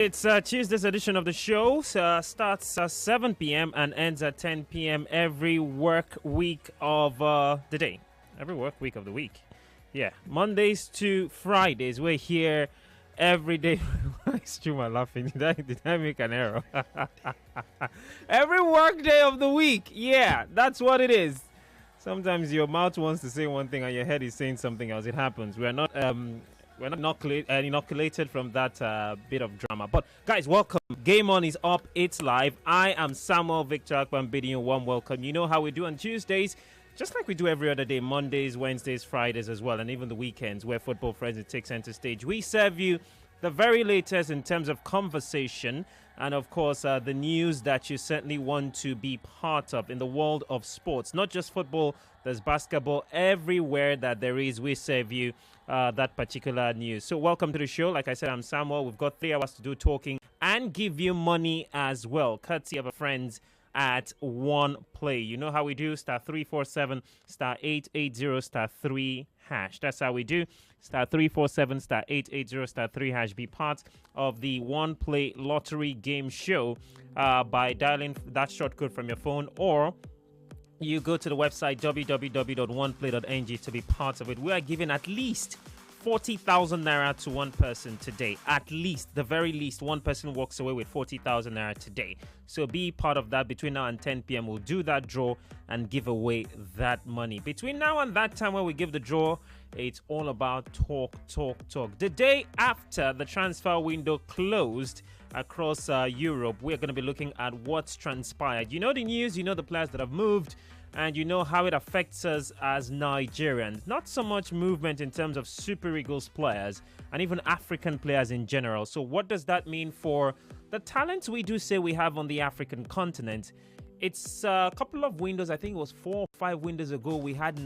It's Tuesday's edition of the show. Starts at 7 p.m. and ends at 10 p.m. every work week of the day. Every work week of the week. Yeah. Mondays to Fridays. We're here every day. Why is Chuba laughing? Did I make an error? Every work day of the week. Yeah, that's what it is. Sometimes your mouth wants to say one thing and your head is saying something else. It happens. We're not inoculated from that bit of drama. But guys, welcome. Game On is up. It's live. I am Samuel Victor Akpom bidding you a warm welcome. You know how we do on Tuesdays, just like we do every other day, Mondays, Wednesdays, Fridays as well, and even the weekends where Football Friends take center stage. We serve you the very latest in terms of conversation and, of course, the news that you certainly want to be part of in the world of sports. Not just football, there's basketball. Everywhere that there is, we serve you that particular news. So welcome to the show. Like I said, I'm Samuel. We've got 3 hours to do talking and give you money as well, courtesy of our friends at One Play. You know how we do. *347 *880 *3#. That's how we do. *347 *880 *3#. Be part of the One Play lottery game show by dialing that short code from your phone, or you go to the website www.oneplay.ng to be part of it. We are giving at least 40,000 naira to one person today. At least, the very least, one person walks away with 40,000 naira today. So be part of that. Between now and 10 p.m., we'll do that draw and give away that money. Between now and that time when we give the draw, it's all about talk. The day after the transfer window closed across Europe, we're going to be looking at what's transpired. You know the news, you know the players that have moved, and you know how it affects us as Nigerians. Not so much movement in terms of Super Eagles players and even African players in general. So what does that mean for the talents we do say we have on the African continent? It's a couple of windows, I think it was 4 or 5 windows ago, we had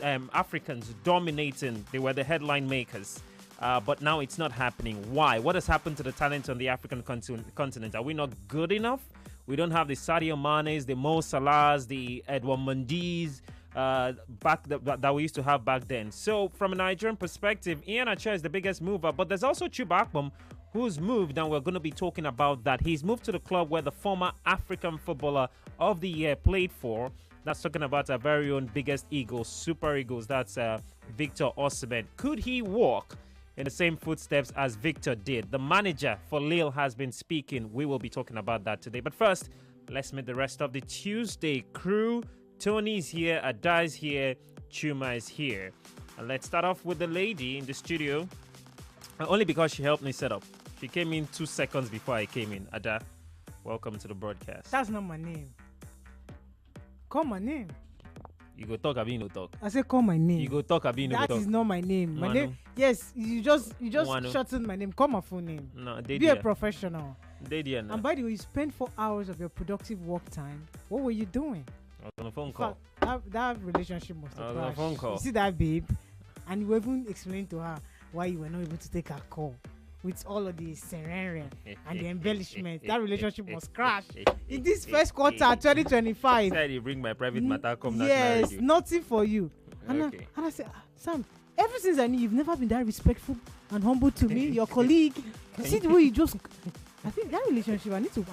Africans dominating. They were the headline makers. But now it's not happening. Why? What has happened to the talent on the African continent? Are we not good enough? We don't have the Sadio Manes, the Mo Salahs, the Edouard Mendis that we used to have back then. So from a Nigerian perspective, Iheanacho is the biggest mover, but there's also Chuba Akpom who's moved, and we're going to be talking about that. He's moved to the club where the former African Footballer of the Year played for. That's talking about our very own biggest Eagles, Super Eagles. That's Victor Osimhen. Could he walk in the same footsteps as Victor did? The manager for Lille has been speaking. We will be talking about that today. But first, let's meet the rest of the Tuesday crew. Tony's here, Ada's here, Chuma is here. And let's start off with the lady in the studio. Only because she helped me set up. She came in 2 seconds before I came in. Ada, welcome to the broadcast. That's not my name. Call my name. You go talk, Abi no talk. I said call my name. You go talk, Abi no talk. That is not my name. My name. Yes, you just shortened my name. Call my full name. No, be a professional. And by the way, you spent 4 hours of your productive work time. What were you doing? I was on a phone call. That relationship must have crashed. On a phone call. You see that babe, and you even explained to her why you were not able to take her call. With all of the serene and the embellishment, that relationship must crash in this first quarter 2025. Said you bring my private matter, come yes, nothing for you. And I said, Sam, ever since I knew you've never been that respectful and humble to me, your colleague. See the way you just. I think that relationship, I need to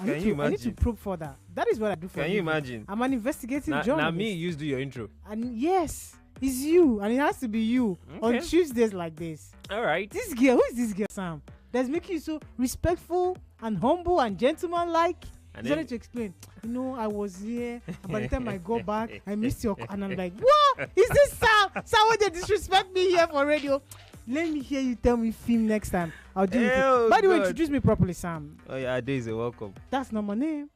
probe further. That is what I do for you. Can you imagine? I'm an investigative journalist. Now me used to do your intro. And yes, it's you, and it has to be you on Tuesdays like this. All right. This girl, who is this girl, Sam? That's making you so respectful and humble and gentleman-like. I started to explain. You know, I was here, and by the time I go back, I missed your call. And I'm like, what? Is this Sam? Sam, would they disrespect me here for radio? Let me hear you tell me film next time. I'll do it. By the way, introduce me properly, Sam. Oh, yeah, Daisy, welcome. That's not my name.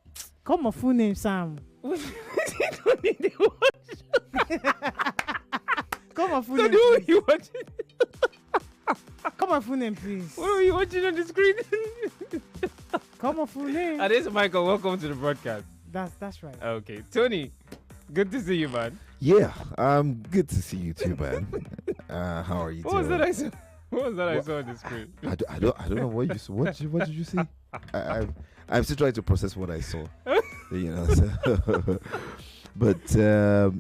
Call my full name, Sam. Call my full name. Who are you watching? Call my full name, please. What are you watching on the screen? Call my full name. And this is Michael. Welcome to the broadcast. That's right. Okay. Tony, good to see you, man. Yeah, good to see you too, man. How are you doing? What was that I saw? What was that I saw on the screen? I don't know what you saw. What did you see? I'm still trying to process what I saw. You know. So but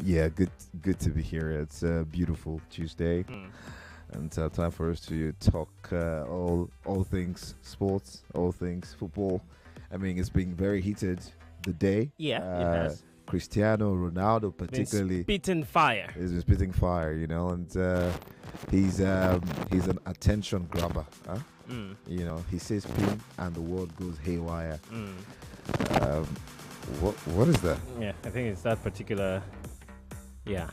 yeah, good to be here. It's a beautiful Tuesday. and time for us to talk all things sports, all things football. I mean, it's been very heated the day. Yeah, it has. Cristiano Ronaldo, particularly, spitting fire. He's been spitting fire, and he's an attention grabber. Huh? He says pin and the world goes haywire. What is that? Yeah, I think it's that particular. Yeah,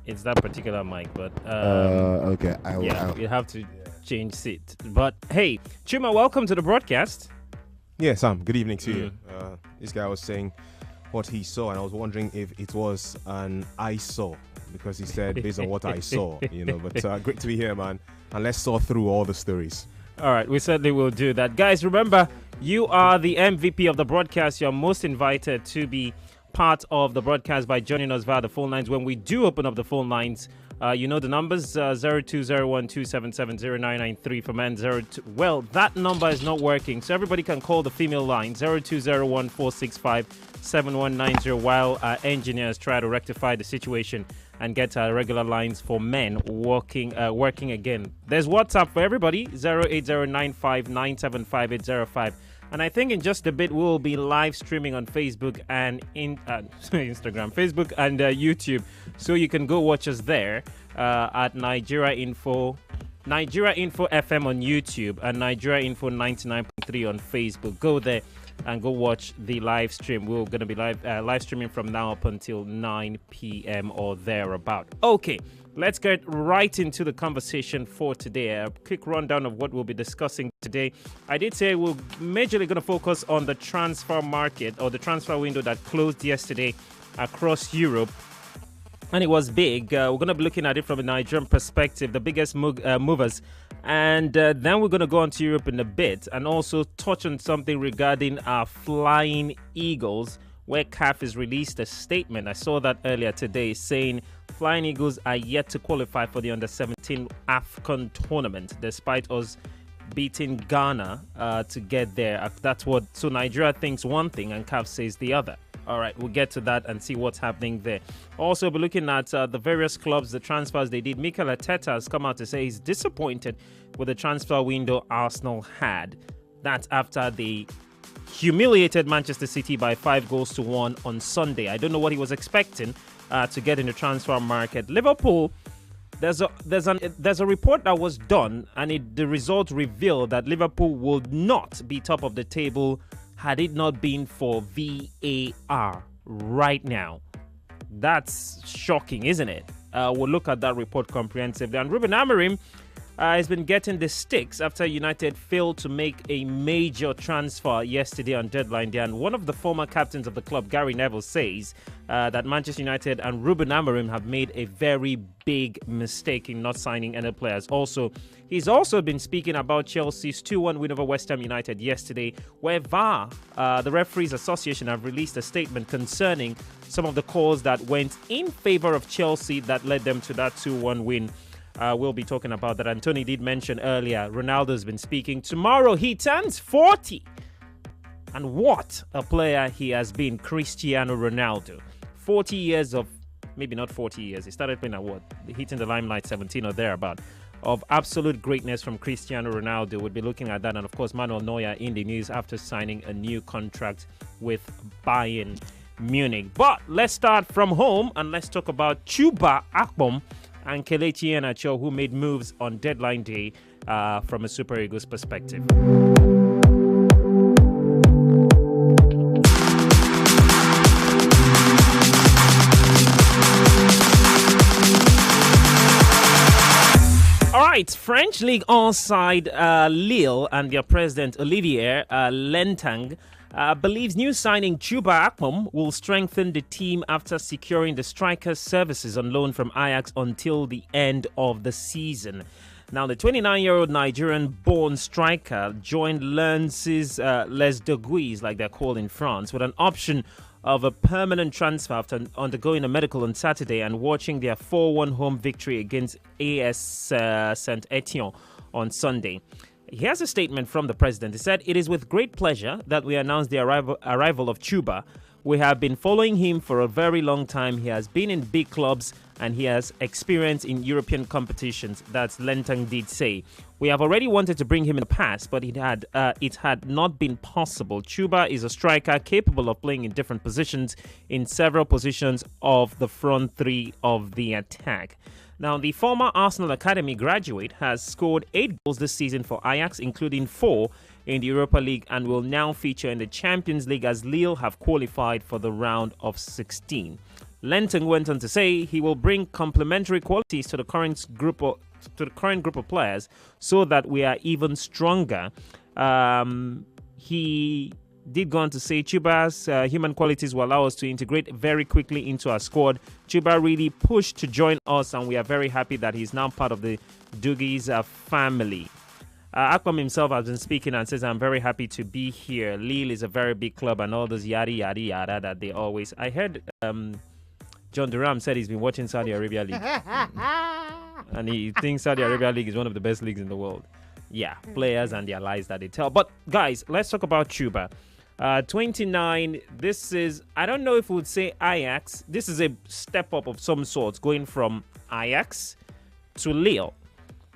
it's that particular mic, but okay, you have to change seat. But hey, Chuma, welcome to the broadcast. Yeah, Sam. Good evening to you. This guy was saying what he saw, and I was wondering if it was an I saw, because he said based on what I saw, But great to be here, man. And let's sort through all the stories. All right, we certainly will do that. Guys, remember, you are the MVP of the broadcast. You're most invited to be part of the broadcast by joining us via the phone lines. When we do open up the phone lines, you know the numbers, 020127709993 for men. Well, that number is not working, so everybody can call the female line, 020146579190, while our engineers try to rectify the situation and get our regular lines for men working again. There's WhatsApp for everybody, 08095975805. And I think in just a bit we will be live streaming on Facebook and Instagram, Facebook and YouTube, so you can go watch us there at Nigeria Info FM on YouTube and Nigeria Info 99.3 on Facebook. Go there and go watch the live stream. We're going to be live streaming from now up until 9 p.m. or thereabout. Okay, let's get right into the conversation for today. A quick rundown of what we'll be discussing today. I did say we're majorly going to focus on the transfer market, or the transfer window that closed yesterday across Europe. And it was big. We're going to be looking at it from a Nigerian perspective, the biggest movers. And then we're going to go on to Europe in a bit and also touch on something regarding our Flying Eagles, where CAF has released a statement. I saw that earlier today saying Flying Eagles are yet to qualify for the Under-17 AFCON tournament, despite us beating Ghana to get there. So Nigeria thinks one thing and CAF says the other. All right, we'll get to that and see what's happening there. Also, we'll be looking at the various clubs, the transfers they did. Mikel Arteta has come out to say he's disappointed with the transfer window Arsenal had. That's after they humiliated Manchester City by 5-1 on Sunday. I don't know what he was expecting to get in the transfer market. Liverpool, there's a report that was done, and the result revealed that Liverpool will not be top of the table had it not been for VAR right now. That's shocking, isn't it? We'll look at that report comprehensively. And Ruben Amorim has been getting the sticks after United failed to make a major transfer yesterday on deadline day. And one of the former captains of the club, Gary Neville, says that Manchester United and Ruben Amorim have made a very big mistake in not signing any players. He's also been speaking about Chelsea's 2-1 win over West Ham United yesterday, where VAR, the Referees Association, have released a statement concerning some of the calls that went in favor of Chelsea that led them to that 2-1 win. We'll be talking about that. And Tony did mention earlier, Ronaldo's been speaking. Tomorrow he turns 40. And what a player he has been, Cristiano Ronaldo. 40 years of, maybe not 40 years, he started playing at what? Hitting the limelight 17 or thereabout. Of absolute greatness from Cristiano Ronaldo. We'll be looking at that. And of course, Manuel Neuer in the news after signing a new contract with Bayern Munich. But let's start from home and let's talk about Chuba Akpom and Kelechi Iheanacho, who made moves on deadline day from a Super Eagles perspective. All right, French League side Lille and their president Olivier Lentang believes new signing Chuba Akpom will strengthen the team after securing the striker's services on loan from Ajax until the end of the season. Now, the 29-year-old Nigerian-born striker joined Lens's Les Deguis, like they're called in France, with an option of a permanent transfer after undergoing a medical on Saturday and watching their 4-1 home victory against AS Saint-Etienne on Sunday. He has a statement from the president. He said, "It is with great pleasure that we announce the arrival of Chuba. We have been following him for a very long time. He has been in big clubs and he has experience in European competitions. That's Lentang did say. We have already wanted to bring him in the past, but it had not been possible. Chuba is a striker capable of playing in different positions in several positions of the front three of the attack. Now, the former Arsenal Academy graduate has scored 8 goals this season for Ajax, including 4 in the Europa League, and will now feature in the Champions League as Lille have qualified for the round of 16. Lentang went on to say he will bring complementary qualities to the current group of players so that we are even stronger. He did go on to say Chuba's human qualities will allow us to integrate very quickly into our squad. Chuba really pushed to join us, and we are very happy that he's now part of the Duggies family. Akpom himself has been speaking and says, I'm very happy to be here. Lille is a very big club and all those yada yada yada that they always... I heard John Durham said he's been watching Saudi Arabia League. And he thinks Saudi Arabia League is one of the best leagues in the world. Yeah, players and their lies that they tell. But guys, let's talk about Chuba. 29, this is, I don't know if we would say Ajax. This is a step up of some sort, going from Ajax to Lille.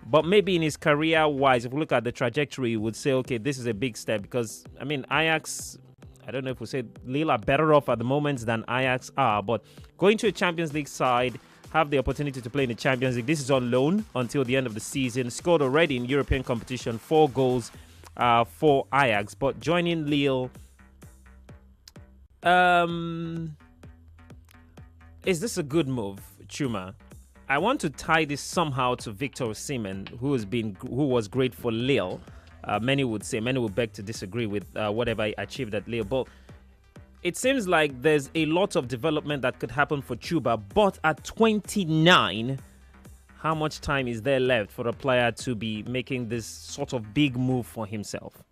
But maybe in his career-wise, if we look at the trajectory, we would say, okay, this is a big step. Because, I mean, Ajax, I don't know if we say Lille are better off at the moment than Ajax are. But going to a Champions League side, have the opportunity to play in the Champions League. This is on loan until the end of the season. Scored already in European competition, 4 goals for Ajax. But joining Lille... is this a good move, Chuma? I want to tie this somehow to Victor Osimhen, who was great for Lille. Many would beg to disagree with whatever he achieved at Lille. But it seems like there's a lot of development that could happen for Chuba. But at 29, how much time is there left for a player to be making this sort of big move for himself?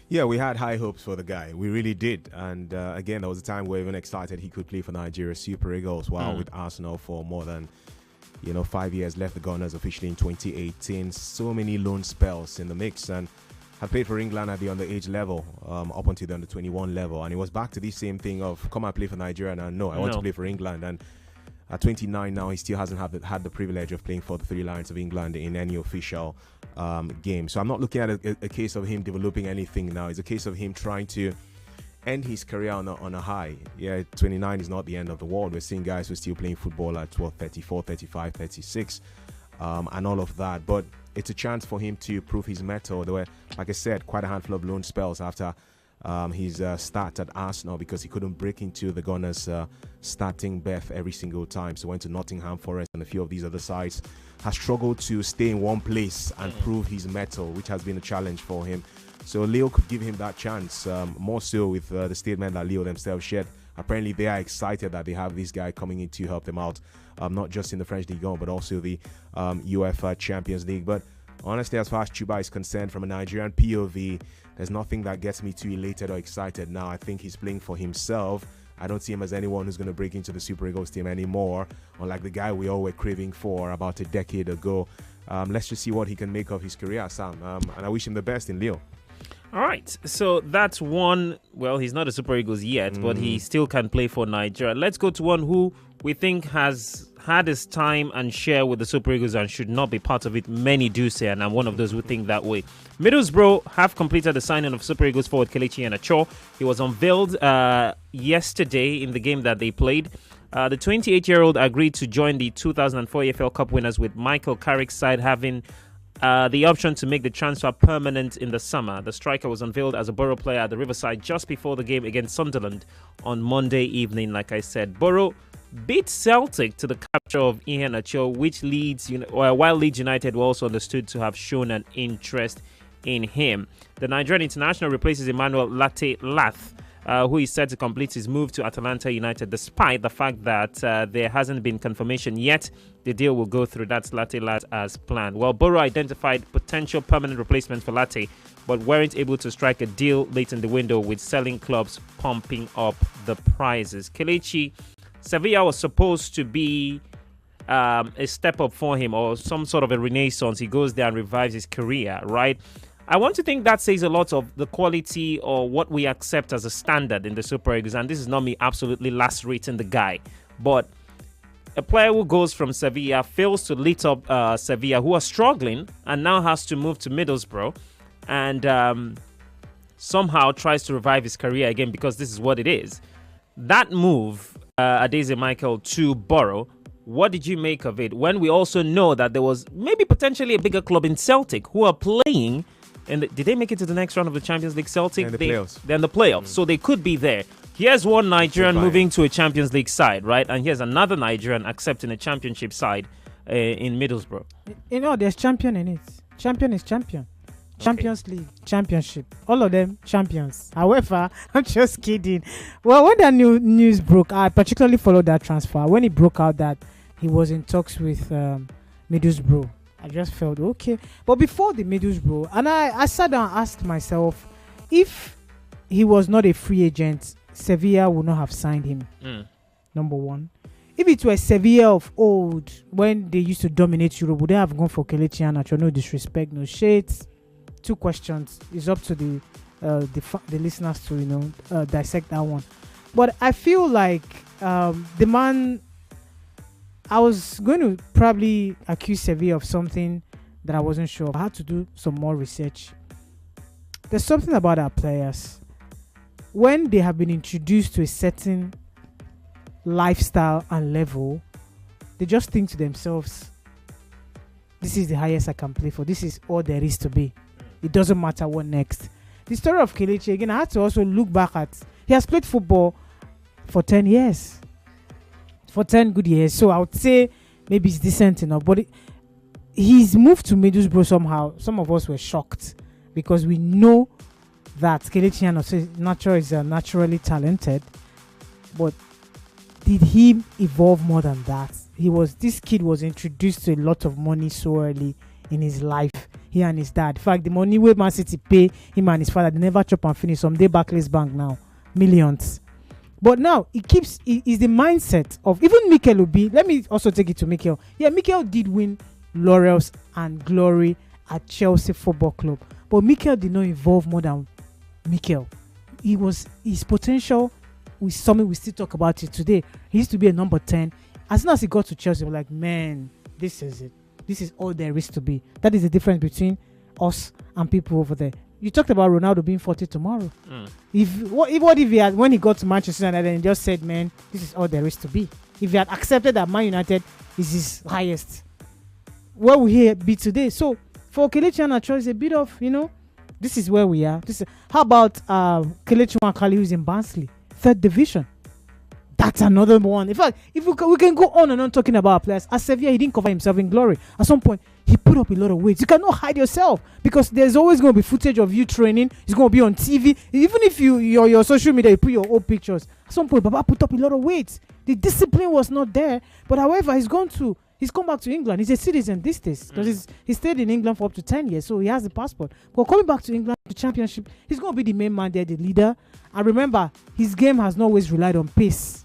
Yeah, we had high hopes for the guy. We really did. And again, there was a time where we were even excited he could play for Nigeria Super Eagles while with Arsenal for more than 5 years. Left the Gunners officially in 2018. So many loan spells in the mix, and have played for England at the underage level up until the under 21 level. And it was back to the same thing of come and play for Nigeria. And I want to play for England. And at 29 now, he still hasn't had the privilege of playing for the Three Lions of England in any official game. So I'm not looking at a case of him developing anything now. It's a case of him trying to end his career on a high. Yeah, 29 is not the end of the world. We're seeing guys who are still playing football at 34, 35, 36, and all of that. But it's a chance for him to prove his mettle. There were, like I said, quite a handful of loan spells after his start at Arsenal because he couldn't break into the Gunners' starting berth every single time. So went to Nottingham Forest and a few of these other sides. Has struggled to stay in one place and prove his mettle, which has been a challenge for him. So Leo could give him that chance, more so with the statement that Leo themselves shared. Apparently, they are excited that they have this guy coming in to help them out, not just in the French Ligue 1, but also the UEFA Champions League. But honestly, as far as Chuba is concerned, from a Nigerian POV, there's nothing that gets me too elated or excited now. I think he's playing for himself. I don't see him as anyone who's going to break into the Super Eagles team anymore, unlike the guy we all were craving for about a decade ago. Let's just see what he can make of his career, Sam. And I wish him the best in Lille. All right, so that's one. Well, he's not a Super Eagles yet, but he still can play for Nigeria. Let's go to one who we think has had his time and share with the Super Eagles and should not be part of it. Many do say, and I'm one of those who think that way. Middlesbrough have completed the signing of Super Eagles forward Kelechi Iheanacho. He was unveiled yesterday in the game that they played. The 28-year-old agreed to join the 2004 AFL Cup winners, with Michael Carrick's side having the option to make the transfer permanent in the summer. The striker was unveiled as a Borough player at the Riverside just before the game against Sunderland on Monday evening. Like I said, Borough beat Celtic to the capture of Iheanacho, while Leeds United were also understood to have shown an interest in him. The Nigerian international replaces Emmanuel Latte Lath, who is set to complete his move to Atalanta United, despite the fact that there hasn't been confirmation yet. The deal will go through. That's Latte Lath as planned. Well, Borough identified potential permanent replacement for Latte, but weren't able to strike a deal late in the window, with selling clubs pumping up the prices. Kelechi, Sevilla was supposed to be a step up for him, or some sort of a renaissance. He goes there and revives his career, right? I want to think that says a lot of the quality or what we accept as a standard in the Super Eagles. And this is not me absolutely lacerating the guy, but a player who goes from Sevilla, fails to lit up Sevilla, who are struggling, and now has to move to Middlesbrough, and somehow tries to revive his career again, because this is what it is. That move, Adeze Michael, to Borough, what did you make of it, when we also know that there was maybe potentially a bigger club in Celtic who are playing, and did they make it to the next round of the Champions League? Celtic? They're in the playoffs. So they could be there. Here's one Nigerian moving to a Champions League side, right? And here's another Nigerian accepting a championship side in Middlesbrough. You know, there's champion in it. Champion is champion. Champions League, championship, all of them champions. However, I'm just kidding. Well, when that news broke, I particularly followed that transfer. When it broke out that he was in talks with Middlesbrough, I just felt okay. But before the Middlesbrough, and I sat down and asked myself, if he was not a free agent, Sevilla would not have signed him. Number one. If it were Sevilla of old, when they used to dominate Europe, would they have gone for Kelechi Iheanacho? No disrespect, no shades. 2 questions. It's up to the listeners to dissect that one. But I feel like the man, I was going to probably accuse Sevilla of something that I wasn't sure of. I had to do some more research. There's something about our players. When they have been introduced to a certain lifestyle and level, they just think to themselves, this is the highest I can play for. This is all there is to be. It doesn't matter what next. The story of Kelechi, again, I had to also look back at, he has played football for 10 years. For 10 good years. So I would say maybe it's decent enough. But he's moved to Middlesbrough somehow. Some of us were shocked because we know that Kelechi Iheanacho is naturally talented. But did he evolve more than that? This kid was introduced to a lot of money so early in his life. He and his dad. In fact, the money where Man City pay him and his father, they never chop and finish. Someday Barclays Bank now, millions. But now is the mindset of even Mikel Obi. Let me also take it to Mikel. Yeah, Mikel did win laurels and glory at Chelsea Football Club, but Mikel did not evolve more than Mikel. His potential was something we still talk about it today. He used to be a number 10. As soon as he got to Chelsea, we're like, man, this is it. This is all there is to be. That is the difference between us and people over there. You talked about Ronaldo being 40 tomorrow. What if he had, when he got to Manchester United and just said, man, this is all there is to be. If he had accepted that Man United is his highest, where will he be today? So for Kelechi Iheanacho, it's a bit of, this is where we are. How about Kelechi Iheanacho, who's in Barnsley, 3rd division? That's another one. In fact, if we can go on and on talking about our players. At Sevilla, he didn't cover himself in glory. At some point, he put up a lot of weight. You cannot hide yourself because there's always going to be footage of you training. It's going to be on TV. Even if your social media, you put your old pictures. At some point, Baba put up a lot of weight. The discipline was not there. But however, he's come back to England. He's a citizen these days because he stayed in England for up to 10 years. So he has the passport. But coming back to England, the championship, he's going to be the main man there, the leader. And remember, his game has not always relied on pace.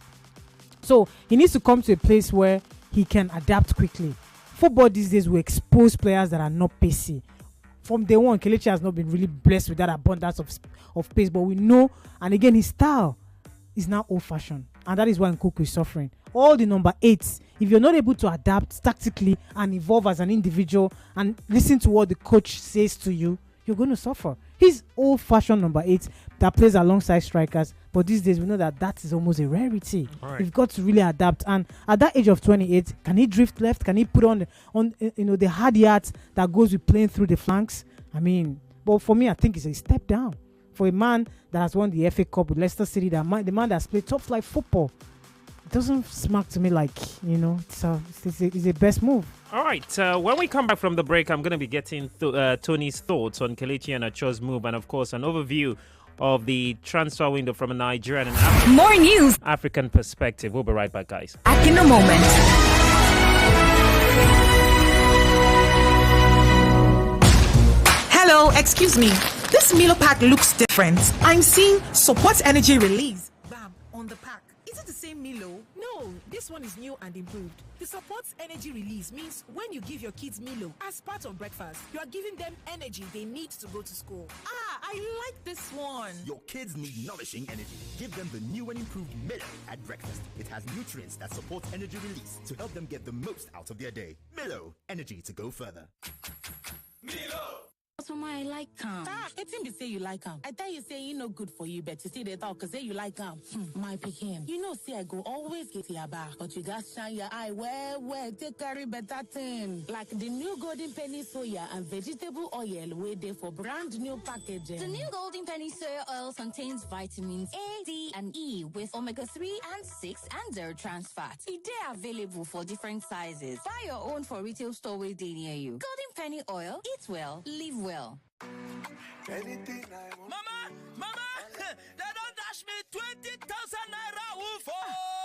So he needs to come to a place where he can adapt quickly. Football these days will expose players that are not pacey. From day one, Kelechi has not been really blessed with that abundance of pace. But we know, and again, his style is now old-fashioned. And that is why Nkuku is suffering. All the number 8s, if you're not able to adapt tactically and evolve as an individual and listen to what the coach says to you, you're going to suffer. He's old-fashioned number 8 that plays alongside strikers. But these days, we know that is almost a rarity. Right. You've got to really adapt. And at that age of 28, can he drift left? Can he put on the hard yards that goes with playing through the flanks? I mean, but for me, I think it's a step down. For a man that has won the FA Cup with Leicester City, the man that has played top-flight football, it doesn't smack to me like, it's a best move. All right. When we come back from the break, I'm going to be getting Tony's thoughts on Kelechi Iheanacho's move and, of course, an overview of the transfer window from a Nigerian and more news African perspective. We'll be right back, guys. Back in a moment. Hello, excuse me. This Milo pack looks different. I'm seeing support energy release. Bam, on the pack. Is it the same? same Milo? No, this one is new and improved. The supports energy release means when you give your kids Milo as part of breakfast, you are giving them energy they need to go to school. Ah, I like this one. Your kids need nourishing energy. Give them the new and improved Milo at breakfast. It has nutrients that support energy release to help them get the most out of their day. Milo, energy to go further. Milo! So I like calm. It's him to say you like him. I tell you say he no good for you, but you see they talk cause say you like him. My picking. You know, see I go always get your back, but you got shine your eye where take carry better thing. Like the new golden penny soya and vegetable oil where they for brand new packaging. The new golden penny soya oil contains vitamins A, D, and E with omega-3 and 6 and 0 trans fat. It is available for different sizes. Buy your own for retail store where they near you. Golden penny oil. Eat well, live well. Anything I want. Mama, they don't dash me 20,000 naira wolf.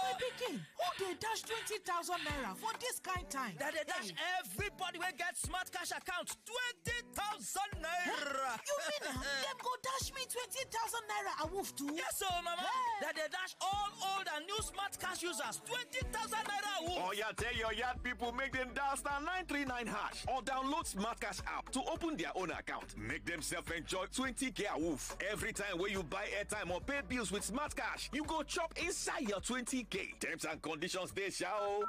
My picking. Who they dash 20,000 naira for this kind time? That they dash everybody will get smart cash account 20,000 naira. You mean them go dash me 20,000 naira a wolf too? Yes, so mama. That they dash all old and new smart cash users 20,000 naira wolf. Oh yeah, tell your yard people make them dial star 939 hash or download smart cash app to open their own account. Make themselves enjoy 20k a wolf. Every time where you buy airtime or pay bills with smart cash, you go chop inside your 20k. Terms and conditions they shall.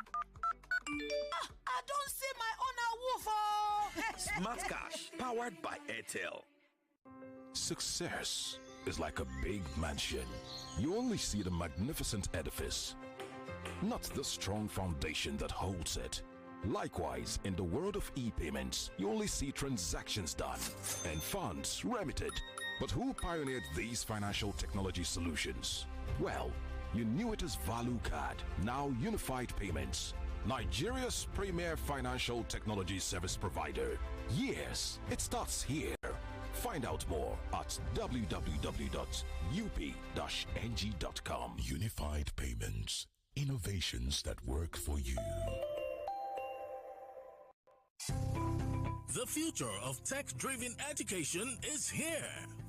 I don't see my own wolf. Oh. Smart cash powered by Airtel. Success is like a big mansion. You only see the magnificent edifice, not the strong foundation that holds it. Likewise, in the world of e-payments, you only see transactions done and funds remitted. But who pioneered these financial technology solutions? Well, you knew it as ValueCard, now Unified Payments, Nigeria's premier financial technology service provider. Yes, it starts here. Find out more at www.up-ng.com. Unified Payments. Innovations that work for you. The future of tech-driven education is here.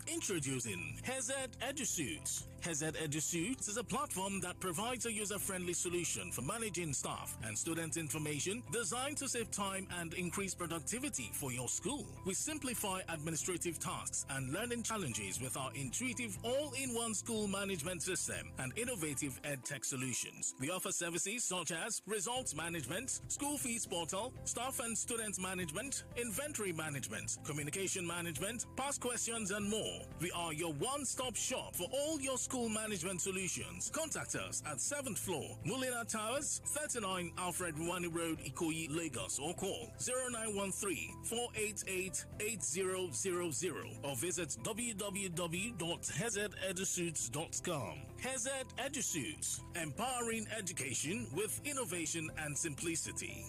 Introducing Hezed EduSuits. Hezed EduSuits is a platform that provides a user-friendly solution for managing staff and student information designed to save time and increase productivity for your school. We simplify administrative tasks and learning challenges with our intuitive all-in-one school management system and innovative EdTech solutions. We offer services such as results management, school fees portal, staff and student management, inventory management, communication management, past questions, and more. We are your one-stop shop for all your school management solutions. Contact us at 7th floor, Mulina Towers, 39 Alfred Ruwani Road, Ikoyi, Lagos, or call 0913-488-8000 or visit www.hezededusuits.com. Hezed EduSuits, empowering education with innovation and simplicity.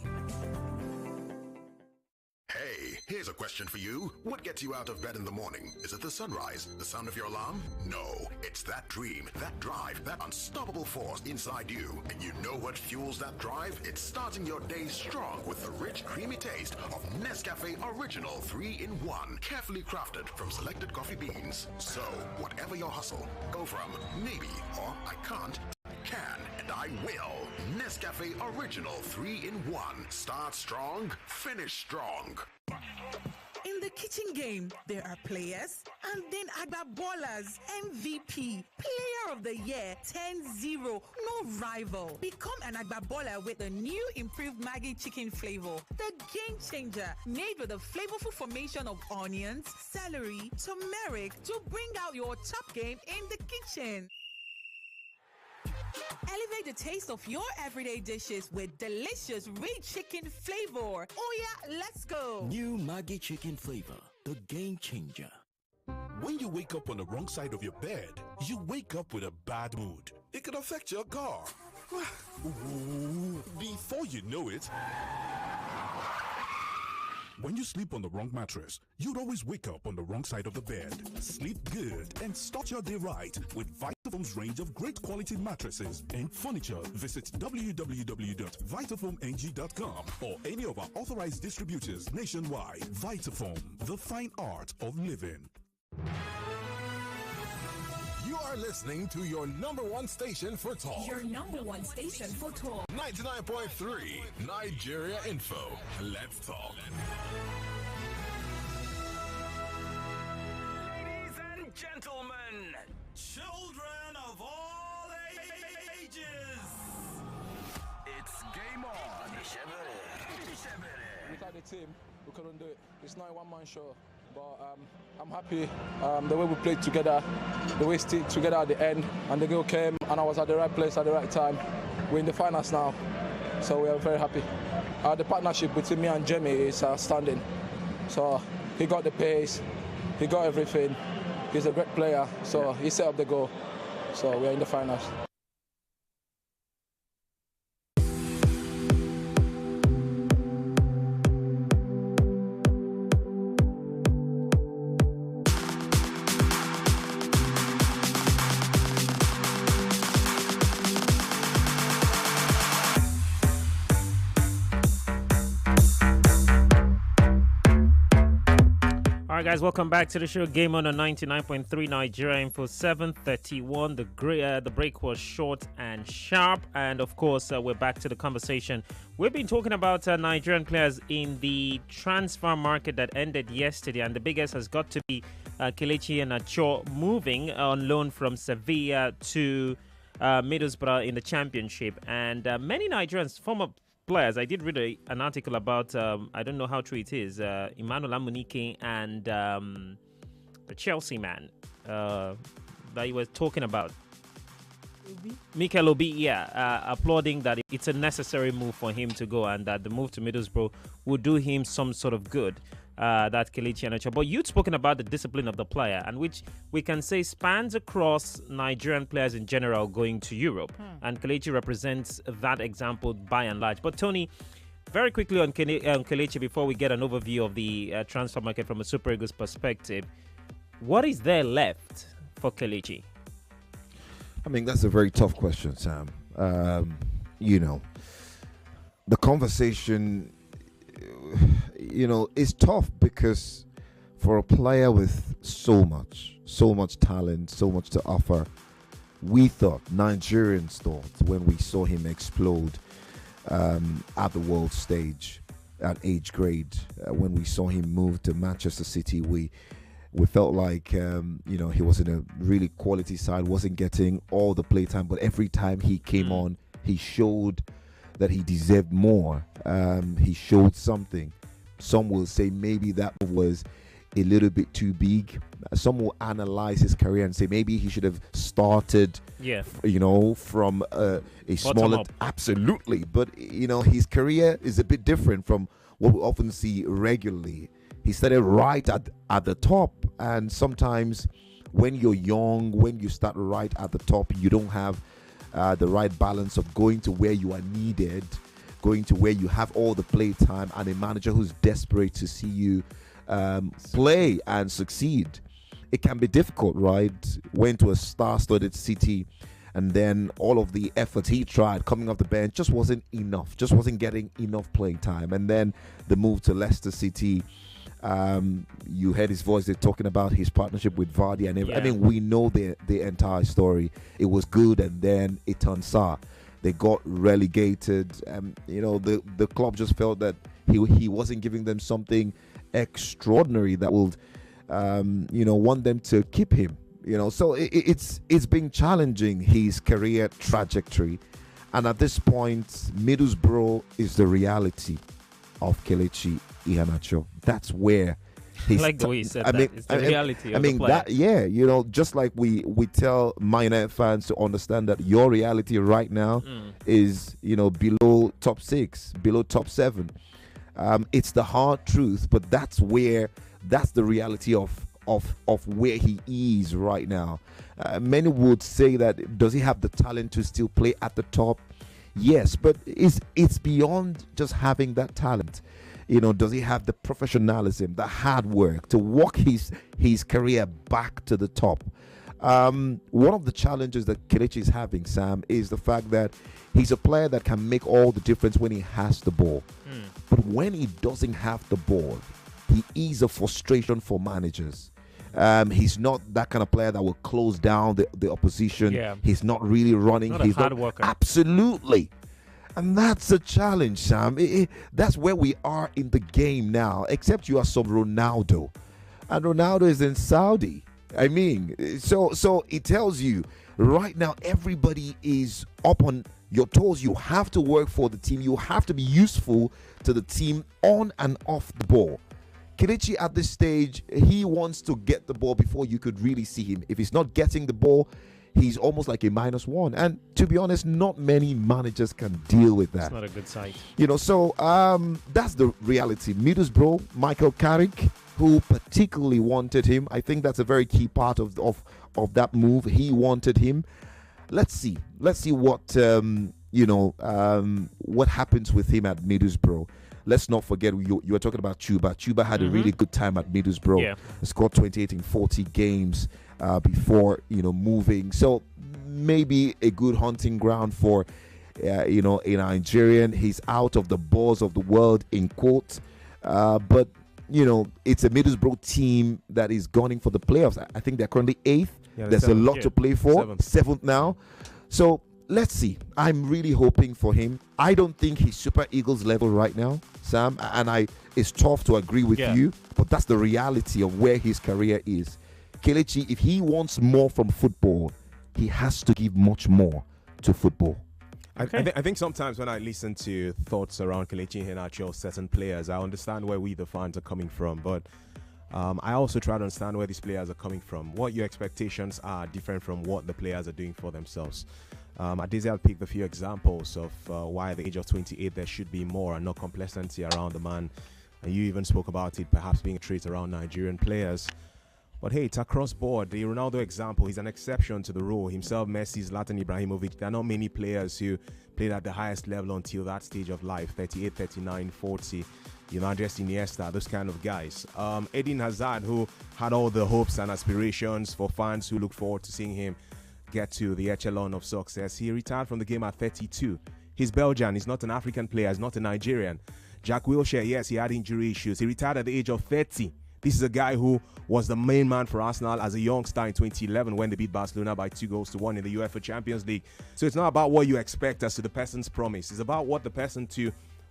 Hey, here's a question for you. What gets you out of bed in the morning? Is it the sunrise? The sound of your alarm? No, it's that dream, that drive, that unstoppable force inside you. And you know what fuels that drive? It's starting your day strong with the rich, creamy taste of Nescafe Original 3-in-1, carefully crafted from selected coffee beans. So, whatever your hustle, go from maybe or I can't, can, and I will. Nescafe Original 3-in-1. Start strong, finish strong. In the kitchen game, there are players and then Agba-ballers. MVP, Player of the Year, 10-0, no rival. Become an Agba-baller with the new improved Maggi chicken flavor. The game changer, made with a flavorful formation of onions, celery, turmeric to bring out your top game in the kitchen. Elevate the taste of your everyday dishes with delicious rich chicken flavor. Oh yeah, let's go. New Maggi chicken flavor, the game changer. When you wake up on the wrong side of your bed, you wake up with a bad mood. It could affect your car. Before you know it, when you sleep on the wrong mattress, you'd always wake up on the wrong side of the bed. Sleep good and start your day right with Vitafoam's range of great quality mattresses and furniture. Visit www.vitafoamng.com or any of our authorized distributors nationwide. Vitafoam, the fine art of living. You are are listening to your number one station for talk. Your number one station for talk. 99.3 Nigeria Info. Let's talk. Ladies and gentlemen, children of all ages, it's game on. Without the team, we couldn't do it. It's not a one-man show, but I'm happy the way we played together, the way we stayed together at the end, and the goal came, and I was at the right place at the right time. We're in the finals now, so we are very happy. The partnership between me and Jamie is outstanding. So he got the pace, he got everything. He's a great player, so he set up the goal. So we are in the finals. Alright guys, welcome back to the show. Game on 99.3 Nigeria Info 7:31. The break was short and sharp, and of course we're back to the conversation. We've been talking about Nigerian players in the transfer market that ended yesterday, and the biggest has got to be Kelechi Iheanacho moving on loan from Sevilla to Middlesbrough in the Championship, and many Nigerians, former players. I did read an article about, I don't know how true it is, Emmanuel Amunike and the Chelsea man that he was talking about. Mikel Obi, applauding that it's a necessary move for him to go, and that the move to Middlesbrough will do him some sort of good. That Kelechi Iheanacho. But you'd spoken about the discipline of the player, and which we can say spans across Nigerian players in general going to Europe. And Kelechi represents that example by and large. But Tony, very quickly on Kelechi before we get an overview of the transfer market from a Super Eagles perspective, what is there left for Kelechi? I mean, that's a very tough question, Sam. The conversation, is tough because for a player with so much talent, so much to offer, Nigerians thought when we saw him explode at the world stage at age grade, when we saw him move to Manchester City, we felt like, he was in a really quality side, wasn't getting all the playtime, but every time he came on, he showed that he deserved more. He showed something. Some will say maybe that was a little bit too big. Some will analyze his career and say maybe he should have started, from a smaller. Absolutely. But, his career is a bit different from what we often see regularly. He started right at the top. And sometimes when you're young, when you start right at the top, you don't have the right balance of going to where you are needed, going to where you have all the play time, and a manager who's desperate to see you play and succeed. It can be difficult, right? Went to a star-studded City, and then all of the efforts he tried coming off the bench just wasn't enough, just wasn't getting enough playing time. And then the move to Leicester City, you heard his voice, they're talking about his partnership with Vardy and everything. I mean, we know the entire story. It was good, and then it turned sour. They got relegated. The club just felt that he wasn't giving them something extraordinary that would, want them to keep him. So it's been challenging, his career trajectory. And at this point, Middlesbrough is the reality of Kelechi Iheanacho. That's where I like the way you said that. It's the reality of the player. Just like we tell Man United fans to understand that your reality right now is, below top 6, below top 7. It's the hard truth, but that's the reality of where he is right now. Many would say that, does he have the talent to still play at the top? Yes, but it's beyond just having that talent. Does he have the professionalism, the hard work to walk his career back to the top? One of the challenges that Kelechi is having, Sam, is the fact that he's a player that can make all the difference when he has the ball. But when he doesn't have the ball, he is a frustration for managers. He's not that kind of player that will close down the opposition. Yeah. He's not really running. Not He's a hard worker. Absolutely. And that's a challenge, Sam. That's where we are in the game now, except you are some Ronaldo. And Ronaldo is in Saudi. I mean, so it tells you right now everybody is up on your toes. You have to work for the team. You have to be useful to the team on and off the ball. Kelechi at this stage, he wants to get the ball before you could really see him. If he's not getting the ball, he's almost like a -1. And to be honest, not many managers can deal with that. It's not a good sight. So that's the reality. Middlesbrough, Michael Carrick, who particularly wanted him. I think that's a very key part of that move. He wanted him. Let's see what what happens with him at Middlesbrough. Let's not forget you were talking about Chuba. Chuba had a really good time at Middlesbrough. Yeah. He scored 28 in 40 games before moving. So maybe a good hunting ground for a Nigerian. He's out of the balls of the world in quotes, but it's a Middlesbrough team that is gunning for the playoffs. I think they're currently 8th. Yeah, There's a lot to play for. 7th now. So let's see. I'm really hoping for him. I don't think he's Super Eagles level right now, Sam. And it's tough to agree with you, but that's the reality of where his career is. Kelechi, if he wants more from football, he has to give much more to football. I think sometimes when I listen to thoughts around Kelechi Iheanacho, certain players, I understand where we the fans are coming from, but I also try to understand where these players are coming from. What your expectations are different from what the players are doing for themselves. I'll pick a few examples of why at the age of 28 there should be more and not complacency around the man. And you even spoke about it perhaps being a trait around Nigerian players. But hey, it's across board. The Ronaldo example, he's an exception to the rule. Himself, Messi, Zlatan Ibrahimovic, there are not many players who played at the highest level until that stage of life, 38, 39, 40. Andres Iniesta, those kind of guys. Eden Hazard, who had all the hopes and aspirations for fans who look forward to seeing him get to the echelon of success. He retired from the game at 32. He's Belgian. He's not an African player. He's not a Nigerian. Jack Wilshere, yes, he had injury issues. He retired at the age of 30. This is a guy who was the main man for Arsenal as a youngster in 2011 when they beat Barcelona by 2-1 in the UEFA Champions League. So it's not about what you expect as to the person's promise. It's about what the person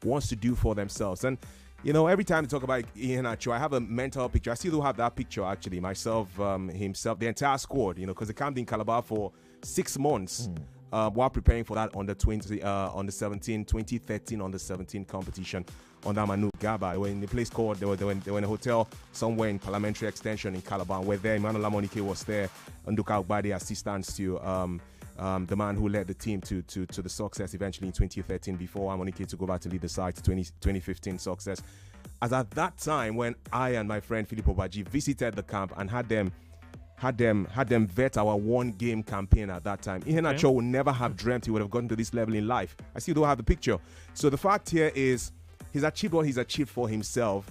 wants to do for themselves. And every time I talk about Iheanacho, I have a mental picture. I still do have that picture, actually. Myself, himself, the entire squad, because they camped in Calabar for 6 months while preparing for that under 2013 under 17 competition under Manu Gaba. They were in a place called, they were in a hotel somewhere in Parliamentary Extension in Calabar, where there, Emmanuel Lamonike was there, Nduka Ogbade, assistants to the man who led the team to the success eventually in 2013 before Amonike took over to lead the side to 2015 success. As at that time, when I and my friend Philip Obaji visited the camp and had them vet our one-game campaign at that time, Iheanacho would never have dreamt he would have gotten to this level in life. I still don't have the picture. So the fact here is he's achieved what he's achieved for himself.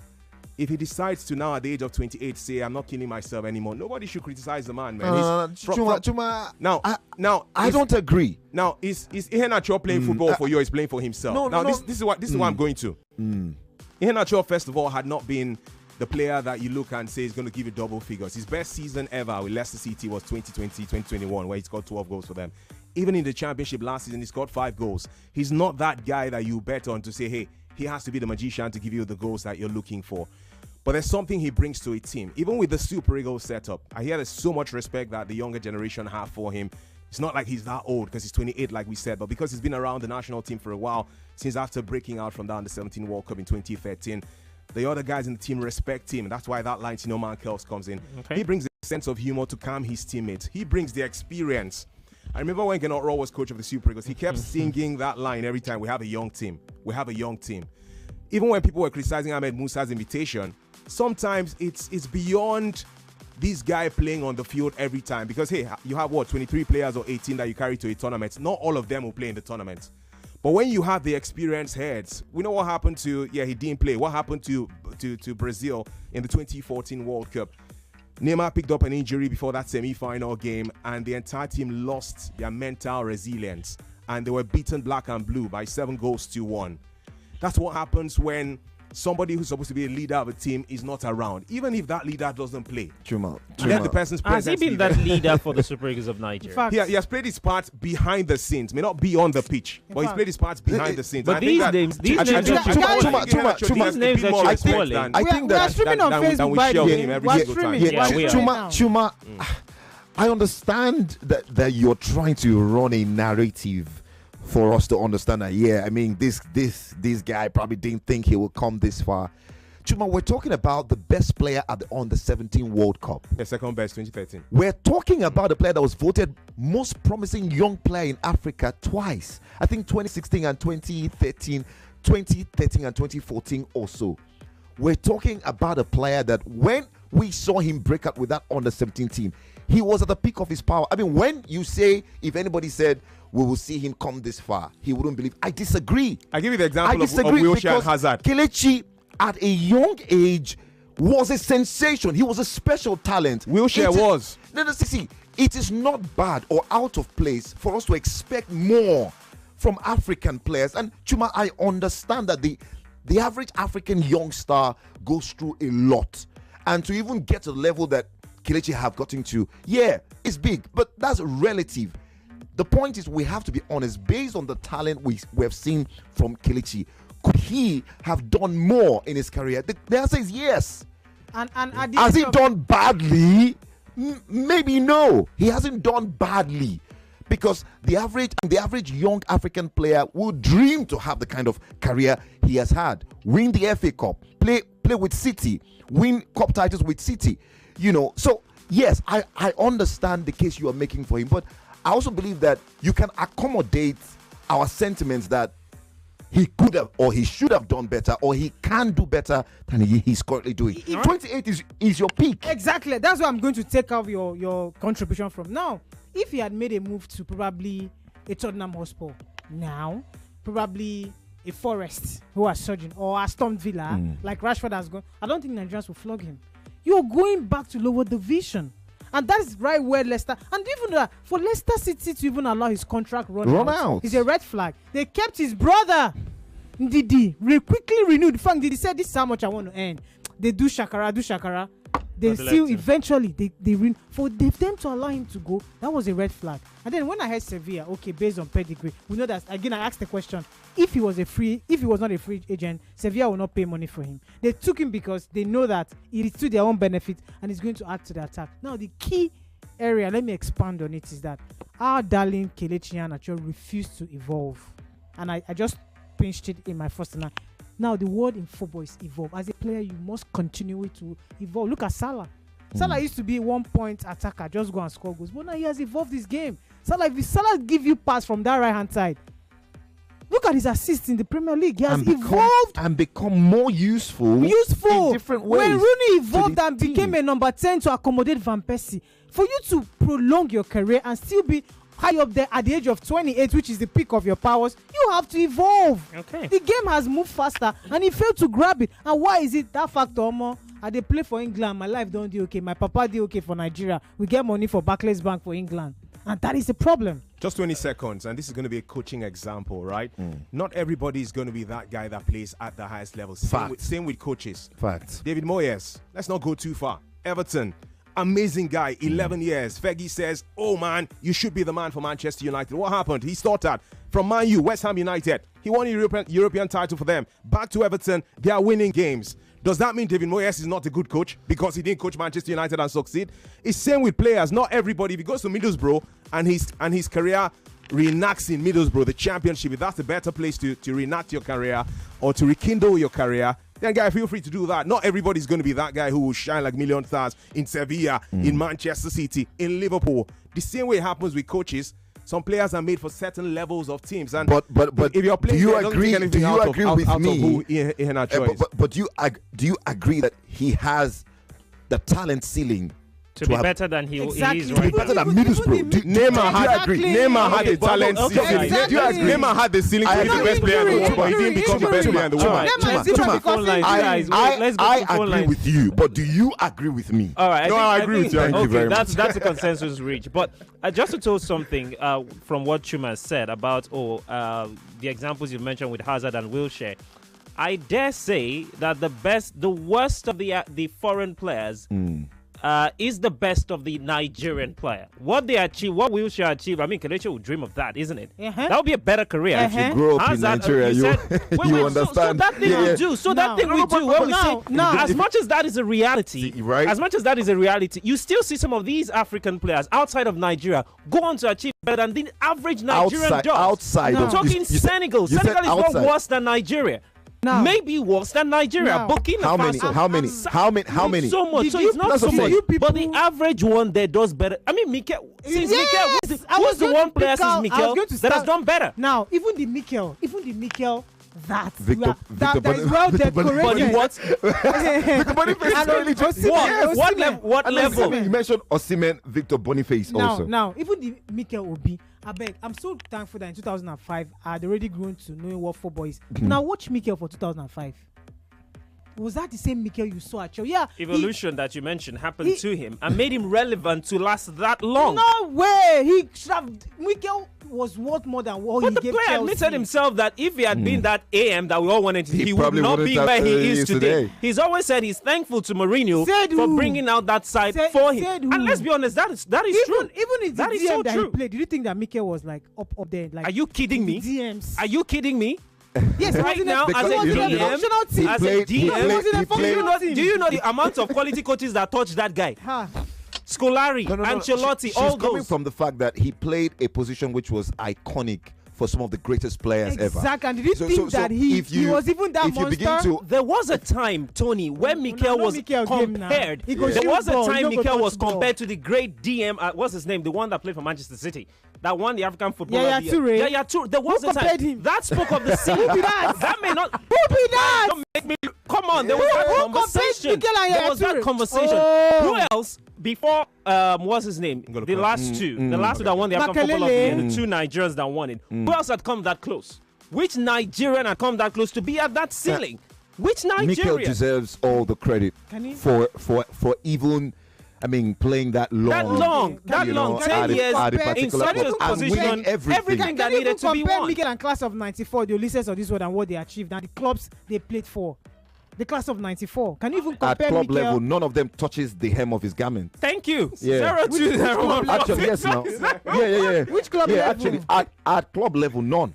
If he decides to now at the age of 28 say, I'm not killing myself anymore, nobody should criticize the man, man. I don't agree. Now, is Iheanacho playing football for you or is playing for himself? This is what I'm going to. Iheanacho, first of all, had not been the player that you look and say is going to give you double figures. His best season ever with Leicester City was 2020-2021, where he scored 12 goals for them. Even in the championship last season, he scored 5 goals. He's not that guy that you bet on to say, hey, he has to be the magician to give you the goals that you're looking for. But there's something he brings to a team. Even with the Super Eagles setup, I hear there's so much respect that the younger generation have for him. It's not like he's that old because he's 28, like we said, but because he's been around the national team for a while, since after breaking out from the Under-17 World Cup in 2013, the other guys in the team respect him. That's why that line, Man Kels, comes in. Okay. He brings a sense of humor to calm his teammates. He brings the experience. I remember when Gennaro Rowe was coach of the Super Eagles, he kept singing that line every time. We have a young team. We have a young team. Even when people were criticizing Ahmed Musa's invitation, sometimes it's beyond this guy playing on the field every time. Because, hey, you have, 23 players or 18 that you carry to a tournament. Not all of them will play in the tournament. But when you have the experienced heads, we know what happened to, he didn't play. What happened to Brazil in the 2014 World Cup? Neymar picked up an injury before that semi-final game, and the entire team lost their mental resilience. And they were beaten black and blue by 7-1. That's what happens when somebody who's supposed to be a leader of a team is not around, even if that leader doesn't play. Chuma. Let the person's Has he presence been be that there. leader for the Super Eagles of Nigeria? He has played his part behind the scenes, may not be on the pitch, but he's played his part behind the scenes. But I think these names are swelling. I think that streaming on Facebook. we shell him every single time. Chuma, I understand that you're trying to run a narrative for us to understand that. Yeah, I mean, this guy probably didn't think he would come this far. Chuma, we're talking about the best player at the Under-17 World Cup. The second best, 2013. We're talking about the player that was voted most promising young player in Africa twice. I think 2016 and 2013 and 2014 also. We're talking about a player that when we saw him break out with that Under-17 team, he was at the peak of his power. I mean, when you say, if anybody said, we will see him come this far, he wouldn't believe. I disagree. I give you the example of Wilshere and Hazard. Kelechi, at a young age, was a sensation. He was a special talent. Wilshere was. No, see, it is not bad or out of place for us to expect more from African players. And Chuma, I understand that the average African young star goes through a lot. And to even get to the level that Kelechi have gotten to, yeah, it's big, but that's relative. The point is, we have to be honest. Based on the talent we have seen from Kelechi, could he have done more in his career? The answer is yes. And has he done badly? Maybe no. He hasn't done badly, because the average young African player would dream to have the kind of career he has had. Win the FA Cup, play with City, win cup titles with City. You know, so yes, I understand the case you are making for him, but I also believe that you can accommodate our sentiments that he could have or he should have done better or he can do better than he's currently doing. 28 is your peak. Exactly. That's where I'm going to take out your contribution from. Now, if he had made a move to probably a Tottenham Hotspur, now, probably a Forest who are surging, or Aston Villa, like Rashford has gone, I don't think Nigerians will flog him. You're going back to lower division. And that's right where Leicester, and even for Leicester City to even allow his contract run out is a red flag. They kept his brother, Ndidi, quickly renewed. Frank Ndidi said, this is how much I want to earn. They do shakara. They still eventually, for them to allow him to go, that was a red flag. And then when I heard Sevilla, okay, based on pedigree, we know that, again, I asked the question, if he was not a free agent, Sevilla will not pay money for him. They took him because they know that it is to their own benefit and it's going to add to the attack. Now, the key area, let me expand on it, is that our darling Kelechi Iheanacho refused to evolve. And I just pinched it in my first line. Now, the word in football is evolve. As a player, you must continue to evolve. Look at Salah. Salah used to be a one-point attacker, just go and score goals. But now he has evolved this game. If Salah give you pass from that right-hand side, look at his assists in the Premier League. He has evolved and become more useful in different ways. When Rooney evolved and became a number 10 to accommodate Van Persie, for you to prolong your career and still be high up there at the age of 28, which is the peak of your powers, you have to evolve. Okay. The game has moved faster and he failed to grab it. And why is it that factor, Omo? I dey play for England, my life don't do okay. My papa do okay for Nigeria. We get money for Barclays Bank for England. And that is the problem. Just 20 seconds, and this is going to be a coaching example, right? Not everybody is going to be that guy that plays at the highest level. Same with coaches. Facts. David Moyes, let's not go too far. Everton, amazing guy, 11 years. Fergie says, oh man, you should be the man for Manchester United. What happened? He started from Man U, West Ham United. He won a European title for them. Back to Everton, they are winning games. Does that mean David Moyes is not a good coach because he didn't coach Manchester United and succeed? It's same with players. Not everybody. If he goes to Middlesbrough and his career reenacts in Middlesbrough, the championship, if that's a better place to reenact your career or to rekindle your career, then guy, feel free to do that. Not everybody's going to be that guy who will shine like million stars in Sevilla, in Manchester City, in Liverpool. The same way it happens with coaches. Some players are made for certain levels of teams, and but if you're playing, do you agree with me? But do you agree that he has the talent ceiling to be better than he is right to be better than Middlesbrough? Neymar had the talent ceiling. Do you agree? Neymar had the ceiling to be the best player in the world, but he didn't become the best player in the world. I agree with you, but do you agree with me? All right. I agree with you. Thank you very much. That's a consensus reach. But just to tell something from what Chuma said about the examples you mentioned with Hazard and Wilshere, I dare say that the worst of the foreign players is the best of the Nigerian player. What they achieve, what Wilshere achieve, I mean, Kelechi would dream of that, isn't it? That would be a better career. If you grow up in Nigeria, you understand. So that thing we do. So that thing we do. When we say, as much as that is a reality, as much as that is a reality, you still see some of these African players outside of Nigeria go on to achieve better than the average Nigerian does. Outside. I'm talking Senegal. Senegal is not worse than Nigeria. No. Maybe worse than Nigeria. No. Burkina Faso. How many? So much. So it's not so much. But the average one there does better. I mean, Mikel. Since Mikel, who's the one player since Mikel that has done better? Now, even the Mikel, that Victor is well decorated. What level? You mentioned Osimhen, Victor Boniface also. Now, even the Mikel Obi, I beg, I'm so thankful that in 2005 I had already grown to knowing what football is. Now watch Mikel for 2005. Was that the same Mikel you saw at show? Yeah. Evolution that you mentioned happened to him and made him relevant to last that long. No way. He should have. Mikel was worth more than what he gave Chelsea. But the player admitted himself that if he had been that AM that we all wanted, he would not be where he is today. He's always said he's thankful to Mourinho for bringing out that side for him. And let's be honest, that is true. Even in the DM that he played, did you think that Mikel was like up there? Like, are you kidding me? DMs. Are you kidding me? Yes, right now, as a DM, do you know the amount of quality coaches that touch that guy? Scolari, Ancelotti, she's all coming those. from the fact that he played a position which was iconic for some of the greatest players ever. Exactly, and did you think that he was even that monster? There was a time, Tony, when Mikel was compared. There was a time Mikel was compared to the great DM, what's his name? The one that played for Manchester City. That won the African Football of the Year. Yeah, there was a time. Him? That spoke of the city. That may not. Who be that? Don't make me. Come on, there was that conversation. There was that conversation. Who else? Before, what's his name? The last two. The last two that won the African Football of the Year. The two Nigerians that won it. Who else had come that close? Which Nigerian had come that close to be at that ceiling? Which Nigerian? Mikel deserves all the credit for even. I mean, playing that long. 10 years in certain position, everything that needed to be won. Mikel and class of 94, the Ulysses of this world and what they achieved, and the clubs they played for. The class of 94. Can you even compare at club Mikel? level? None of them touches the hem of his garment. Thank you. Yeah. 0-2-0-1. Actually, yes, now. Yeah. Which club level? Actually, at club level, none.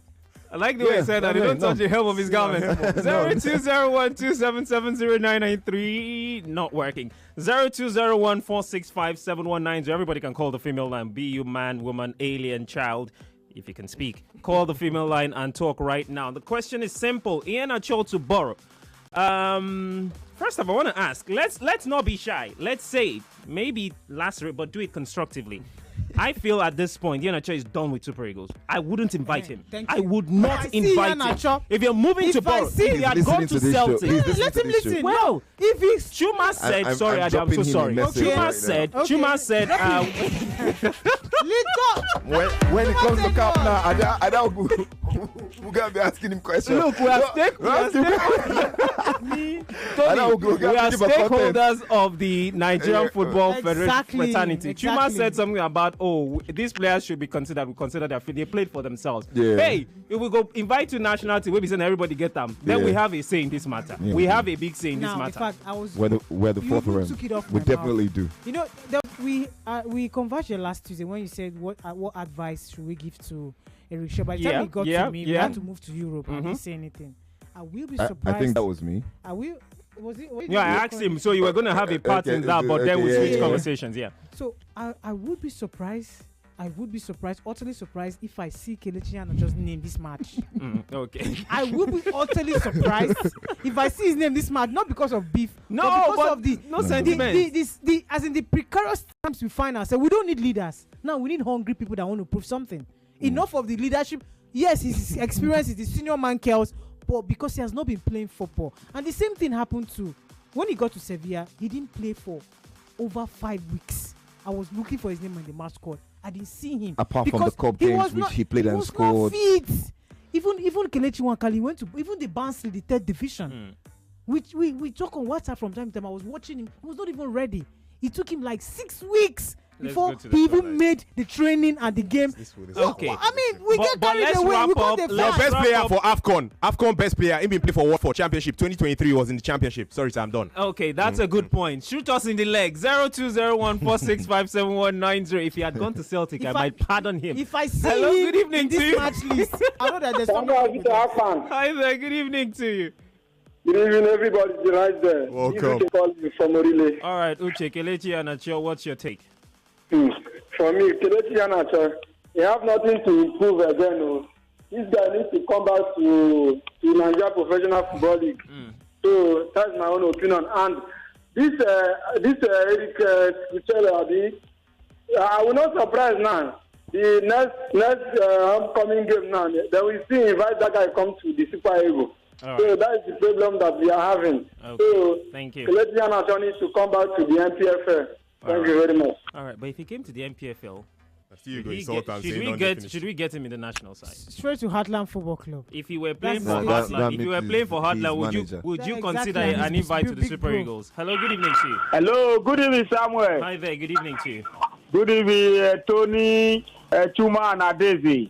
I like the way he said that. He don't touch the hem of his garment. 020127709993 not working. 0201465719. So everybody can call the female line. Be you man, woman, alien, child. If you can speak, call the female line and talk right now. The question is simple. Iheanacho to Borough. First of all, I want to ask. Let's not be shy. Let's say it. Maybe lacerate, but do it constructively. I feel at this point, Iheanacho is done with Super Eagles. I wouldn't invite him. I would not invite him. If you're moving to Borough, if you had gone to Celtic, let him listen. Well, if he's Chuma said, I'm so sorry. Chuma said, when it comes to Cup now, I don't we're gonna be asking him questions. Look, we are stakeholders of the Nigerian Football Fraternity. Chuma said something about, these players should be considered. We consider that they played for themselves. Yeah. Hey, if we go invite to national team, we send everybody get them. Then we have a say in this matter. Yeah. We have a big say in this matter. In fact, we're the fourth round. We definitely do. You know, we converged last Tuesday when you said what advice should we give to Eric Shaw. By the time he got to me, we had to move to Europe. I didn't say anything. I will be surprised. I think that was me. I will. Was it? Yeah, I asked him. So you were going to have a part in that, but then we switched conversations. Yeah. So I would be surprised. I would be surprised, utterly surprised, if I see Kelechi Iheanacho just name this match. Okay. I would be utterly surprised if I see his name this match, not because of beef, but because of the sentiment. As in the precarious times we find ourselves. We don't need leaders. Now we need hungry people that want to prove something. Enough of the leadership. Yes, his experience is the senior man kills, but because he has not been playing football. And the same thing happened too. When he got to Sevilla, he didn't play for over 5 weeks. I was looking for his name in the match squad. I didn't see him. Apart from the cup games which he played and scored. Even Kelechi Iheanacho went to even the Barnsley, the 3rd division. Which we talk on WhatsApp from time to time. I was watching him. He was not even ready. It took him like 6 weeks before go to the he even highlights. made the training and the game. Okay. I mean, we get but carried let's away. wrap We got up. the Your Let's best wrap player up. for AFCON best player. He been play for what for championship 2023 was in the championship. Sorry, sir, I'm done. Okay, that's a good point. Shoot us in the leg. 020146579190. If he had gone to Celtic, I might pardon him. If I see Hello, him good evening in to this you. match list, I know that there's something wrong with that. Hi there, good evening to you. Good evening, everybody. Right there. Welcome. This is call you from Orile. All right, Uche, Kelechi Iheanacho, what's your take? For me, Kelechi Iheanacho, he have nothing to improve again. Oh. This guy needs to come back to Nigeria Professional Football League. So that's my own opinion. And this Eric Kuchele, I will not surprise now. The next upcoming game now, they will still invite that guy come to the Super Eagles. All So right. that is the problem that we are having. Okay. So Thank you. Kelechi Iheanacho needs to come back to the NPFL. Thank you very much. All right, but if he came to the MPFL, should we get him in the national side? Straight to Heartland Football Club. If he were playing That's for the- Heartland, if you were playing for Heartland, would you Yeah, consider exactly. an invite to the Big Super bro. Eagles? Hello, good evening to you. Hello, good evening, Samuel. Hi there, good evening to you. Good evening, Tony, Chuma, and Adezi.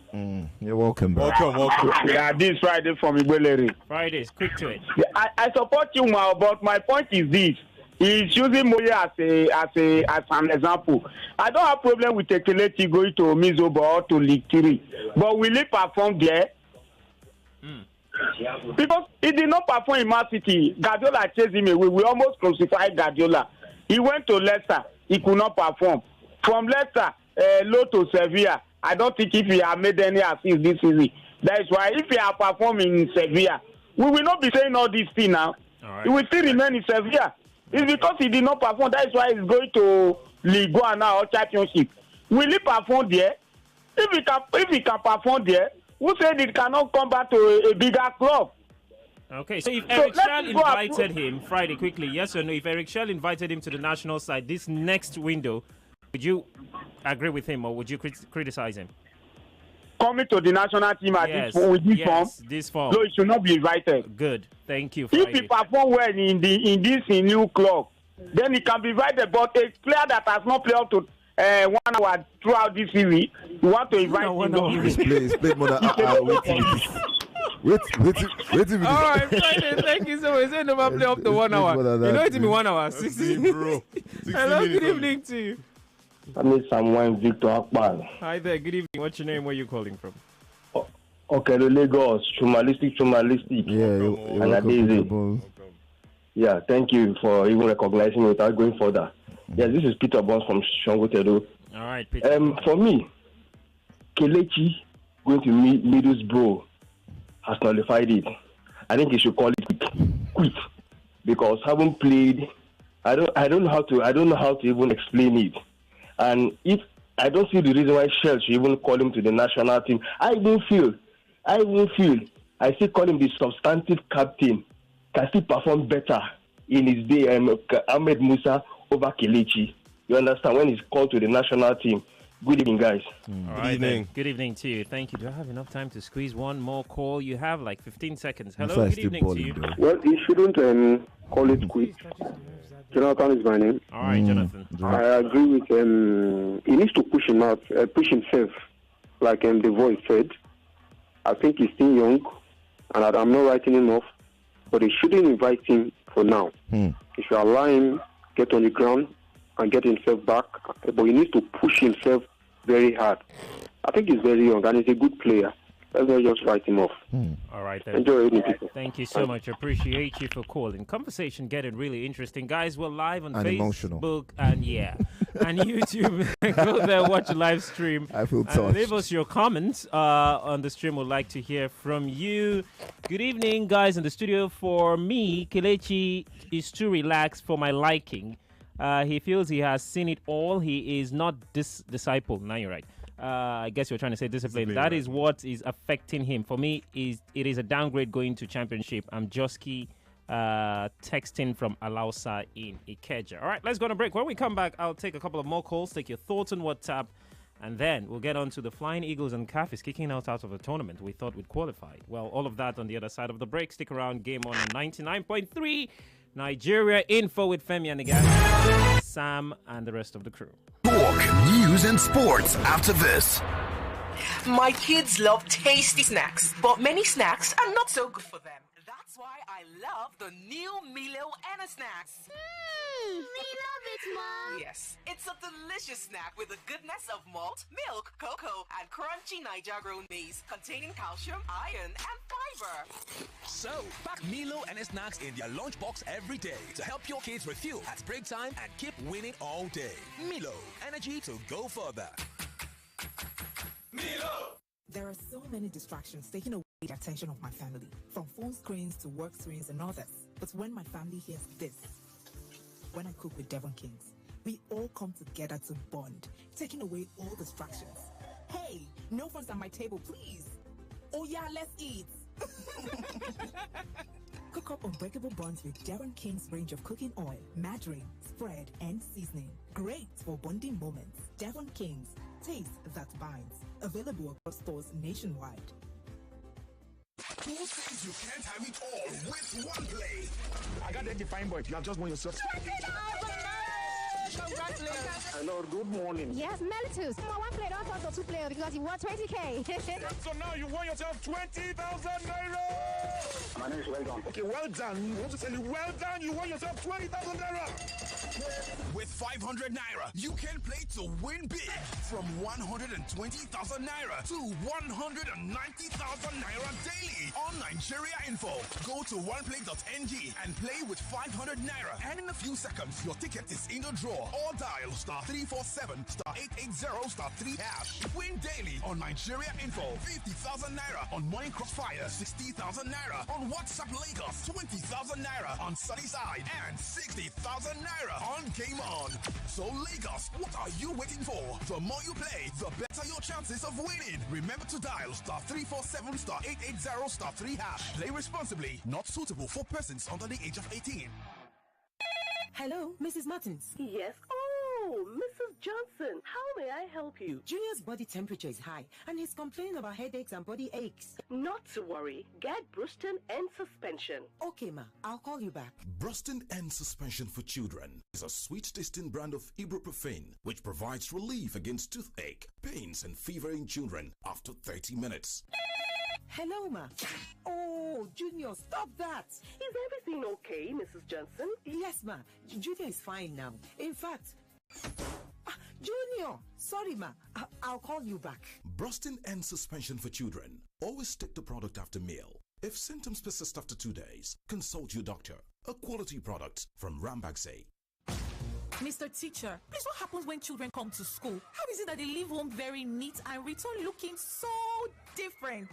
You're welcome, bro. Welcome. Yeah, this Friday from Igbeleri. Fridays, quick to it. I support Chuma, but my point is this. He's using Moye as an example. I don't have problem with Kelechi going to Mizobo or to League 3. But will he perform there? Because he did not perform in Man City. Guardiola chased him away. We almost crucified Guardiola. He went to Leicester. He could not perform. From Leicester, low to Sevilla. I don't think if he had made any assist this season. That is why if he had performed in Sevilla, we will not be saying all these things now. Right. He will still remain in Sevilla. It's because he did not perform. That is why he's going to Ligue 1 now or Championship. Will he perform there? If he can perform there, who said he cannot come back to a bigger club? Okay, so if Eric let's Schell go up- invited him, Friday, quickly, yes or no, if Eric Schell invited him to the national side this next window, would you agree with him or would you criticize him? Coming to the national team at with this form, this form. no, he should not be invited. Good, thank you, If Friday. he perform well in this new club, then he can be invited. But a player that has not played up to 1 hour throughout this season, you want to invite him. He's played more than wait. All right, Friday, thank you so much. Say no man play up to 1 hour. You know it in 1 hour. 60 bro. Hello, good evening to you. I need someone, Victor Akpom. Hi there, good evening. What's your name? Where are you calling from? Okay, the Lagos, journalistic. Yeah, and Adezi. Yeah, thank you for even recognizing me without going further. Yeah, this is Peter Bonds from Shongotedo. All right, Peter. For me, Kelechi going to Middlesbrough has nullified it. I think he should call it quit because having played, I don't know how to even explain it. And if I don't see the reason why Shell should even call him to the national team, I still call him the substantive captain. Can still perform better in his day. Ahmed Musa over Kelechi. You understand? When he's called to the national team. Good evening, guys. All right, then. Good evening to you. Thank you. Do I have enough time to squeeze one more call? You have like 15 seconds. Hello, good evening to you. Well, he shouldn't call it quit. Jonathan is my name. All right, Jonathan. I agree with him. He needs to push him out, push himself, like the voice said. I think he's still young, and I'm not writing him off, but they shouldn't invite him for now. He should allow him get on the ground and get himself back, but he needs to push himself very hard. I think he's very young, and he's a good player. Let's not just write him off. All right, then. Enjoy it, people. Thank you so much. Appreciate you for calling. Conversation getting really interesting. Guys, we're live on And Facebook emotional. and and YouTube. Go there, watch the live stream. I feel And touched. leave us your comments on the stream. We'd like to hear from you. Good evening, guys, in the studio. For me, Kelechi is too relaxed for my liking. He feels he has seen it all. He is not disciple. Now you're right. I guess you're trying to say discipline. That is what is affecting him. For me, it is a downgrade going to championship. I'm Joski texting from Alausa in Ikeja. All right, let's go on a break. When we come back, I'll take a couple of more calls, take your thoughts on WhatsApp, and then we'll get on to the Flying Eagles and CAF is kicking out of a tournament we thought we'd qualify. Well, all of that on the other side of the break. Stick around. Game on 99.3. Nigeria info with Femi and the Gang, Sam and the rest of the crew. Talk news and sports after this. My kids love tasty snacks, but many snacks are not so good for them. That's why I love the new Milo Anna snacks. We love it, Mom. Yes, it's a delicious snack with the goodness of malt, milk, cocoa, and crunchy Niger-grown maize, containing calcium, iron, and fiber. So, pack Milo and snacks in your lunchbox every day to help your kids refuel at break time and keep winning all day. Milo, energy to go further. Milo! There are so many distractions taking away the attention of my family, from phone screens to work screens and others. But when my family hears this, when I cook with Devon Kings, we all come together to bond, taking away all distractions. Hey, no phones at my table, please. Oh yeah, let's eat. Cook up unbreakable buns with Devon King's range of cooking oil, margarine, spread, and seasoning. Great for bonding moments. Devon King's, taste that binds. Available across stores nationwide. Cool things you can't have it all with one play. I got that defined point. You have just won yourself. Congratulations. Hello, good morning. Yes, Melitus. One player, don't talk to 2 players because you won 20K. So now you won yourself 20,000 naira. My name is Well Done. Okay, well done. We want to tell you, well done. You won yourself 20,000 naira. With 500 naira, you can play to win big. From 120,000 naira to 190,000 naira daily on Nigeria Info. Go to oneplay.ng and play with 500 naira. And in a few seconds, your ticket is in the draw. Or dial *347 *880 *3 hash. Win daily on Nigeria Info. 50,000 naira on Morning Crossfire. 60,000 naira on WhatsApp Lagos. 20,000 naira on Sunnyside. And 60,000 naira on Game On. So Lagos, what are you waiting for? The more you play, the better your chances of winning. Remember to dial *347 *880 *3 hash. Play responsibly. Not suitable for persons under the age of 18. Hello, Mrs. Martins. Yes. Oh, Mrs. Johnson, how may I help you? Junior's body temperature is high and he's complaining about headaches and body aches. Not to worry. Get Bruston and suspension. Okay, ma. I'll call you back. Bruston and Suspension for Children is a sweet-tasting brand of ibuprofen which provides relief against toothache, pains, and fever in children after 30 minutes. Hello, ma. Oh, Junior, stop that. Is everything okay, Mrs. Johnson? Yes, ma. Junior is fine now. In fact, Junior, sorry, ma. I'll call you back. Brustin and Suspension for Children. Always take the product after meal. If symptoms persist after 2 days, consult your doctor. A quality product from Rambaxay. Mr. Teacher, please, what happens when children come to school? How is it that they leave home very neat and return looking so different?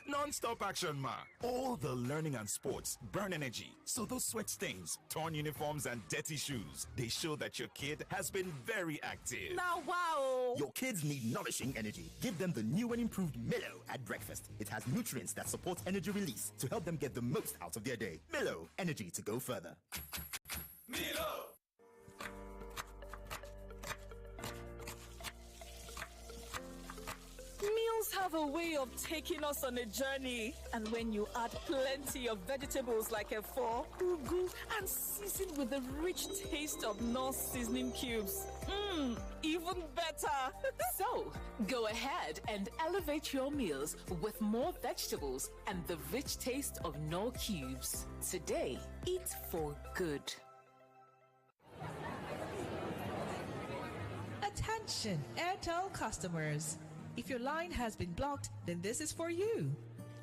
Non-stop action, ma. All the learning and sports burn energy. So those sweat stains, torn uniforms, and dirty shoes, they show that your kid has been very active. Now, wow. Your kids need nourishing energy. Give them the new and improved Milo at breakfast. It has nutrients that support energy release to help them get the most out of their day. Milo, energy to go further. Milo! Meals have a way of taking us on a journey. And when you add plenty of vegetables like efo, ugu, and season with the rich taste of North seasoning cubes, even better. So, go ahead and elevate your meals with more vegetables and the rich taste of Knorr cubes. Today, eat for good. Attention, Airtel customers. If your line has been blocked, then this is for you.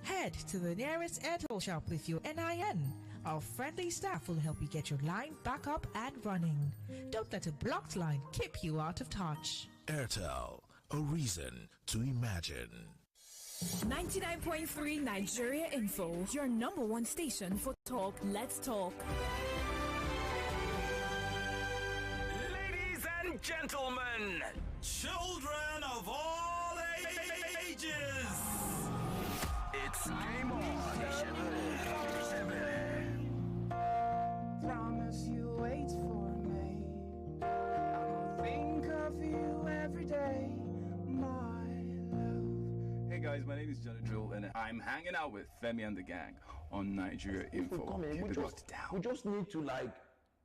Head to the nearest Airtel shop with your NIN. Our friendly staff will help you get your line back up and running. Don't let a blocked line keep you out of touch. Airtel, a reason to imagine. 99.3 Nigeria Info, your number one station for talk. Let's talk. Ladies and gentlemen, children of all ages, it's Game On. Promise you wait for me. I will think of you every day, my love. Hey guys, my name is Johnny Drill and I'm hanging out with Femi and the Gang on Nigeria Info. Keep it locked down. We just need to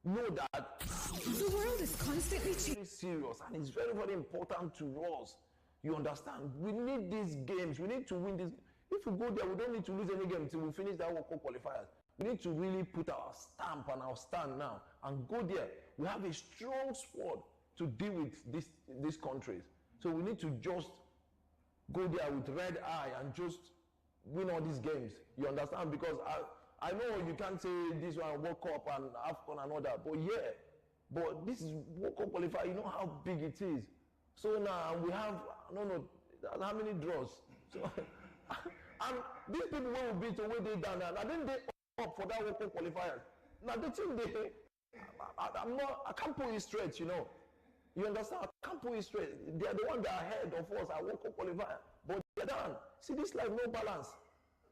know that The world is constantly changing. very serious and it's very, very important to us. You understand? We need these games. We need to win this. If we go there, we don't need to lose any game until we finish that World Cup qualifiers. We need to really put our stamp and our stand now and go there. We have a strong squad to deal with these countries. So we need to just go there with red eye and just win all these games. You understand? Because I know you can't say this one World Cup and AFCON and all that, but this is World Cup qualifier. You know how big it is. So now we have how many draws. So and these people will beat away they down and I think they up for that World Cup qualifiers. Now the team I can't put it straight, you know. You understand? I can't put it straight. They are the ones that are ahead of us at World Cup qualifier. But they're done. See, this life, no balance.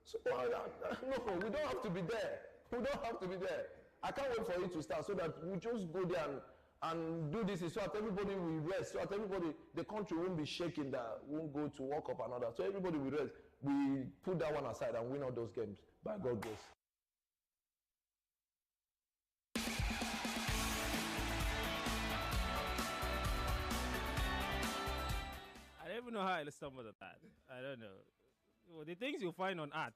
So, no, we don't have to be there. We don't have to be there. I can't wait for it to start so that we just go there and do this so that everybody will rest. So that everybody, the country won't be shaking that won't go to World Cup and all that. So everybody will rest. We put that one aside and win all those games. By God's grace. I don't even know how I stumbled at that. I don't know. Well, the things you find on art.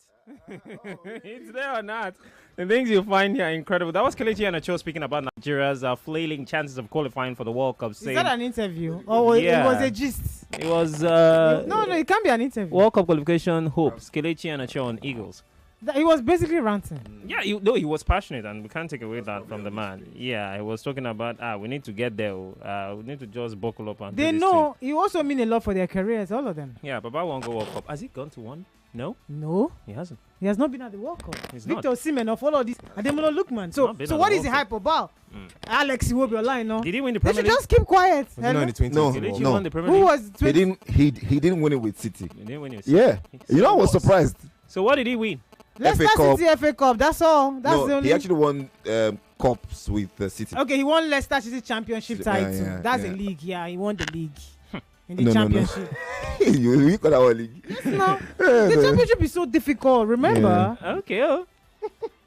It's there on art. The things you find here are incredible. That was Kelechi Iheanacho speaking about Nigeria's flailing chances of qualifying for the World Cup. Is that an interview? Or it was a gist? It was... no, it can't be an interview. World Cup qualification hopes. Kelechi Iheanacho on Eagles. He was basically ranting. Yeah, he was passionate, and we can't take away that from the man. Yeah, he was talking about, we need to get there. We need to just buckle up and they know. You also mean a lot for their careers, all of them. Yeah, Baba won't go World Cup. Has he gone to one? No? No. He hasn't. He has not been at the World Cup. He's Victor not. Osimhen of all of this. Ademola Lookman. So what is the hype about? Alex, you will be online, no? Did he win the They Premier should League? just keep quiet. Was he not in the 20? Kelechi won the Premier Who League? was 20? He didn't win it with City. He didn't win it with Yeah. City. You know, I was surprised. So what did he win? Leicester City FA Cup. That's all. That's the only. He actually won cups with City. Okay, he won Leicester City Championship title. yeah, That's yeah. a league. Yeah, he won the league. In the championship. No. you call our league. Yes, no. The championship is so difficult. Remember? Yeah. Okay.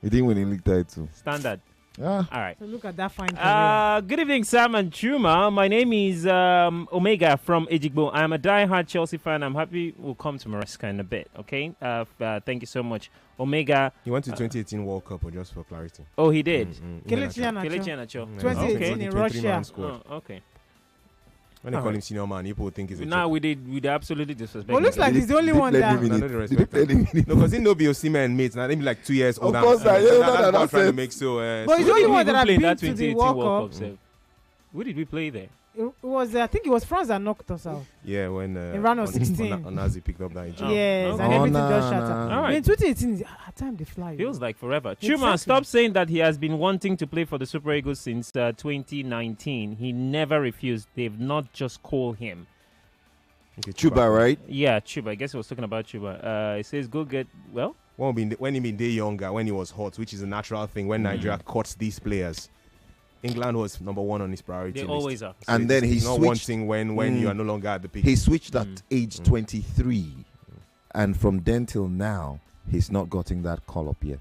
He didn't win a league title. Standard. All right. So look at that fine career. Good evening, Sam and Chuma. My name is Omega from Ejigbo. I'm a die-hard Chelsea fan. I'm happy we'll come to Maresca in a bit, okay? Thank you so much. Omega. He went to 2018 World Cup, or just for clarity. Oh, he did? Kelechi Iheanacho. 2018 in Russia. Oh, okay. When they call him senior man, people think he's a Nah, we did absolutely disrespect. Well, looks like he's the only one that. No, because he no be Osimhen mates. Now, maybe like 2 years older. Of course, that's trying to make so. But he's the only one that have been that to the World Cup. Where did we play there? It was, I think it was France that knocked us out. Yeah, when in round of 16. Onazi picked up that injury. Yes, and everything just shut up. All right. In 2018, at time they fly. Feels like forever. Exactly. Chuma, stop saying that he has been wanting to play for the Super Eagles since 2019. He never refused. They've not just called him. Okay, Chuba, right? Yeah, Chuba. I guess he was talking about Chuba. He says, go get, well. When he been day younger, when he was hot, which is a natural thing, when Nigeria cuts these players, England was number one on his priority list. They always are. So and then he switched. Not one thing when you are no longer at the peak. He switched at age 23. And from then till now, he's not gotten that call up yet.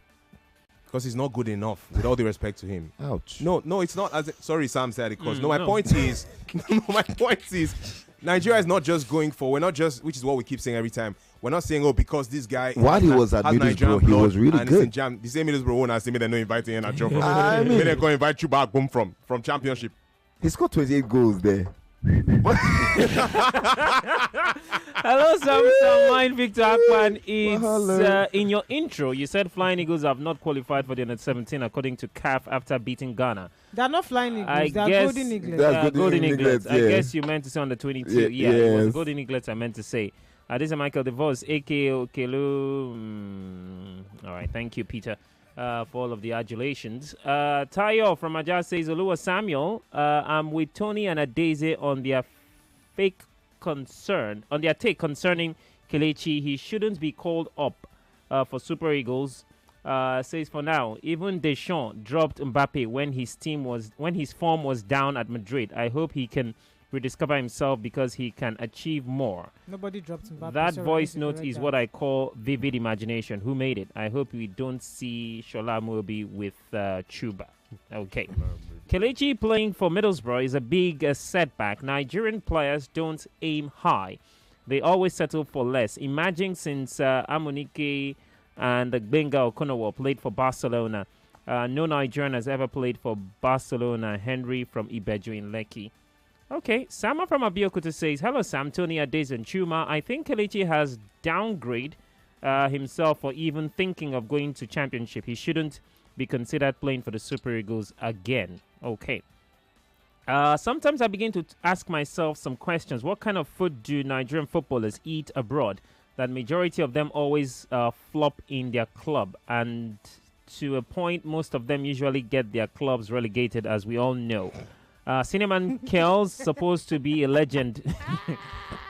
Because he's not good enough, with all the respect to him. Ouch. No, it's not. Sorry, Sam said it. Because my point is, Nigeria is not just going for. We're not just, which is what we keep saying every time. We're not saying, because this guy. While he was at Middlesbrough, he was really good. The same Middlesbrough owners say me they're not inviting him at job. I mean, they're going to invite Chuba Akpom from Championship. He scored 28 goals there. Hello, Sam. Mine, Victor Akpan. It's in your intro. You said Flying Eagles have not qualified for the under-17 according to CAF after beating Ghana. They're not Flying Eagles. They're Golden Eaglets. Golden Eaglets. I guess you meant to say under 22. Yeah, it was Golden Eaglets I meant to say. This is Michael DeVos, a.k.a. Okelu. All right, thank you, Peter, for all of the adulations. Tayo from Aja says, Oluwa Samuel, I'm with Tony and Adeze on their take concerning Kelechi. He shouldn't be called up for Super Eagles. Says for now, even Deschamps dropped Mbappe when his form was down at Madrid. I hope he can rediscover himself because he can achieve more. Nobody dropped Mbappe. That voice note is what I call vivid imagination. Who made it? I hope we don't see Shola Mobi with Chuba. Okay. Kelechi playing for Middlesbrough is a big setback. Nigerian players don't aim high. They always settle for less. Imagine since Amunike and Benga Okonowo played for Barcelona. No Nigerian has ever played for Barcelona. Henry from Ibeju in Lekki. Okay, Sama from Abiyokuta says, hello Sam, Tony Ades and Chuma. I think Kelechi has downgraded himself for even thinking of going to championship. He shouldn't be considered playing for the Super Eagles again. Okay. Sometimes I begin to ask myself some questions. What kind of food do Nigerian footballers eat abroad? That majority of them always flop in their club. And to a point, most of them usually get their clubs relegated, as we all know. Cinnamon Kel's supposed to be a legend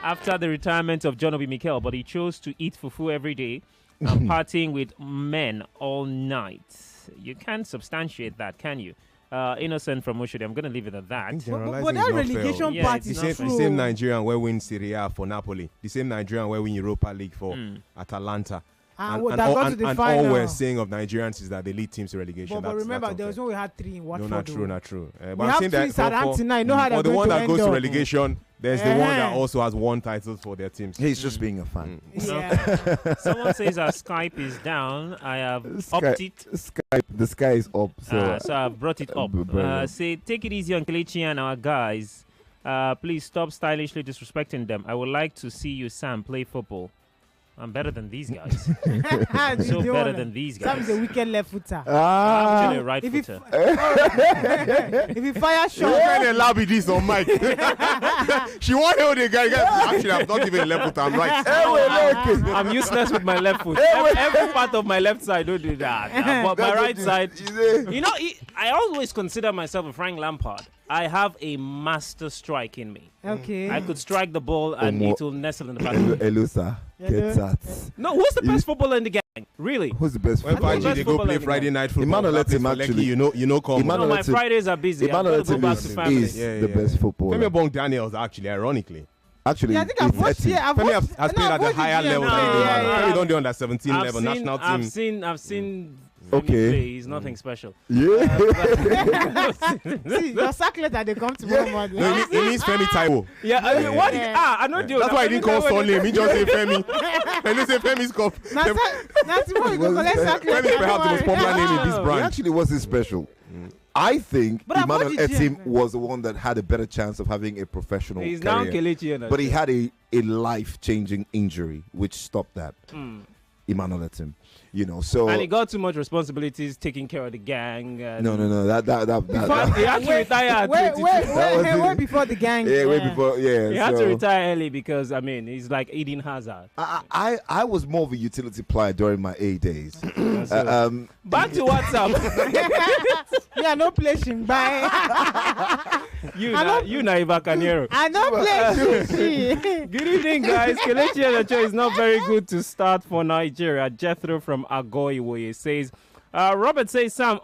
after the retirement of John Obi Mikel, but he chose to eat fufu every day and partying with men all night. You can't substantiate that, can you? Innocent from Oshodi. I'm going to leave it at that. But that relegation part is the same Nigerian where win Serie A for Napoli. The same Nigerian where win Europa League for Atalanta. And all we're saying of Nigerians is that they lead teams to relegation. But remember, there was when we had 3 in Watford. No, not true. But I'm saying that for the one that goes to relegation, there's the one that also has 1 title for their teams. He's just being a fan. Yeah. Someone says our Skype is down. I have upped it. The sky is up. So I've brought it up. Say, take it easy on Kelechi and our guys. Please stop stylishly disrespecting them. I would like to see you, Sam, play football. I'm better than these guys. So better than these guys. Sam's a wicked left footer. I'm actually a right footer. If you fire shot, you lobby this on Mike. She won't hold the guy. Actually, I'm not even left footer. I'm right. I'm useless with my left foot. Every part of my left side don't do that. But my right side, you know, I always consider myself a Frank Lampard. I have a master strike in me. Okay. I could strike the ball and it will nestle in the back. Elusa. No, who's the best footballer in the gang? Really? Who's the best footballer? When they go play Friday night football. Emmanuel let him actually. You know, come. No, my Fridays are busy. Emmanuel let him is the best footballer. Femi Bong Daniels, actually, ironically. Actually, yeah, I think I've watched. Femi has played at a higher level. Femi don't do under 17 level national team. I've seen. Okay. He's nothing special. Yeah. See, your sack letter, they come tomorrow morning. No, he means Femi Taiwo. Yeah, I mean, what? I know. That's why I didn't call Son name. He just say Femi. I didn't say Femi's cup. Now tomorrow we go collect sack letter. Femi's perhaps the most popular name in this brand. He actually wasn't special. I think Emmanuel Etim was the one that had a better chance of having a professional career. Now Kelechi Iheanacho. But he had a life-changing injury which stopped that. Emmanuel Etim. You know, so and he got too much responsibilities taking care of the gang. No. He had to retire. Way before the gang. Yeah, way before. Yeah, he had to retire early because he's like Eden Hazard. I was more of a utility player during my A days. Back to WhatsApp. Yeah, no playing. Bye. You Naiva Canero. I don't play. Good evening, guys. Kelechi Iheanacho is not very good to start for Nigeria. Jethro from Agoiwoye says, Robert says, Sam,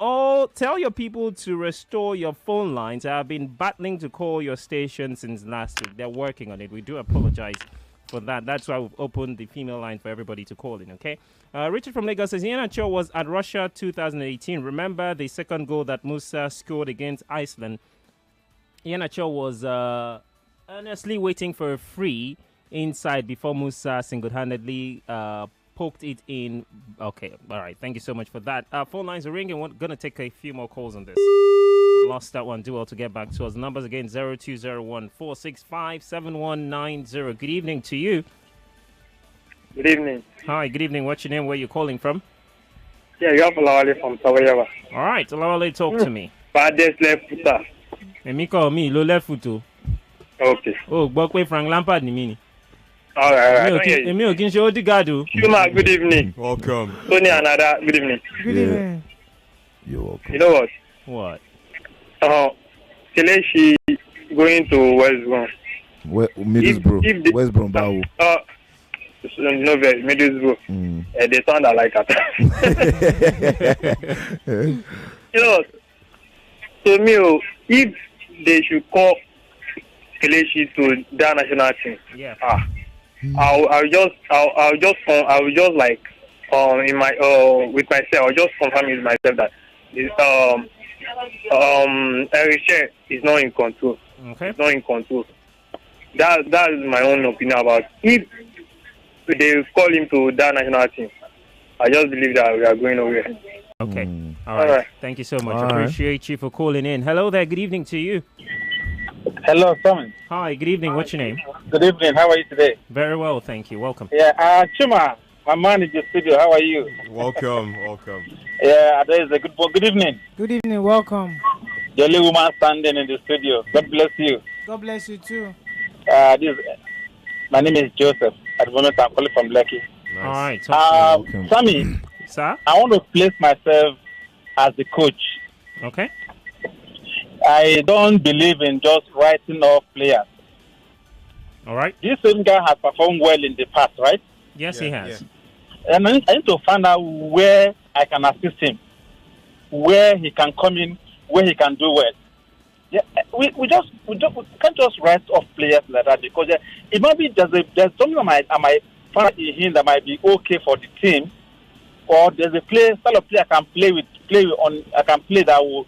tell your people to restore your phone lines. I have been battling to call your station since last week. They're working on it. We do apologize for that. That's why we've opened the female line for everybody to call in, okay? Richard from Lagos says, Iheanacho was at Russia 2018. Remember the second goal that Musa scored against Iceland? Iheanacho was earnestly waiting for a free inside before Musa single-handedly poked it in. Okay, all right. Thank you so much for that. Phone lines are ringing. We're going to take a few more calls on this. Lost that one. Do well to get back to us. Numbers again, 0201-465-7190. Good evening to you. Good evening. Hi, good evening. What's your name? Where are you calling from? Yeah, you have Lawale from Tawayawa. All right, Lawale, talk to me. Baddest left footer. Me call me, low left foot. Okay. Oh, Bokwe Frank Lampard ni mini. All right. Chuma, good evening. Welcome. Tony Anada, good evening. Good evening. You're welcome. You know what? What? Kelechi going to West Brom. Middlesbrough. West Brom, Bawo. No, Middlesbrough. They sound like that. You know what? To me, if they should call Kelechi to their national team, I'll just like with myself. I'll just confirm with myself that Ericsson is not in control. Okay. He's not in control. That is my own opinion about if they call him to that national team. I just believe that we are going nowhere. Okay. All right. Thank you so much. Appreciate you for calling in. Hello there. Good evening to you. Hello, Simon. Hi. Good evening. What's your name? Good evening. How are you today? Very well, thank you. Welcome. Yeah, Chuma, my man in the studio. How are you? Welcome. Yeah, there is a good boy. Good evening. Good evening. Welcome. The only woman standing in the studio. God bless you. God bless you too. My name is Joseph. At the moment, I'm calling from Lucky. Nice. All right. Sammy, sir, I want to place myself as the coach. Okay. I don't believe in just writing off players. All right. This same guy has performed well in the past, right? Yes, he has. Yeah. And I need to find out where I can assist him, where he can come in, where he can do well. Yeah, we can't just write off players like that because it might be there's something I might find in him that might be okay for the team, or there's a style of play I can play that will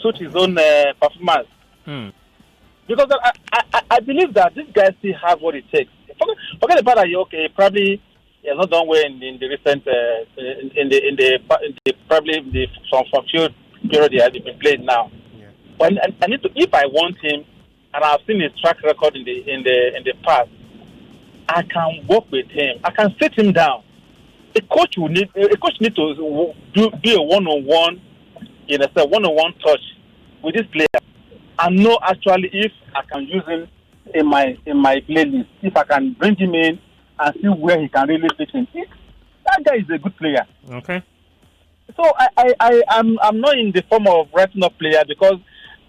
suit his own performance. Because I believe that this guy still has what it takes. Forget about that. Probably he has not done well in the recent some few period he has been playing now. But I need to, if I want him, and I've seen his track record in the past, I can work with him. I can sit him down. A coach need to be a one-on-one, one-on-one touch with this player, and know actually if I can use him in my playlist, if I can bring him in and see where he can really fit in. That guy is a good player. Okay. So I'm not in the form of writing up player because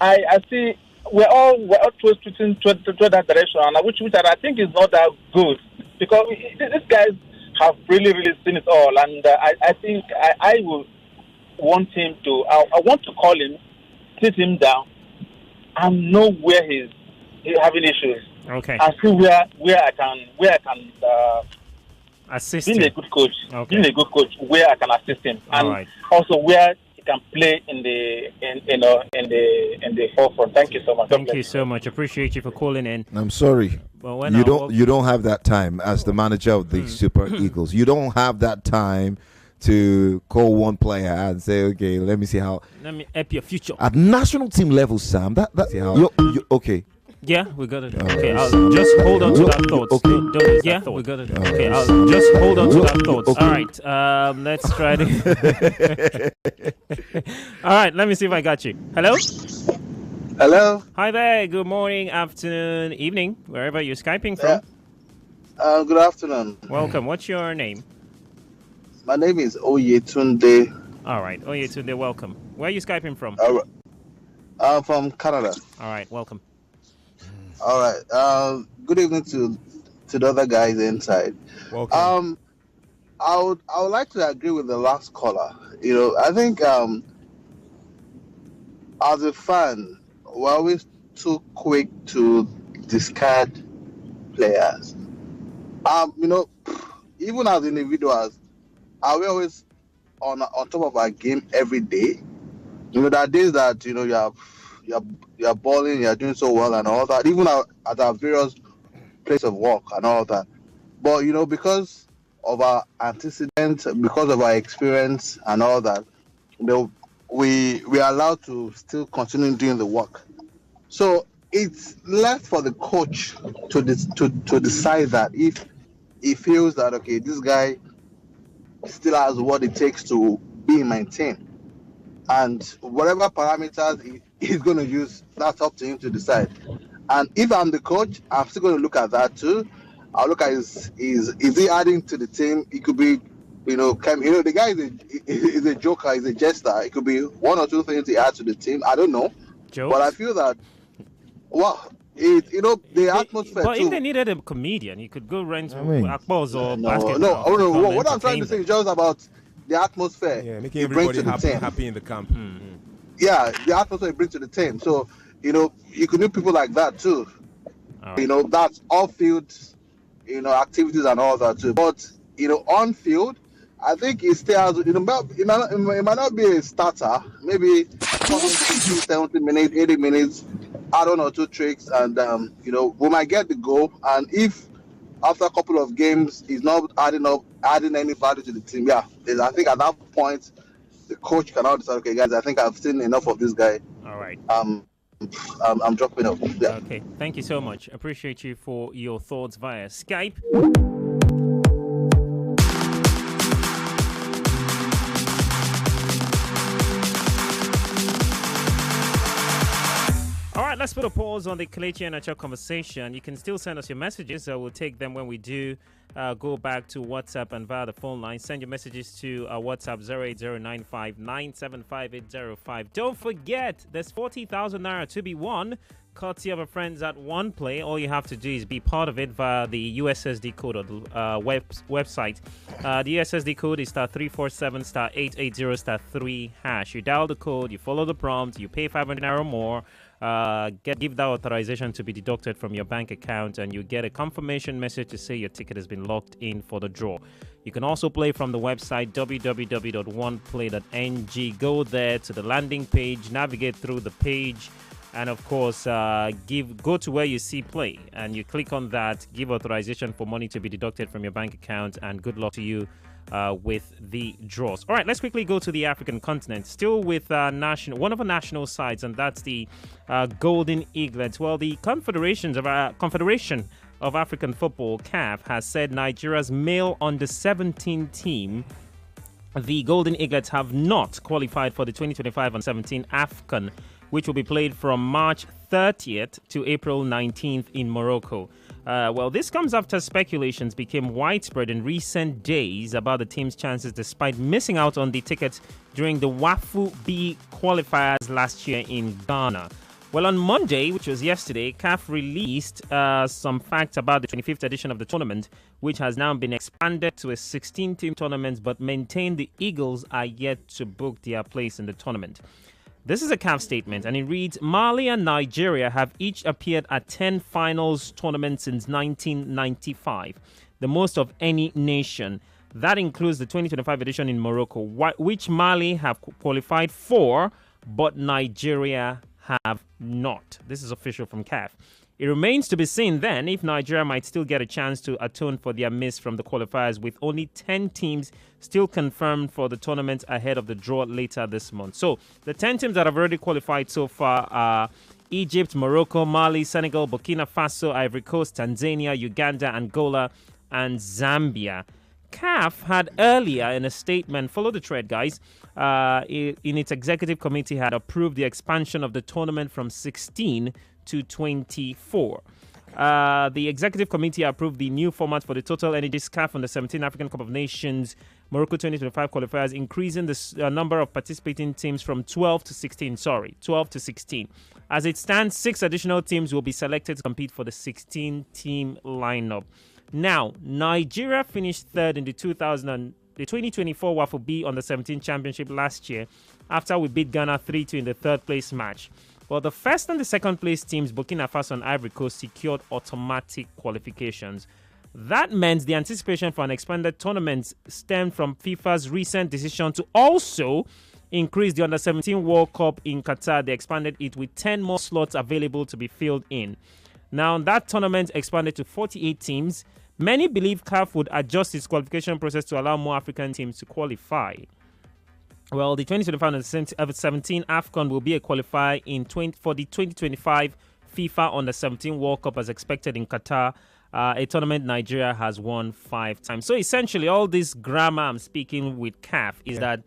I see we're all twisting to that direction, and which I think is not that good because these guys have really seen it all, and I think I will want him to. I want to call him, sit him down, and know where he's having issues. Okay. And see where I can assist being him. a good coach. Okay. Being a good coach, where I can assist him, and also where he can play in the forefront. Thank you so much. Thank you so much. Appreciate you for calling in. I'm sorry. Well, you don't have that time as the manager of the Super Eagles. You don't have that time to call one player and say, okay, let me help your future at national team level, Sam. That's okay. Yeah, we got it. Okay, I'll just hold on to that thought. Okay. Yeah, we got it. Okay, I'll just hold on to that thought. Okay. All right, let's try to. All right, let me see if I got you. Hello? Hello? Hi there. Good morning, afternoon, evening, wherever you're Skyping from. Good afternoon. Welcome. What's your name? My name is Oyetunde. All right, Oyetunde, welcome. Where are you Skyping from? I'm from Canada. All right, welcome. All right. Good evening to the other guys inside. Welcome. I would like to agree with the last caller. I think as a fan, we're always too quick to discard players. Even as individuals, are we always on top of our game every day? There are days that you're balling, you're doing so well and all that, even at our various places of work and all that. But because of our antecedents, because of our experience and all that, we are allowed to still continue doing the work. So it's left for the coach to decide that if he feels that okay, this guy still has what it takes to be maintained, and whatever parameters he's going to use, that's up to him to decide. And if I'm the coach, I'm still going to look at that too. I'll look at is he adding to the team? It could be, the guy is a joker, he's a jester. It could be one or two things he adds to the team. I don't know. Jokes? But I feel that, the atmosphere. But too. if they needed a comedian, you could go rent Akpos or No. basketball. What I'm trying to say is just about the atmosphere. Yeah, making everybody happy in the camp. Mm-hmm. Yeah, the atmosphere you bring to the team. So, you could need people like that too. Right. That's off field, activities and all that too. But, on field, I think he still has. It might not be a starter. Maybe 70 minutes, 80 minutes, add on or two tricks, and we might get the goal. And if after a couple of games he's not adding any value to the team, I think at that point the coach cannot decide. Okay, guys, I think I've seen enough of this guy. All right. I'm dropping off. Yeah. Okay. Thank you so much. Appreciate you for your thoughts via Skype. All right, let's put a pause on the Kelechi Iheanacho conversation. You can still send us your messages. We'll take them when we do go back to WhatsApp and via the phone line. Send your messages to WhatsApp 08095975805. Don't forget, there's 40,000 naira to be won, courtesy of our friends at One Play. All you have to do is be part of it via the USSD code or the website. The USSD code is *347 *880 *3#. You dial the code, you follow the prompt, you pay 500 naira or more. Give that authorization to be deducted from your bank account, and you get a confirmation message to say your ticket has been locked in for the draw. You can also play from the website www.oneplay.ng. Go there to the landing page, navigate through the page, and of course go to where you see play, and you click on that, give authorization for money to be deducted from your bank account, and good luck to you with the draws. All right, let's quickly go to the African continent. Still with one of our national sides, and that's the Golden Eaglets. Well, the Confederation of African Football, CAF, has said Nigeria's male under-17 team, the Golden Eaglets, have not qualified for the 2025 under-17 AFCON, which will be played from March 30th to April 19th in Morocco. Well, this comes after speculations became widespread in recent days about the team's chances despite missing out on the tickets during the WAFU B qualifiers last year in Ghana. Well, on Monday, which was yesterday, CAF released some facts about the 25th edition of the tournament, which has now been expanded to a 16-team tournament, but maintained the Eagles are yet to book their place in the tournament. This is a CAF statement, and it reads, Mali and Nigeria have each appeared at 10 finals tournaments since 1995, the most of any nation. That includes the 2025 edition in Morocco, which Mali have qualified for, but Nigeria have not. This is official from CAF. It remains to be seen then if Nigeria might still get a chance to atone for their miss from the qualifiers, with only 10 teams still confirmed for the tournament ahead of the draw later this month. So the 10 teams that have already qualified so far are Egypt, Morocco, Mali, Senegal, Burkina Faso, Ivory Coast, Tanzania, Uganda, Angola, and Zambia. CAF had earlier in a statement, follow the thread, guys, in its executive committee had approved the expansion of the tournament from 16 to 24. The executive committee approved the new format for the Total Energies CAF on the 17 African Cup of Nations Morocco 2025 qualifiers, increasing the number of participating teams from 12 to 16. As it stands, 6 additional teams will be selected to compete for the 16-team lineup. Now, Nigeria finished third in the 2024 WAFU B on the 17 championship last year after we beat Ghana 3-2 in the third place match. Well, the first and the second place teams, Burkina Faso and Ivory Coast, secured automatic qualifications. That meant the anticipation for an expanded tournament stemmed from FIFA's recent decision to also increase the Under-17 World Cup in Qatar. They expanded it with 10 more slots available to be filled in. Now, that tournament expanded to 48 teams. Many believe CAF would adjust its qualification process to allow more African teams to qualify. Well, the 2025 Under-17 AFCON will be a qualifier for the 2025 FIFA Under-17 World Cup as expected in Qatar, a tournament Nigeria has won 5 times. So essentially, all this grammar I'm speaking with CAF is that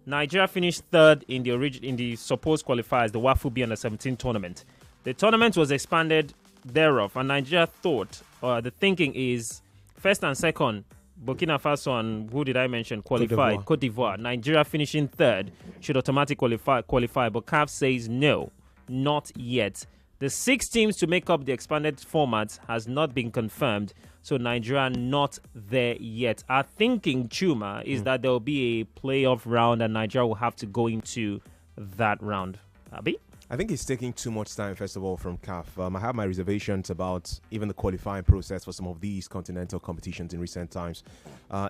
Nigeria finished third in the supposed qualifiers, the WAFU B Under-17 tournament. The tournament was expanded thereof, and Nigeria thought, the thinking is, first and second, Burkina Faso and who did I mention qualified? Cote d'Ivoire. Nigeria finishing third should automatically qualify, but CAF says no, not yet. The 6 teams to make up the expanded format has not been confirmed, so Nigeria not there yet. Our thinking, Chuma, is that there will be a playoff round and Nigeria will have to go into that round. Abi? I think it's taking too much time, first of all, from CAF. I have my reservations about even the qualifying process for some of these continental competitions in recent times.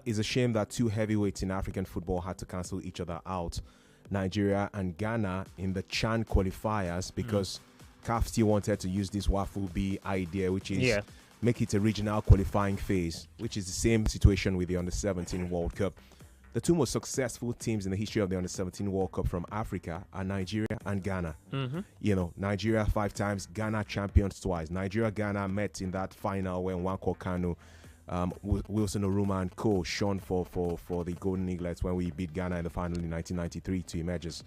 It's a shame that two heavyweights in African football had to cancel each other out, Nigeria and Ghana, in the CHAN qualifiers, because CAF still wanted to use this Waffle B idea, which is make it a regional qualifying phase, which is the same situation with the Under-17 World Cup. The two most successful teams in the history of the Under-17 World Cup from Africa are Nigeria and Ghana. You know, Nigeria 5 times, Ghana champions twice. Nigeria-Ghana met in that final when Nwankwo Kanu, Wilson Oruma and co shone for the Golden Eaglets when we beat Ghana in the final in 1993 to emerge as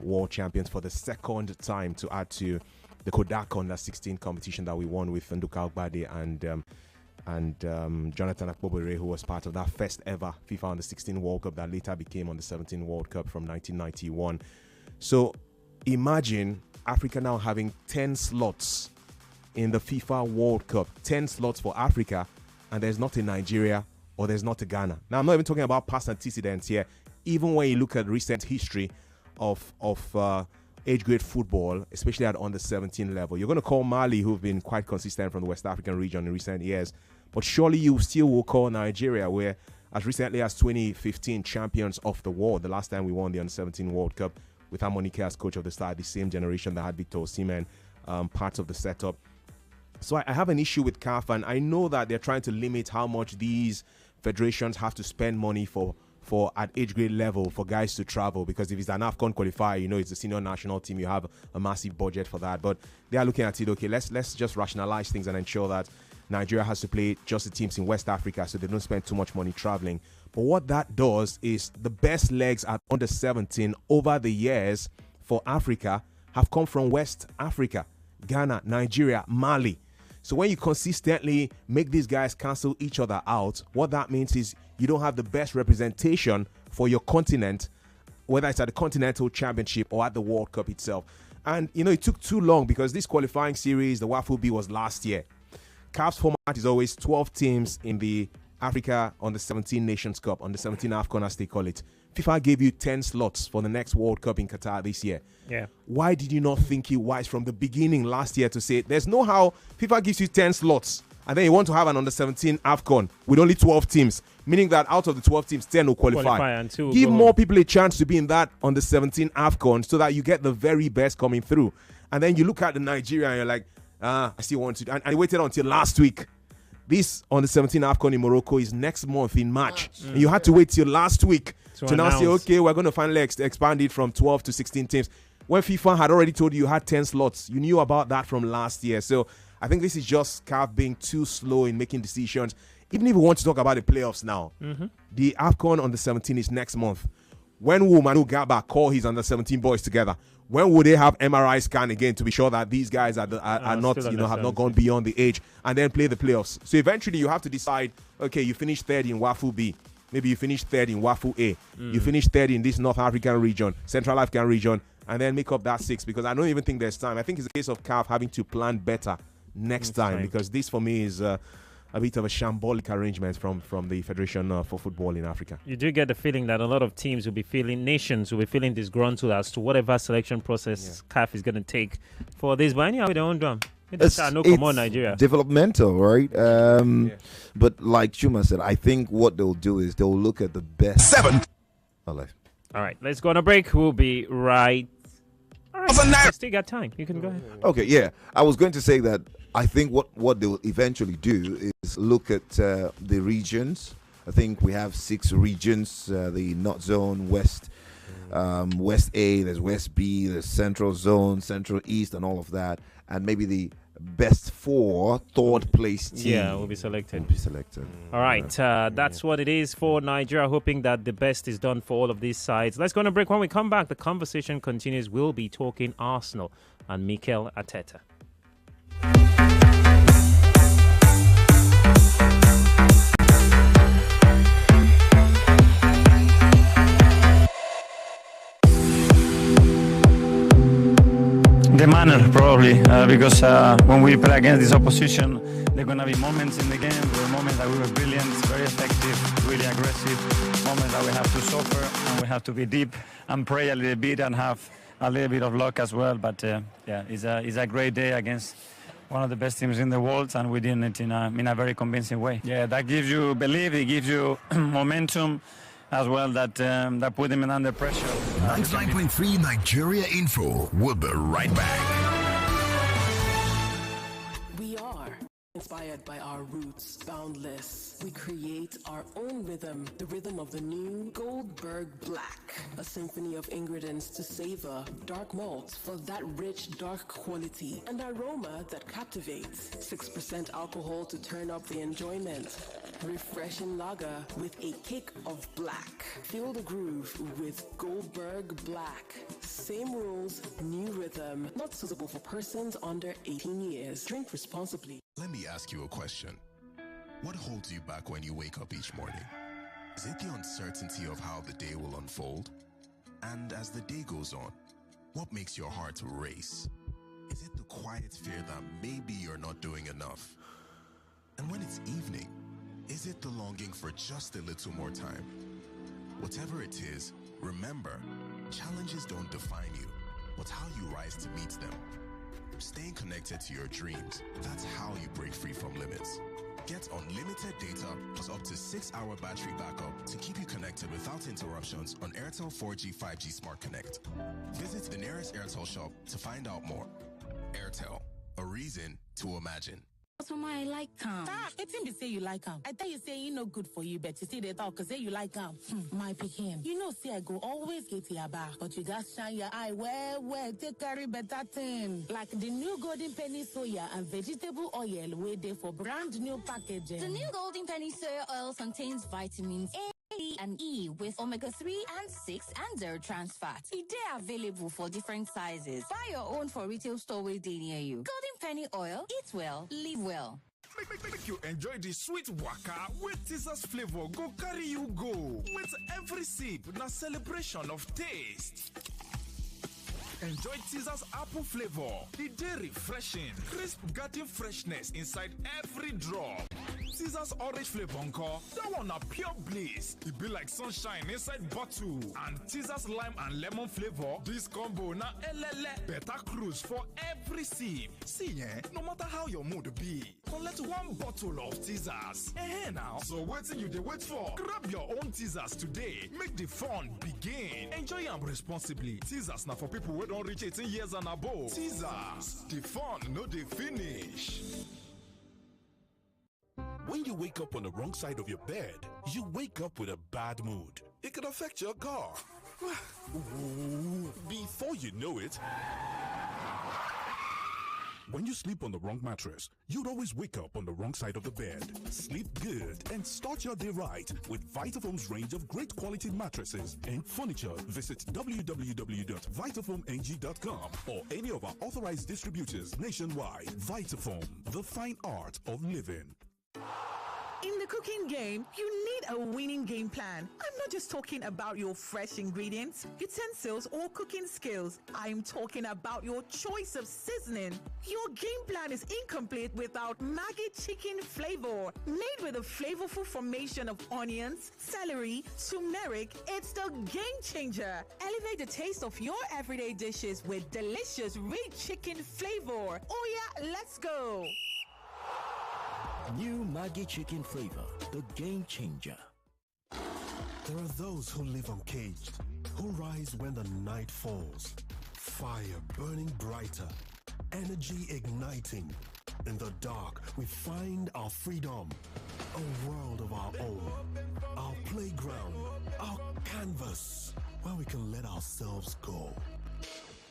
world champions for the second time, to add to the Kodak Under-16 competition that we won with Nduka Ogbade and Jonathan Akpobere, who was part of that first ever FIFA Under-16 World Cup that later became Under-17 World Cup from 1991. So imagine Africa now having 10 slots in the FIFA World Cup, 10 slots for Africa, and there's not a Nigeria or there's not a Ghana. Now, I'm not even talking about past antecedents here. Even when you look at recent history of age grade football, especially at Under-17 level, you're going to call Mali, who've been quite consistent from the West African region in recent years, but surely you still will call Nigeria, where as recently as 2015 champions of the world, the last time we won the Under-17 World Cup with Amonike as coach of the side, the same generation that had Victor Osimhen part of the setup. So I have an issue with CAF, and I know that they're trying to limit how much these federations have to spend money for at age grade level for guys to travel, because if it's an AFCON qualifier, you know, it's a senior national team, you have a massive budget for that. But they are looking at it, okay, let's just rationalize things and ensure that Nigeria has to play just the teams in West Africa so they don't spend too much money traveling. But what that does is the best legs at Under-17 over the years for Africa have come from West Africa, Ghana, Nigeria, Mali. So when you consistently make these guys cancel each other out, what that means is you don't have the best representation for your continent, whether it's at the Continental Championship or at the World Cup itself. And, you know, it took too long because this qualifying series, the Waffle B, was last year. CAF's format is always 12 teams in the Africa Under-17 Nations Cup, Under-17 AFCON as they call it. FIFA gave you 10 slots for the next World Cup in Qatar this year. Yeah. Why did you not think it wise from the beginning last year to say there's no how FIFA gives you 10 slots and then you want to have an Under-17 AFCON with only 12 teams, meaning that out of the 12 teams, 10 will qualify. And 2 will Give go more home. people a chance to be in that Under-17 AFCON so that you get the very best coming through. And then you look at the Nigeria and you're like, I still want to. And I waited until last week. This Under-17 AFCON in Morocco is next month in March. And you had to wait till last week to now say, okay, we're going to finally expand it from 12 to 16 teams. When FIFA had already told you had 10 slots, you knew about that from last year. So I think this is just CAF being too slow in making decisions. Even if we want to talk about the playoffs now, the AFCON Under-17 is next month. When will Manu Gaba call his Under-17 boys together? When will they have MRI scan again to be sure that these guys are not, you know, have not gone beyond the age, and then play the playoffs? So eventually you have to decide, okay, you finish third in Wafu B. Maybe you finish third in Wafu A. You finish third in this North African region, Central African region, and then make up that 6, because I don't even think there's time. I think it's a case of CAF having to plan better next time, because this for me is a bit of a shambolic arrangement from the Federation for Football in Africa. You do get the feeling that a lot of teams will be feeling, nations will be feeling disgruntled as to whatever selection process CAF is going to take for this. But anyhow, with their own drum. It's Nigeria. Developmental, right? But like Chuma said, I think what they'll do is they'll look at the best. 7. All right, let's go on a break. We'll be right. All right, you still got time. You can go ahead. Okay, yeah. I was going to say that I think what they'll eventually do is look at the regions. I think we have 6 regions, the North Zone, West, West A, there's West B, there's Central Zone, Central East, and all of that. And maybe the best 4 third place team will be selected. All right, that's what it is for Nigeria, hoping that the best is done for all of these sides. Let's go on a break. When we come back, the conversation continues. We'll be talking Arsenal and Mikel Arteta. The manner, probably, because when we play against this opposition, there are going to be moments in the game, there were moments that we were brilliant, very effective, really aggressive, moments that we have to suffer and we have to be deep and pray a little bit and have a little bit of luck as well. But yeah, it's a great day against one of the best teams in the world, and we did it in a very convincing way. Yeah, that gives you belief, it gives you momentum as well, that put them under pressure. 99.3 Nigeria Info. We'll be right back. We are inspired by our roots, boundless. We create our own rhythm, the rhythm of the new Goldberg Black, a symphony of ingredients to savor, dark malts for that rich, dark quality, and aroma that captivates. 6% alcohol to turn up the enjoyment. Refreshing lager with a kick of black. Feel the groove with Goldberg Black. Same rules, new rhythm. Not suitable for persons under 18 years. Drink responsibly. Let me ask you a question. What holds you back when you wake up each morning? Is it the uncertainty of how the day will unfold? And as the day goes on, what makes your heart race? Is it the quiet fear that maybe you're not doing enough? And when it's evening, is it the longing for just a little more time? Whatever it is, remember, challenges don't define you, but how you rise to meet them. Staying connected to your dreams, that's how you break free from limits. Get unlimited data plus up to 6-hour battery backup to keep you connected without interruptions on Airtel 4G 5G Smart Connect. Visit the nearest Airtel shop to find out more. Airtel, a reason to imagine. So I like calm. Stop. It's him to say you like him. I tell you, say he no good for you, but you see they talk because say you like him. My pikin. You know, say I go always get your back, but you just shine your eye well, take carry better thing. Like the new Golden Penny soya and vegetable oil wait there for brand new packaging. The new Golden Penny soya oil contains vitamins A and E with omega-3 and 6 and 0 trans fat. They are available for different sizes. Buy your own for retail store where they near you. Golden Penny oil. Eat well, live well. Make you enjoy the sweet waka with Teaser's flavor go carry you go. With every sip, na celebration of taste. Enjoy Teaser's apple flavor. The day refreshing, crisp garden freshness inside every drop. Teaser's orange flavor encore, that one a pure bliss. It be like sunshine inside bottle. And Teaser's lime and lemon flavor, this combo na elele. Better cruise for every sip. See no matter how your mood be, collect one bottle of Teasers. Now, so what you dey wait for? Grab your own Teasers today. Make the fun begin. Enjoy them responsibly. Teasers na for people who don't reach 18 years and above. Teasers, the fun no dey finish. When you wake up on the wrong side of your bed, you wake up with a bad mood. It can affect your car. Before you know it, when you sleep on the wrong mattress, you'd always wake up on the wrong side of the bed. Sleep good and start your day right with Vitafoam's range of great quality mattresses and furniture. Visit www.vitafoamng.com or any of our authorized distributors nationwide. Vitafoam, the fine art of living. In the cooking game, you need a winning game plan. I'm not just talking about your fresh ingredients, utensils, or cooking skills. I'm talking about your choice of seasoning. Your game plan is incomplete without Maggi chicken flavor. Made with a flavorful formation of onions, celery, turmeric, it's the game changer. Elevate the taste of your everyday dishes with delicious rich chicken flavor. Oh yeah, let's go. New Maggi chicken flavor, the game changer. There are those who live uncaged, who rise when the night falls. Fire burning brighter, energy igniting. In the dark, we find our freedom, a world of our own, our playground, our canvas, where we can let ourselves go.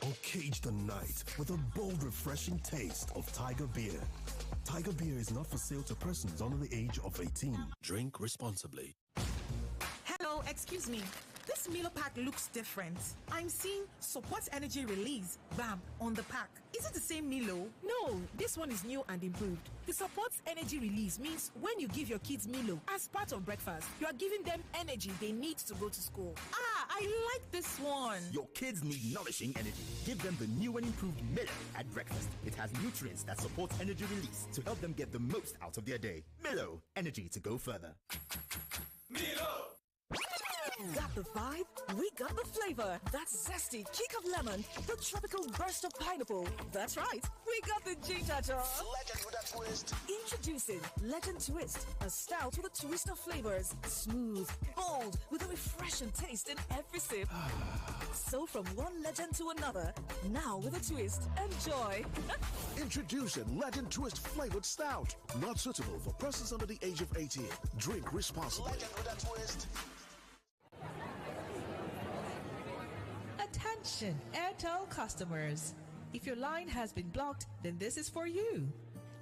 Uncage the night with a bold, refreshing taste of Tiger Beer. Tiger Beer is not for sale to persons under the age of 18. Drink responsibly. Hello, excuse me. This Milo pack looks different. I'm seeing support energy release, BAM, on the pack. Is it the same Milo? No, this one is new and improved. The support energy release means when you give your kids Milo as part of breakfast, you are giving them energy they need to go to school. Ah, I like this one. Your kids need nourishing energy. Give them the new and improved Milo at breakfast. It has nutrients that support energy release to help them get the most out of their day. Milo, energy to go further. Milo! Got the vibe? We got the flavor. That zesty kick of lemon, the tropical burst of pineapple. That's right, we got the ginger sauce. Legend with a twist. Introducing Legend Twist, a stout with a twist of flavors. Smooth, bold, with a refreshing taste in every sip. So from one legend to another, now with a twist. Enjoy. Introducing Legend Twist flavored stout. Not suitable for persons under the age of 18. Drink responsibly. Legend with a twist. Attention, Airtel customers. If your line has been blocked, then this is for you.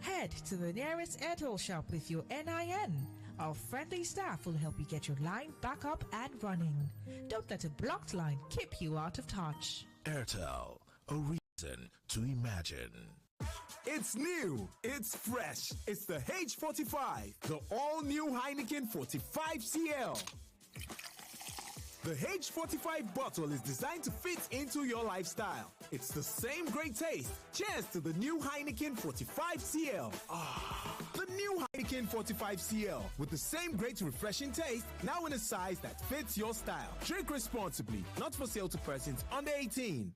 Head to the nearest Airtel shop with your NIN. Our friendly staff will help you get your line back up and running. Don't let a blocked line keep you out of touch. Airtel, a reason to imagine. It's new, it's fresh, it's the H45, the all-new Heineken 45CL. The H45 bottle is designed to fit into your lifestyle. It's the same great taste. Cheers to the new Heineken 45CL. The new Heineken 45CL with the same great refreshing taste, now in a size that fits your style. Drink responsibly, not for sale to persons under 18.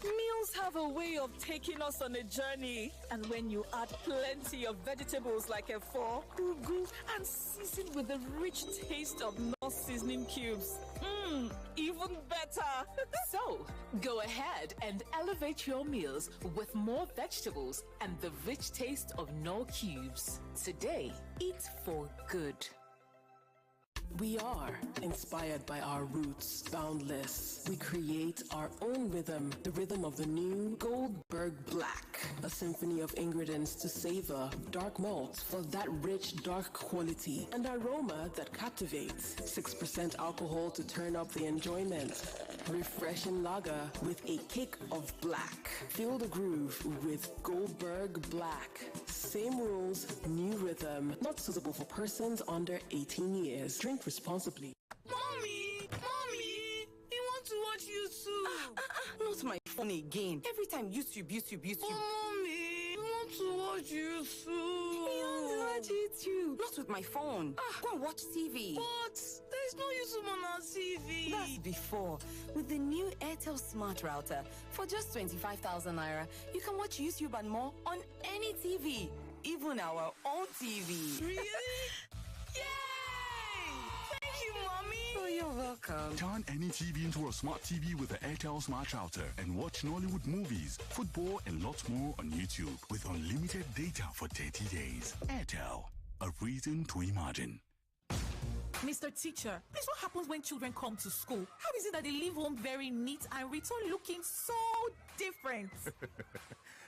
Meals have a way of taking us on a journey. And when you add plenty of vegetables like efo, ugu, and season with the rich taste of North seasoning cubes, even better. So, go ahead and elevate your meals with more vegetables and the rich taste of Knorr cubes. Today, eat for good. We are inspired by our roots, boundless. We create our own rhythm, the rhythm of the new Goldberg Black, a symphony of ingredients to savor, dark malt for that rich, dark quality, and aroma that captivates. 6% alcohol to turn up the enjoyment. Refreshing lager with a kick of black. Feel the groove with Goldberg Black. Same rules, new rhythm. Not suitable for persons under 18 years. Drink responsibly. Mommy! You want to watch YouTube? Not my phone again. Every time YouTube. Mommy! You want to watch YouTube? You want to watch YouTube? Not with my phone. Go and watch TV. But there's no YouTube on our TV. That's before. With the new Airtel Smart Router, for just 25,000 naira, you can watch YouTube and more on any TV. Even our own TV. Really? Yay! Thank you, Mommy. Oh, you're welcome. Turn any TV into a smart TV with the Airtel Smart Router and watch Nollywood movies, football, and lots more on YouTube with unlimited data for 30 days. Airtel, a reason to imagine. Mr. Teacher, please, what happens when children come to school? How is it that they leave home very neat and return looking so different?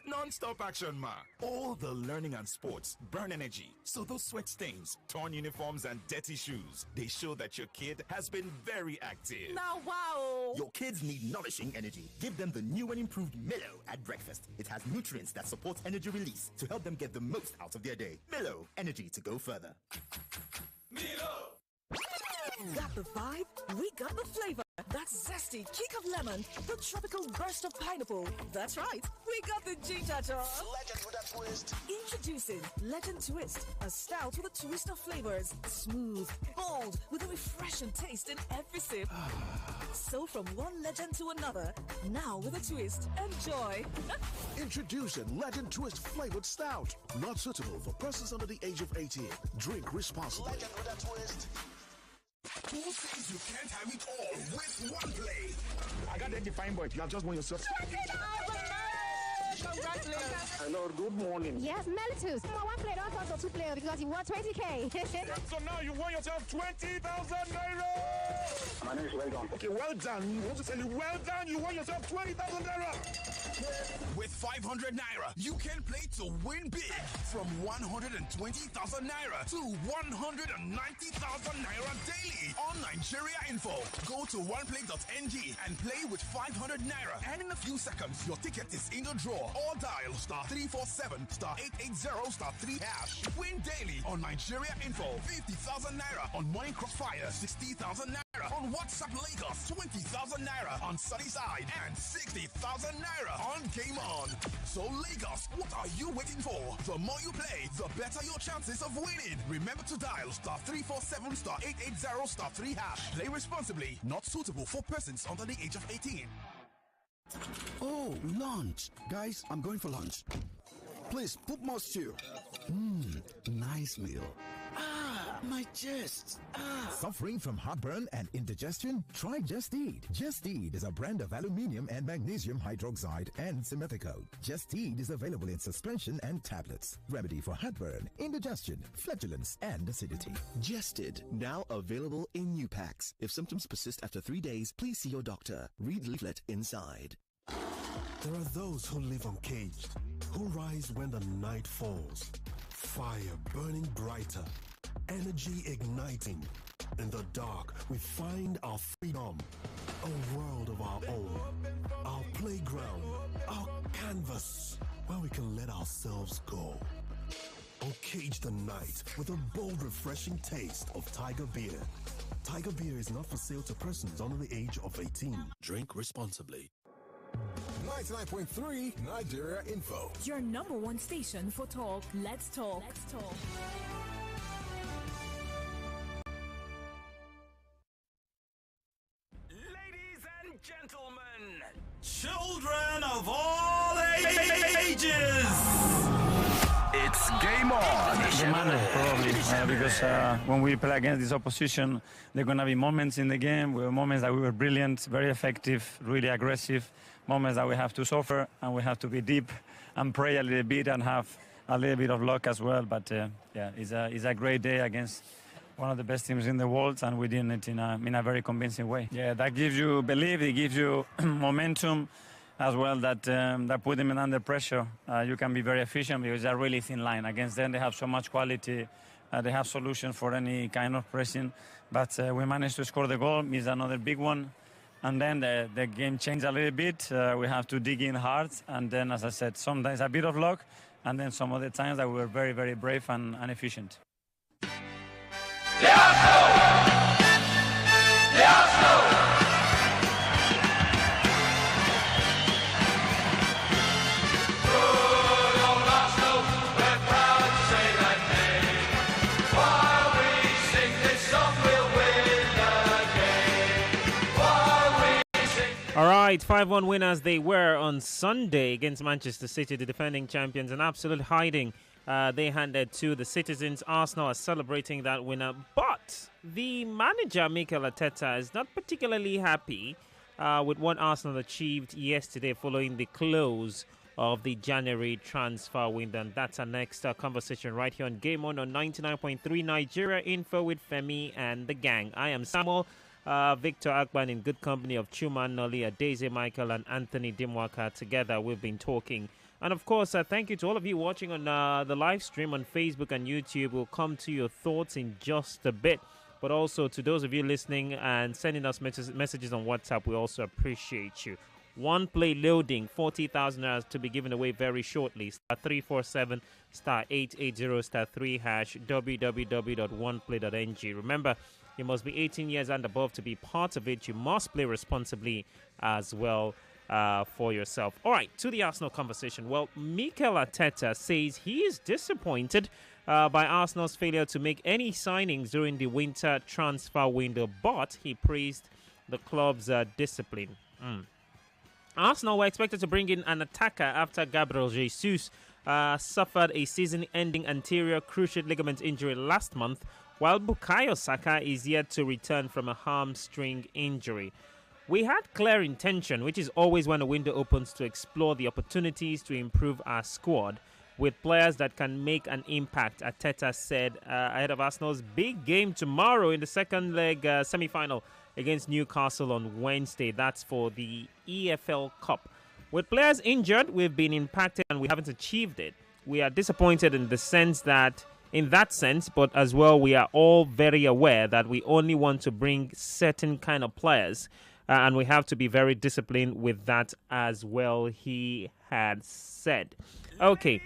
Non-stop action, ma. All the learning and sports burn energy. So those sweat stains, torn uniforms, and dirty shoes, they show that your kid has been very active. Now, wow. Your kids need nourishing energy. Give them the new and improved Milo at breakfast. It has nutrients that support energy release to help them get the most out of their day. Milo, energy to go further. Milo! Got the vibe? We got the flavor. That zesty kick of lemon, the tropical burst of pineapple. That's right, we got the ginger sauce. Legend with a twist. Introducing Legend Twist, a stout with a twist of flavors. Smooth, bold, with a refreshing taste in every sip. So from one legend to another, now with a twist. Enjoy. Introducing Legend Twist flavored stout. Not suitable for persons under the age of 18. Drink responsibly. Legend with a twist. Who says you can't have it all with one play? I got that defined point. You have just won yourself. Congratulations. Hello, good morning. Yes, Melitus. One player don't turn to 2 players because you won 20K. So now you won yourself 20,000 naira. My name is well done. Okay, well done. You want to tell you well done? You won yourself 20,000 naira. With 500 naira, you can play to win big. From 120,000 naira to 190,000 naira daily on Nigeria Info. Go to oneplay.ng and play with 500 naira. And in a few seconds, your ticket is in the draw. Or dial *347 *880 *3#. Win daily on Nigeria Info. 50,000 naira on Money Crossfire. 60,000 naira naira on WhatsApp Lagos, 20,000 naira on Sunnyside, and 60,000 naira on Game On. So Lagos, what are you waiting for? The more you play, the better your chances of winning. Remember to dial *347 *880 *3#. Play responsibly. Not suitable for persons under the age of 18. Oh, lunch. Guys, I'm going for lunch. Please, put more stew. Nice meal. My chest. Suffering from heartburn and indigestion? Try Just Eat. Just Eat is a brand of aluminium and magnesium hydroxide and simethicone. Just Eat is available in suspension and tablets. Remedy for heartburn, indigestion, flatulence, and acidity. Just Eat, now available in new packs. If symptoms persist after 3 days, please see your doctor. Read leaflet inside. There are those who live uncaged, who rise when the night falls. Fire burning brighter, energy igniting. In the dark, we find our freedom, a world of our own, our playground, our canvas, where we can let ourselves go. Uncage the night with a bold, refreshing taste of Tiger Beer. Tiger Beer is not for sale to persons under the age of 18. Drink responsibly. 99.3 Nigeria Info. Your number one station for talk. Let's talk. Let's talk. Ladies and gentlemen, children of all ages, it's game on. The manner, probably, because when we play against this opposition, there are going to be moments in the game, moments that we were brilliant, very effective, really aggressive, moments that we have to suffer and we have to be deep and pray a little bit and have a little bit of luck as well. But yeah, it's a great day against one of the best teams in the world, and we did it in a very convincing way. Yeah, that gives you belief, it gives you momentum as well, that put them under pressure. You can be very efficient because they're really thin line. Against them, they have so much quality. They have solutions for any kind of pressing. But we managed to score the goal, missed another big one. And then the game changed a little bit. We have to dig in hard. And then, as I said, sometimes a bit of luck. And then some other times that we were very, very brave and efficient. All right, 5-1 winners they were on Sunday against Manchester City, the defending champions. An absolute hiding they handed to the citizens. Arsenal are celebrating that winner, but the manager, Mikel Arteta, is not particularly happy with what Arsenal achieved yesterday following the close of the January transfer window. And that's our next conversation right here on Game On 99.3 Nigeria Info with Femi and the gang. I am Samuel. Victor Akpan in good company of Chuman Nolia, Daisy Michael and Anthony Dimwaka. Together we've been talking. And of course, thank you to all of you watching on the live stream on Facebook and YouTube. We'll come to your thoughts in just a bit. But also to those of you listening and sending us messages on WhatsApp, we also appreciate you. One play loading, 40,000 hours to be given away very shortly. *347 *880 *3# www.oneplay.ng. Remember, you must be 18 years and above to be part of it. You must play responsibly as well for yourself. All right, to the Arsenal conversation. Well, Mikel Arteta says he is disappointed by Arsenal's failure to make any signings during the winter transfer window, but he praised the club's discipline. Arsenal were expected to bring in an attacker after Gabriel Jesus suffered a season-ending anterior cruciate ligament injury last month, while Bukayo Saka is yet to return from a hamstring injury. We had clear intention, which is always when a window opens, to explore the opportunities to improve our squad with players that can make an impact, Arteta said ahead of Arsenal's big game tomorrow in the second leg semi-final against Newcastle on Wednesday. That's for the EFL Cup. With players injured, we've been impacted and we haven't achieved it. We are disappointed in that sense, but as well, we are all very aware that we only want to bring certain kind of players, and we have to be very disciplined with that as well, he had said. Okay,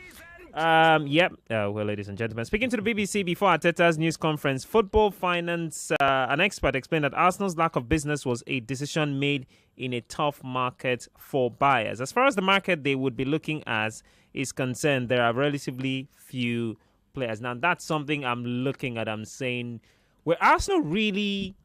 Yep. Well, ladies and gentlemen, speaking to the BBC before Arteta's news conference, Football Finance, an expert explained that Arsenal's lack of business was a decision made in a tough market for buyers. As far as the market they would be looking at is concerned, there are relatively few players. Now, that's something I'm looking at. I'm saying, were Arsenal really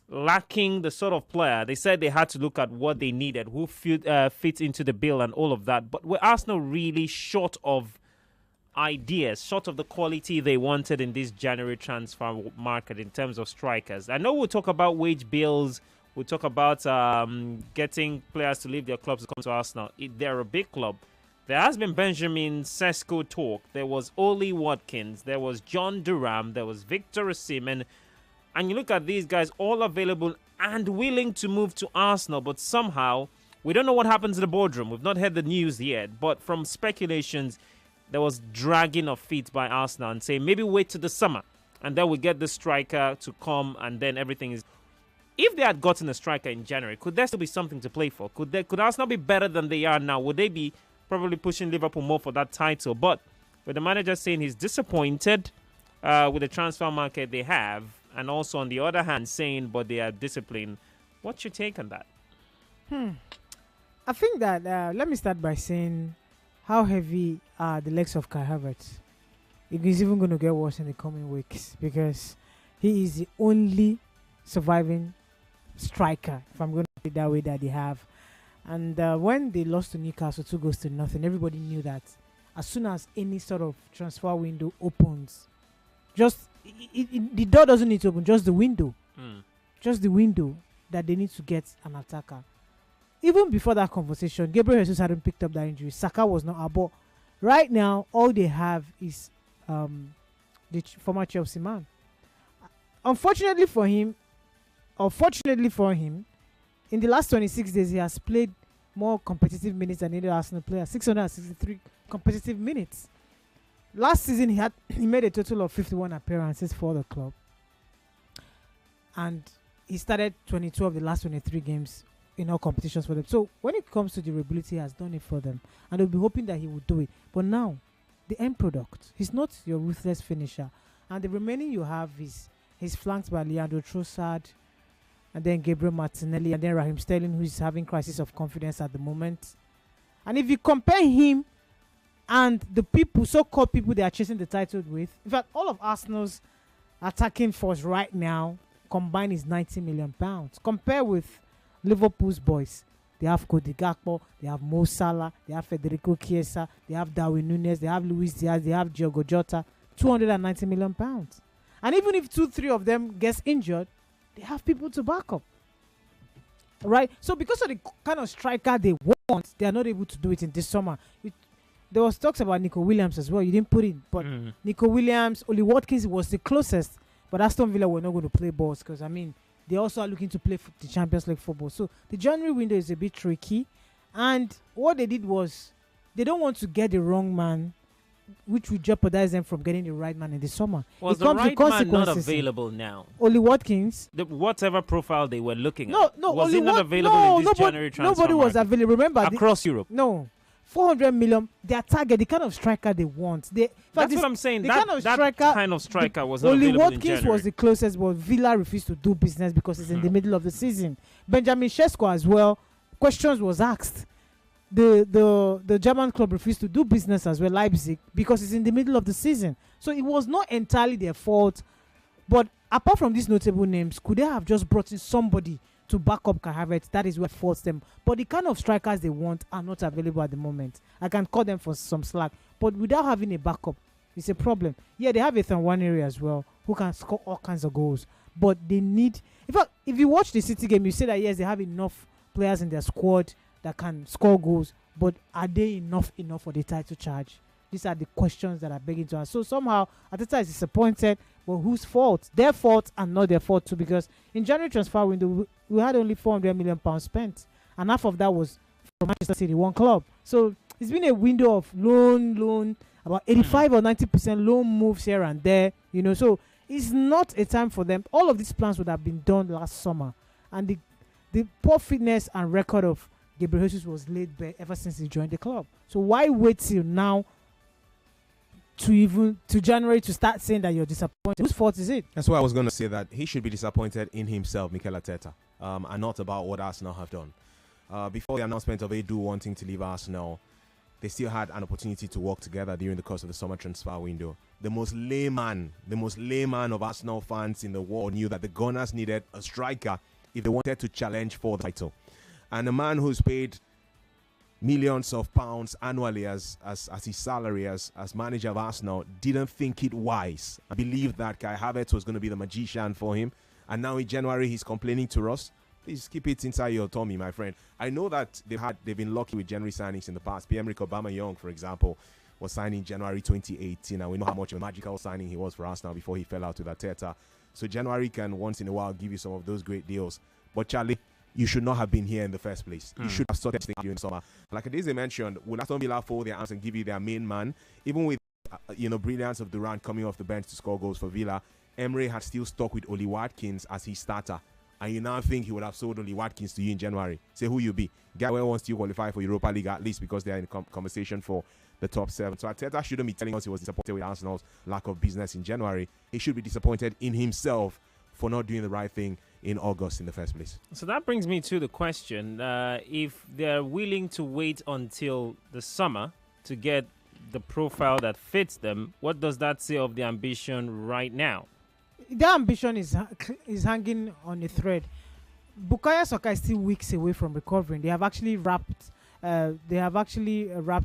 lacking the sort of player? They said they had to look at what they needed, who fits into the bill and all of that. But were Arsenal really short of ideas, short of the quality they wanted in this January transfer market in terms of strikers? I know we'll talk about wage bills. We'll talk about getting players to leave their clubs to come to Arsenal. They're a big club. There has been Benjamin Sesko talk. There was Oli Watkins. There was John Durham. There was Victor Osimhen. And you look at these guys all available and willing to move to Arsenal, but somehow we don't know what happens in the boardroom. We've not heard the news yet, but from speculations, there was dragging of feet by Arsenal and saying maybe wait till the summer and then we get the striker to come and then everything is. If they had gotten a striker in January, could there still be something to play for? Could Arsenal be better than they are now? Would they be probably pushing Liverpool more for that title? But with the manager saying he's disappointed with the transfer market they have, and also on the other hand saying but they are disciplined, what's your take on that? I think that let me start by saying how heavy are the legs of Kai Havertz. It is even going to get worse in the coming weeks because he is the only surviving striker, if I'm going to put it that way, that they have. And when they lost to Newcastle 2-0, everybody knew that as soon as any sort of transfer window opens, the door doesn't need to open, just the window. Just the window that they need to get an attacker. Even before that conversation, Gabriel Jesus hadn't picked up that injury. Saka was not out. But right now, all they have is the former Chelsea man. Unfortunately for him, in the last 26 days, he has played more competitive minutes than any Arsenal player. 663 competitive minutes. Last season, he made a total of 51 appearances for the club. And he started 22 of the last 23 games in all competitions for them. So when it comes to durability, he has done it for them. And they'll be hoping that he will do it. But now, the end product, he's not your ruthless finisher. And the remaining you have is he's flanked by Leandro Trossard, and then Gabriel Martinelli, and then Raheem Sterling, who is having crisis of confidence at the moment. And if you compare him and the people, so-called people they are chasing the title with, in fact, all of Arsenal's attacking force right now combined is £90 million. Compare with Liverpool's boys. They have Cody Gakpo, they have Mo Salah, they have Federico Chiesa, they have Darwin Núñez, they have Luis Diaz, they have Diogo Jota. £290 million. And even if 2-3 of them gets injured, they have people to back up. Right? So because of the kind of striker they want, they are not able to do it in this summer. There was talks about Nico Williams as well. You didn't put in. But Nico Williams, Oli Watkins was the closest. But Aston Villa were not going to play balls because, they also are looking to play the Champions League football. So the January window is a bit tricky. And what they did was they don't want to get the wrong man, which would jeopardize them from getting the right man in the summer. Was the right man not available now? Oli Watkins. Whatever profile they were looking at. Was he not available in this January transfer Nobody was market? available. Remember, across Europe. No. 400 million, their target, the kind of striker they want. That's what I'm saying. That kind of striker was not Oli available in Watkins January. was the closest, but Villa refused to do business because it's in the middle of the season. Benjamin Sesko as well, questions was asked. The German club refused to do business as well, Leipzig, because it's in the middle of the season. So it was not entirely their fault. But apart from these notable names, could they have just brought in somebody to back up Kai Havertz? That is what faults them. But the kind of strikers they want are not available at the moment. I can call them for some slack. But without having a backup, it's a problem. Yeah, they have Ethan Nwaneri as well, who can score all kinds of goals. But they need... In fact, if you watch the City game, you say that, yes, they have enough players in their squad that can score goals. But are they enough for the title charge? These are the questions that are begging to us. So somehow, Arteta is disappointed. But whose fault? Their fault and not their fault too. Because in January transfer window, we had only £400 million pounds and half of that was from Manchester City, one club. So it's been a window of loan, about 85 or 90% loan moves here and there. So it's not a time for them. All of these plans would have been done last summer, and the poor fitness and record of Gabriel Jesus was laid bare ever since he joined the club. So why wait till now to January to start saying that you're disappointed? Whose fault is it? That's why I was going to say that he should be disappointed in himself, Mikel Arteta, and not about what Arsenal have done. Before the announcement of Edu wanting to leave Arsenal, they still had an opportunity to work together during the course of the summer transfer window. The most layman of Arsenal fans in the world knew that the Gunners needed a striker if they wanted to challenge for the title. And a man who's paid millions of pounds annually as his salary as manager of Arsenal didn't think it wise. I believed that Kai Havertz was going to be the magician for him. And now in January, he's complaining to us. Please keep it inside your tummy, my friend. I know that they've been lucky with January signings in the past. Pierre-Emerick Aubameyang, for example, was signed in January 2018, and we know how much of a magical signing he was for Arsenal before he fell out with Arteta. So January can once in a while give you some of those great deals. But Charlie, you should not have been here in the first place. You should have started this thing during summer. Like Adeze mentioned, will Aston Villa fold their arms and give you their main man? Even with brilliance of Durant coming off the bench to score goals for Villa, Emery had still stuck with Oli Watkins as his starter. And you now think he would have sold Oli Watkins to you in January. Say who you be. Guy wants to qualify for Europa League at least because they are in conversation for the top 7. So Arteta shouldn't be telling us he was disappointed with Arsenal's lack of business in January. He should be disappointed in himself for not doing the right thing in August in the first place. So that brings me to the question. If they're willing to wait until the summer to get the profile that fits them, what does that say of the ambition right now? Their ambition is hanging on a thread. Bukayo Saka is still weeks away from recovering. They have actually wrapped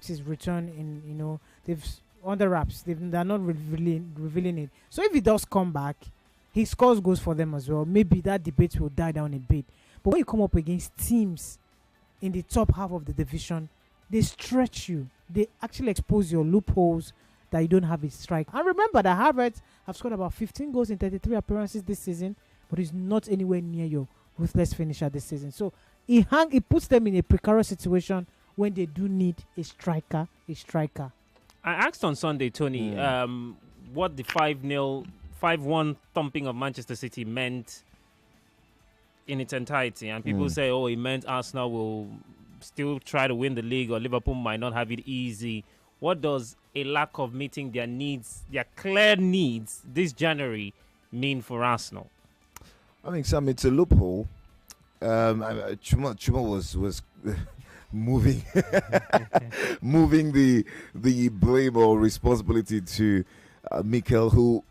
his return in, they've on the wraps. They're not revealing it. So if he does come back, he scores goals for them as well. Maybe that debate will die down a bit. But when you come up against teams in the top half of the division, they stretch you. They actually expose your loopholes that you don't have a strike. And remember that Havertz have scored about 15 goals in 33 appearances this season, but he's not anywhere near your ruthless finisher this season. So it puts them in a precarious situation when they do need a striker. I asked on Sunday, Tony, what the 5-1 thumping of Manchester City meant in its entirety. And people say, it meant Arsenal will still try to win the league or Liverpool might not have it easy. What does a lack of meeting their needs, their clear needs this mean for Arsenal? I think, Sam, it's a loophole. Chuma was moving the blame or responsibility to Mikel, who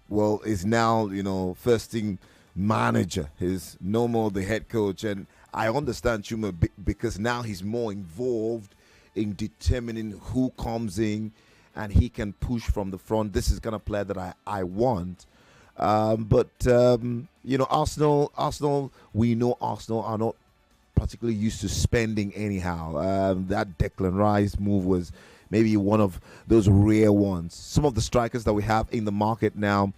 is now first team manager. He's no more the head coach, and I understand Chuma because now he's more involved in determining who comes in, and he can push from the front. This is kind of player that I want. But Arsenal, we know Arsenal are not particularly used to spending anyhow. That Declan Rice move was maybe one of those rare ones. Some of the strikers that we have in the market now,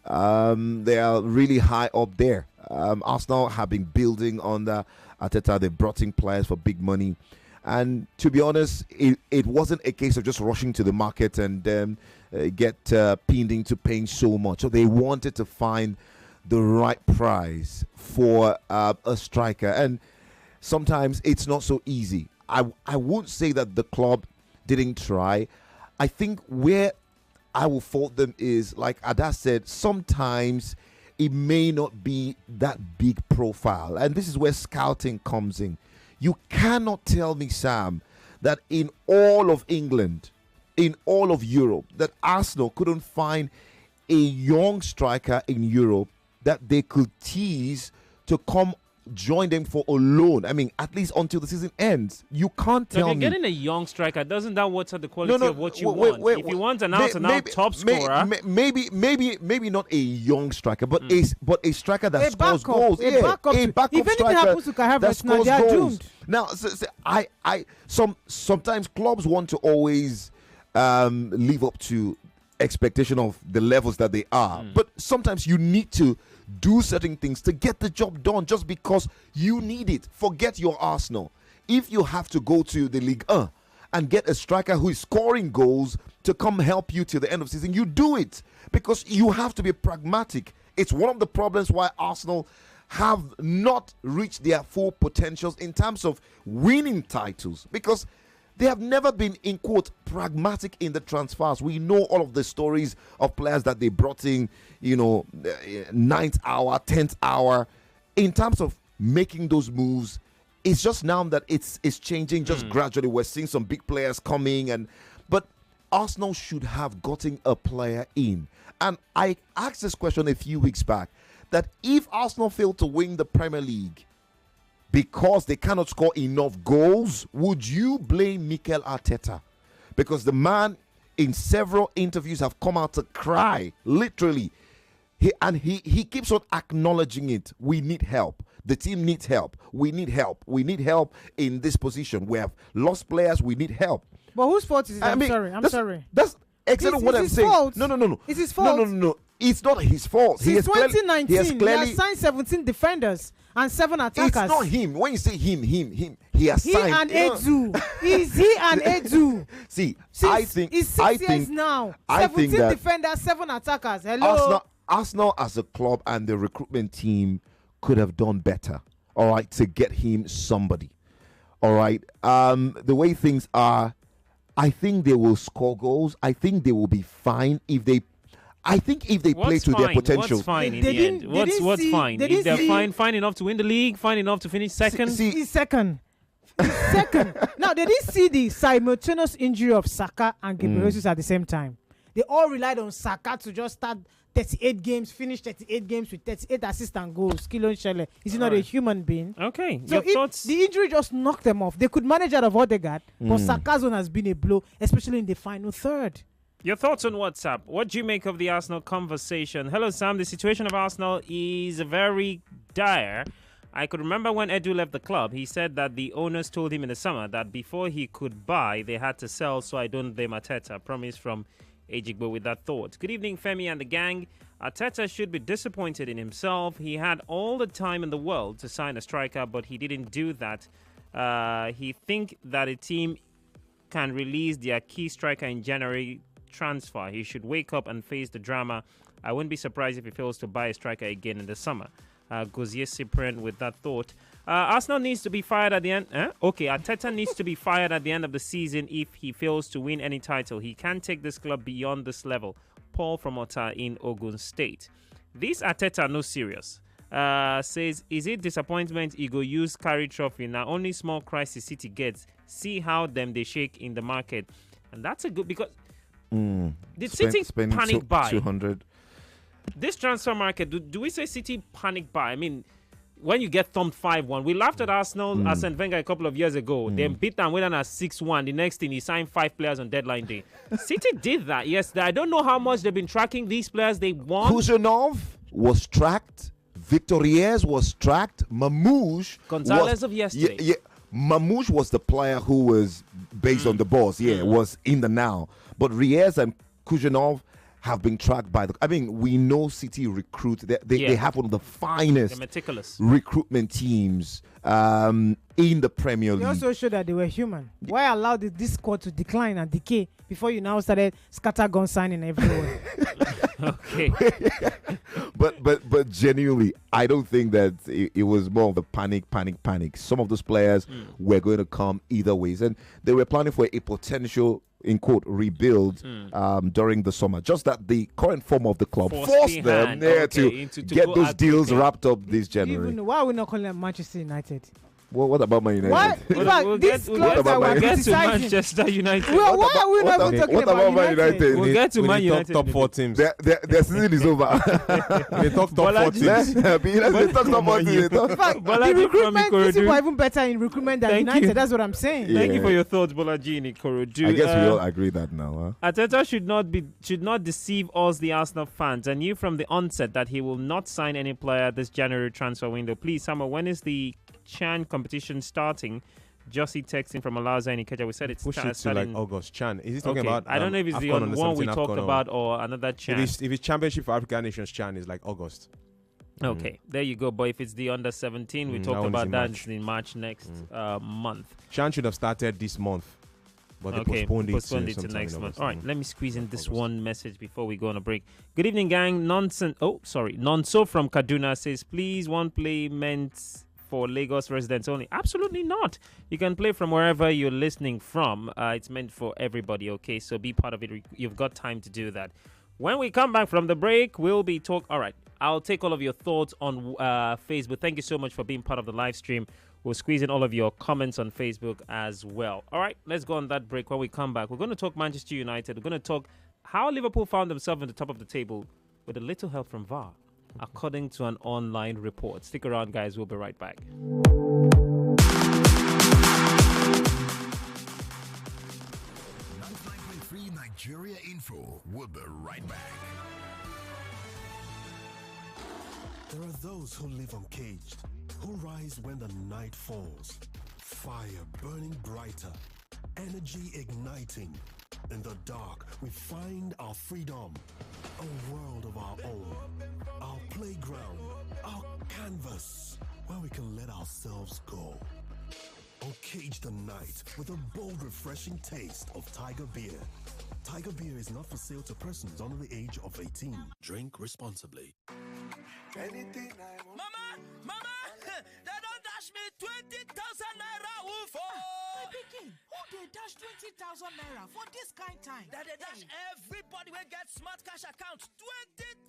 they are really high up there. Arsenal have been building under Arteta. They brought in players for big money. And to be honest, it wasn't a case of just rushing to the market and get pinned into paying so much. So they wanted to find the right price for a striker. And sometimes it's not so easy. I won't say that the club didn't try. I think where I will fault them is, like Ada said, sometimes it may not be that big profile. And this is where scouting comes in. You cannot tell me, Sam, that in all of England, in all of Europe, that Arsenal couldn't find a young striker in Europe that they could tease to come join them for a loan. I mean, at least until the season ends. You can't tell me. If you're getting a young striker, doesn't that water the quality of what you want? If you want an out-and-out top scorer... Maybe not a young striker, but a striker that scores goals. A backup if anything happens to Kai Havertz now, they are doomed. Now, sometimes clubs want to always live up to expectation of the levels that they are. But sometimes you need to do certain things to get the job done just because you need it. Forget your Arsenal. If you have to go to the Ligue 1 and get a striker who is scoring goals to come help you till the end of the season, you do it because you have to be pragmatic. It's one of the problems why Arsenal have not reached their full potentials in terms of winning titles, because They have never been, in quote, pragmatic in the transfers. We know all of the stories of players that they brought in, ninth hour, 10th hour. In terms of making those moves, it's just now that it's changing just gradually. We're seeing some big players coming, but Arsenal should have gotten a player in. And I asked this question a few weeks back, that if Arsenal fail to win the Premier League because they cannot score enough goals, would you blame Mikel Arteta? Because the man in several interviews have come out to cry, literally. He keeps on acknowledging it. We need help. The team needs help. We need help. We need help in this position. We have lost players. We need help. But whose fault is it? I'm sorry. That's exactly what I'm saying. Fault. No. It's his fault. No. It's not his fault. Since 2019, he has signed 17 defenders and 7 attackers. It's not him. When you say him, he has signed. He and Edu. He and Edu. See, I think it's 6 years now. 17 defenders, 7 attackers. Hello. Arsenal as a club and the recruitment team could have done better, all right, to get him somebody, all right. The way things are, I think they will score goals. I think they will be fine if they play to their potential. What's fine in the end? What's fine? If they're fine enough to win the league, fine enough to finish second. He's second. Now, they didn't see the simultaneous injury of Saka and Gabriel Jesus at the same time. They all relied on Saka to just start 38 games, finish 38 games with 38 assists and goals. Kilo Shele. Is he not a human being? Okay. So the injury just knocked them off. They could manage out of Odegaard, but Saka's one has been a blow, especially in the final third. Your thoughts on WhatsApp. What do you make of the Arsenal conversation? Hello, Sam. The situation of Arsenal is very dire. I could remember when Edu left the club, he said that the owners told him in the summer that before he could buy, they had to sell, so I don't blame Arteta. Promise from Ejigbo with that thought. Good evening, Femi and the gang. Arteta should be disappointed in himself. He had all the time in the world to sign a striker, but he didn't do that. He think that a team can release their key striker in January transfer. He should wake up and face the drama. I wouldn't be surprised if he fails to buy a striker again in the summer. Gozier Cyprian with that thought. Arsenal needs to be fired at the end. Okay, Arteta needs to be fired at the end of the season if he fails to win any title. He can't take this club beyond this level. Paul from Ota in Ogun State. This Arteta no serious. Says, is it disappointment he go use carry trophy? Now only small crisis City gets. See how them they shake in the market. And that's a good, because did City panic buy 200? This transfer market, do we say City panic buy? I mean, when you get thumped 5-1, we laughed at Arsenal, Arsene Wenger a couple of years ago. Then beat them, went on at 6-1. The next thing, he signed 5 players on deadline day. City did that. Yes, I don't know how much they've been tracking these players they want. Kuzanov was tracked. Victor Reyes was tracked. Mamouche. Gonzalez of yesterday. Yeah, Mamouche was the player who was based on the balls. Yeah, was in the now. But Reyes and Kuzanov have been tracked by we know City recruit. They have one of the finest recruitment teams in the Premier League. They also showed that they were human. Why allow this squad to decline and decay before you now started scattergun signing everywhere? Okay. but genuinely, I don't think that it was more of a panic. Some of those players were going to come either ways, and they were planning for a potential, in quote, rebuild during the summer. Just that the current form of the club forced them to get those deals wrapped up this January. Even why are we not calling them Manchester United? Well, what about Man United? Why? We'll get to Manchester United. Well, why are we not even talking about Man United? We'll get to Man United. Top 4 teams. Their season is over. They talk top 4 teams. They talk top 4 teams. The recruitment is even better in recruitment than United. That's what I'm saying. Thank you for your thoughts, Bolaji in Ikorodu. I guess we all agree that now. Arteta should not deceive us, the Arsenal fans. I knew from the onset that he will not sign any player this January transfer window. Please, Summer, when is the Chan competition starting? Josie texting from Alaza in Ikeja. We said it's push it to like August. Chan, is he talking about? I don't know if it's the one we talked about or another Chan. If it's Championship for African Nations, Chan is like August. Okay, there you go. But if it's the under 17, we talked about that in March next month. Chan should have started this month, but they postponed it to next month. All right, let me squeeze in this one message before we go on a break. Good evening, gang. Nonso from Kaduna says, please, one play meant for Lagos residents only. Absolutely not. You can play from wherever you're listening from. It's meant for everybody, okay? So be part of it. You've got time to do that. When we come back from the break, we'll be All right, I'll take all of your thoughts on Facebook. Thank you so much for being part of the live stream. We'll squeeze in all of your comments on Facebook as well. All right, let's go on that break. When we come back, we're going to talk Manchester United. We're going to talk how Liverpool found themselves at the top of the table with a little help from VAR, according to an online report. Stick around, guys. We'll be right back. 99.3 Nigeria Info. We'll be right back. There are those who live uncaged, who rise when the night falls. Fire burning brighter, energy igniting. In the dark, we find our freedom, a world of our own, our playground, our canvas, where we can let ourselves go. Uncage the night with a bold, refreshing taste of Tiger Beer. Tiger Beer is not for sale to persons under the age of 18. Drink responsibly. Anything I want. Mama, they don't dash me 20,000 naira woof. My pikin, who they dash 20,000 naira for this kind time? That they dash everybody will get smart cash account 20,000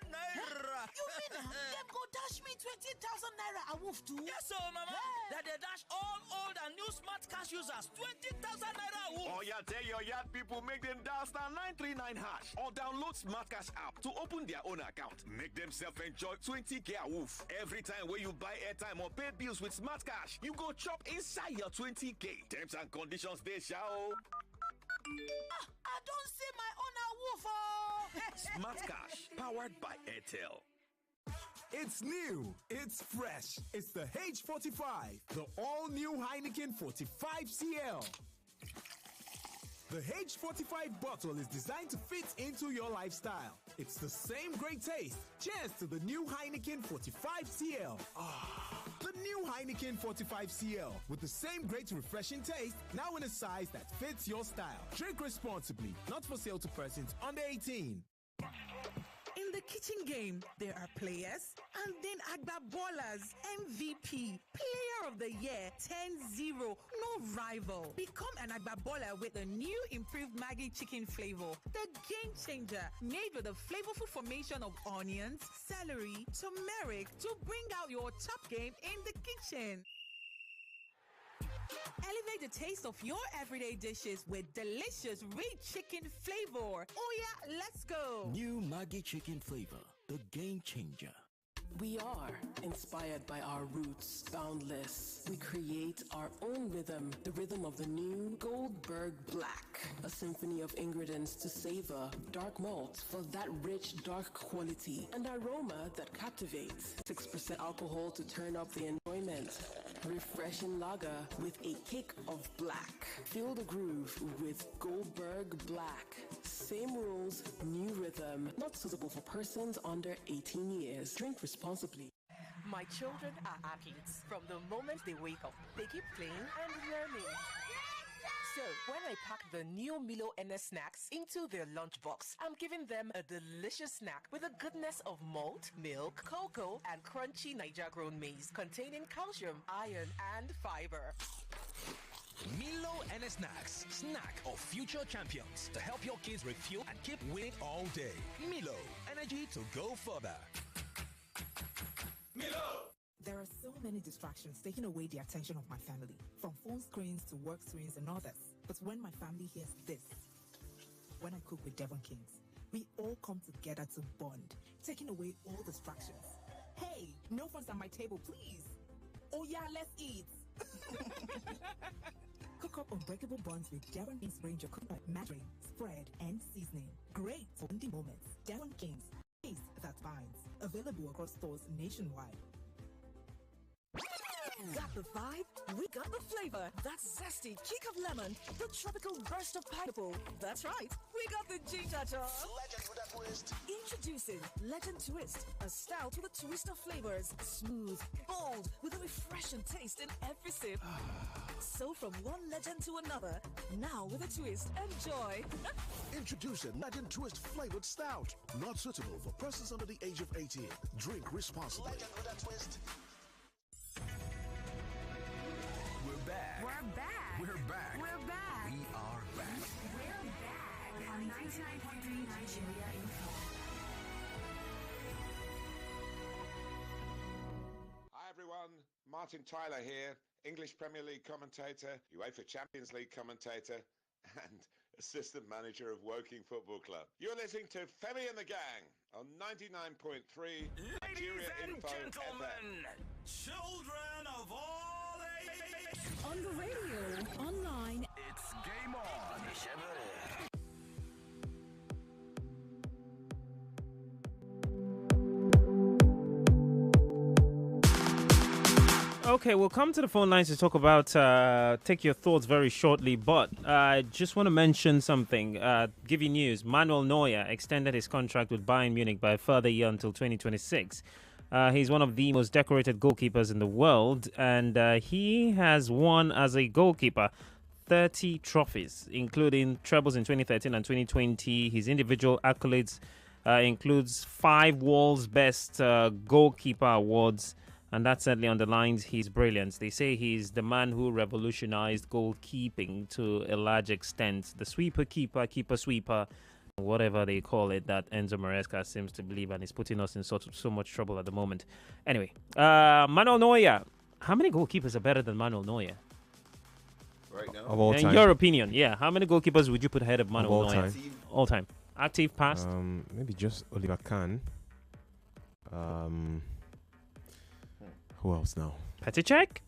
naira. You mean them go dash me 20,000 naira a woof too? Yes, so mama. That they dash all old and new smart cash users 20,000 naira a woof. Oh yeah, tell your yard people make them dial *939# or download smart cash app to open their own account. Make themselves enjoy 20k a woof every time when you buy airtime or pay bills with smart cash. You go chop inside your 20k. Terms and conditions they shall. I don't see my own a woof. Oh. Smart cash powered by Airtel. It's new, it's fresh, it's the H45, the all-new Heineken 45CL. The H45 bottle is designed to fit into your lifestyle. It's the same great taste. Cheers to the new Heineken 45CL. The new Heineken 45CL with the same great refreshing taste, now in a size that fits your style. Drink responsibly, not for sale to persons under 18. In the kitchen game, there are players and then Agba Ballers, MVP, Player of the Year, 10-0, no rival. Become an Agba Baller with the new improved Maggi chicken flavor, the game changer, made with a flavorful formation of onions, celery, turmeric to bring out your top game in the kitchen. Elevate the taste of your everyday dishes with delicious rich chicken flavor. Oh yeah, let's go. New Maggi chicken flavor, the game changer. We are inspired by our roots, boundless. We create our own rhythm, the rhythm of the new Goldberg Black. A symphony of ingredients to savor, dark malt for that rich, dark quality, and aroma that captivates. 6% alcohol to turn up the enjoyment. Refreshing lager with a kick of black. Feel the groove with Goldberg Black. Same rules, new rhythm. Not suitable for persons under 18 years. Drink responsibly. My children are athletes. From the moment they wake up, they keep playing and learning. So, when I pack the new Milo NS snacks into their lunchbox, I'm giving them a delicious snack with the goodness of malt, milk, cocoa, and crunchy Niger-grown maize containing calcium, iron, and fiber. Milo and Snacks, snack of future champions to help your kids refuel and keep winning all day. Milo, energy to go further. Milo! There are so many distractions taking away the attention of my family, from phone screens to work screens and others. But when my family hears this, when I cook with Devon Kings, we all come together to bond, taking away all distractions. Hey, no phones at my table, please. Oh yeah, let's eat. Cook up unbreakable buns with Devon Kings range of cooked margarine, spread, and seasoning. Great for bonding moments. Devon Kings, taste that binds. Available across stores nationwide. Got the vibe? We got the flavor. That zesty kick of lemon, the tropical burst of pineapple. That's right, we got the ginger toss. Legend with a twist. Introducing Legend Twist, a stout with a twist of flavors. Smooth, bold, with a refreshing taste in every sip. So from one legend to another, now with a twist, enjoy. Introducing Legend Twist flavored stout. Not suitable for persons under the age of 18. Drink responsibly. Legend with a twist. back. We're back. We're back. We are back. We're back on 99.3 Nigeria Info. Hi everyone, Martin Tyler here, English Premier League commentator, UEFA Champions League commentator, and assistant manager of Woking Football Club. You're listening to Femi and the Gang on 99.3 Nigeria Info FM. Children of all ages. On the radio, online. It's game on. Okay, we'll come to the phone lines to talk about, take your thoughts very shortly, but I just want to mention something, give you news. Manuel Neuer extended his contract with Bayern Munich by a further year until 2026. He's one of the most decorated goalkeepers in the world, and he has won as a goalkeeper 30 trophies, including trebles in 2013 and 2020. His individual accolades includes 5 world's best goalkeeper awards, and that certainly underlines his brilliance. They say he's the man who revolutionized goalkeeping to a large extent. The sweeper keeper, keeper sweeper, whatever they call it, that Enzo Maresca seems to believe, and is putting us in so much trouble at the moment. Anyway, Manuel Neuer. How many goalkeepers are better than Manuel Neuer? Right now? Of all time. In your opinion, yeah. How many goalkeepers would you put ahead of Manuel Neuer? Time. All time. Active, past? Maybe just Oliver Kahn. Who else now? Petr Cech?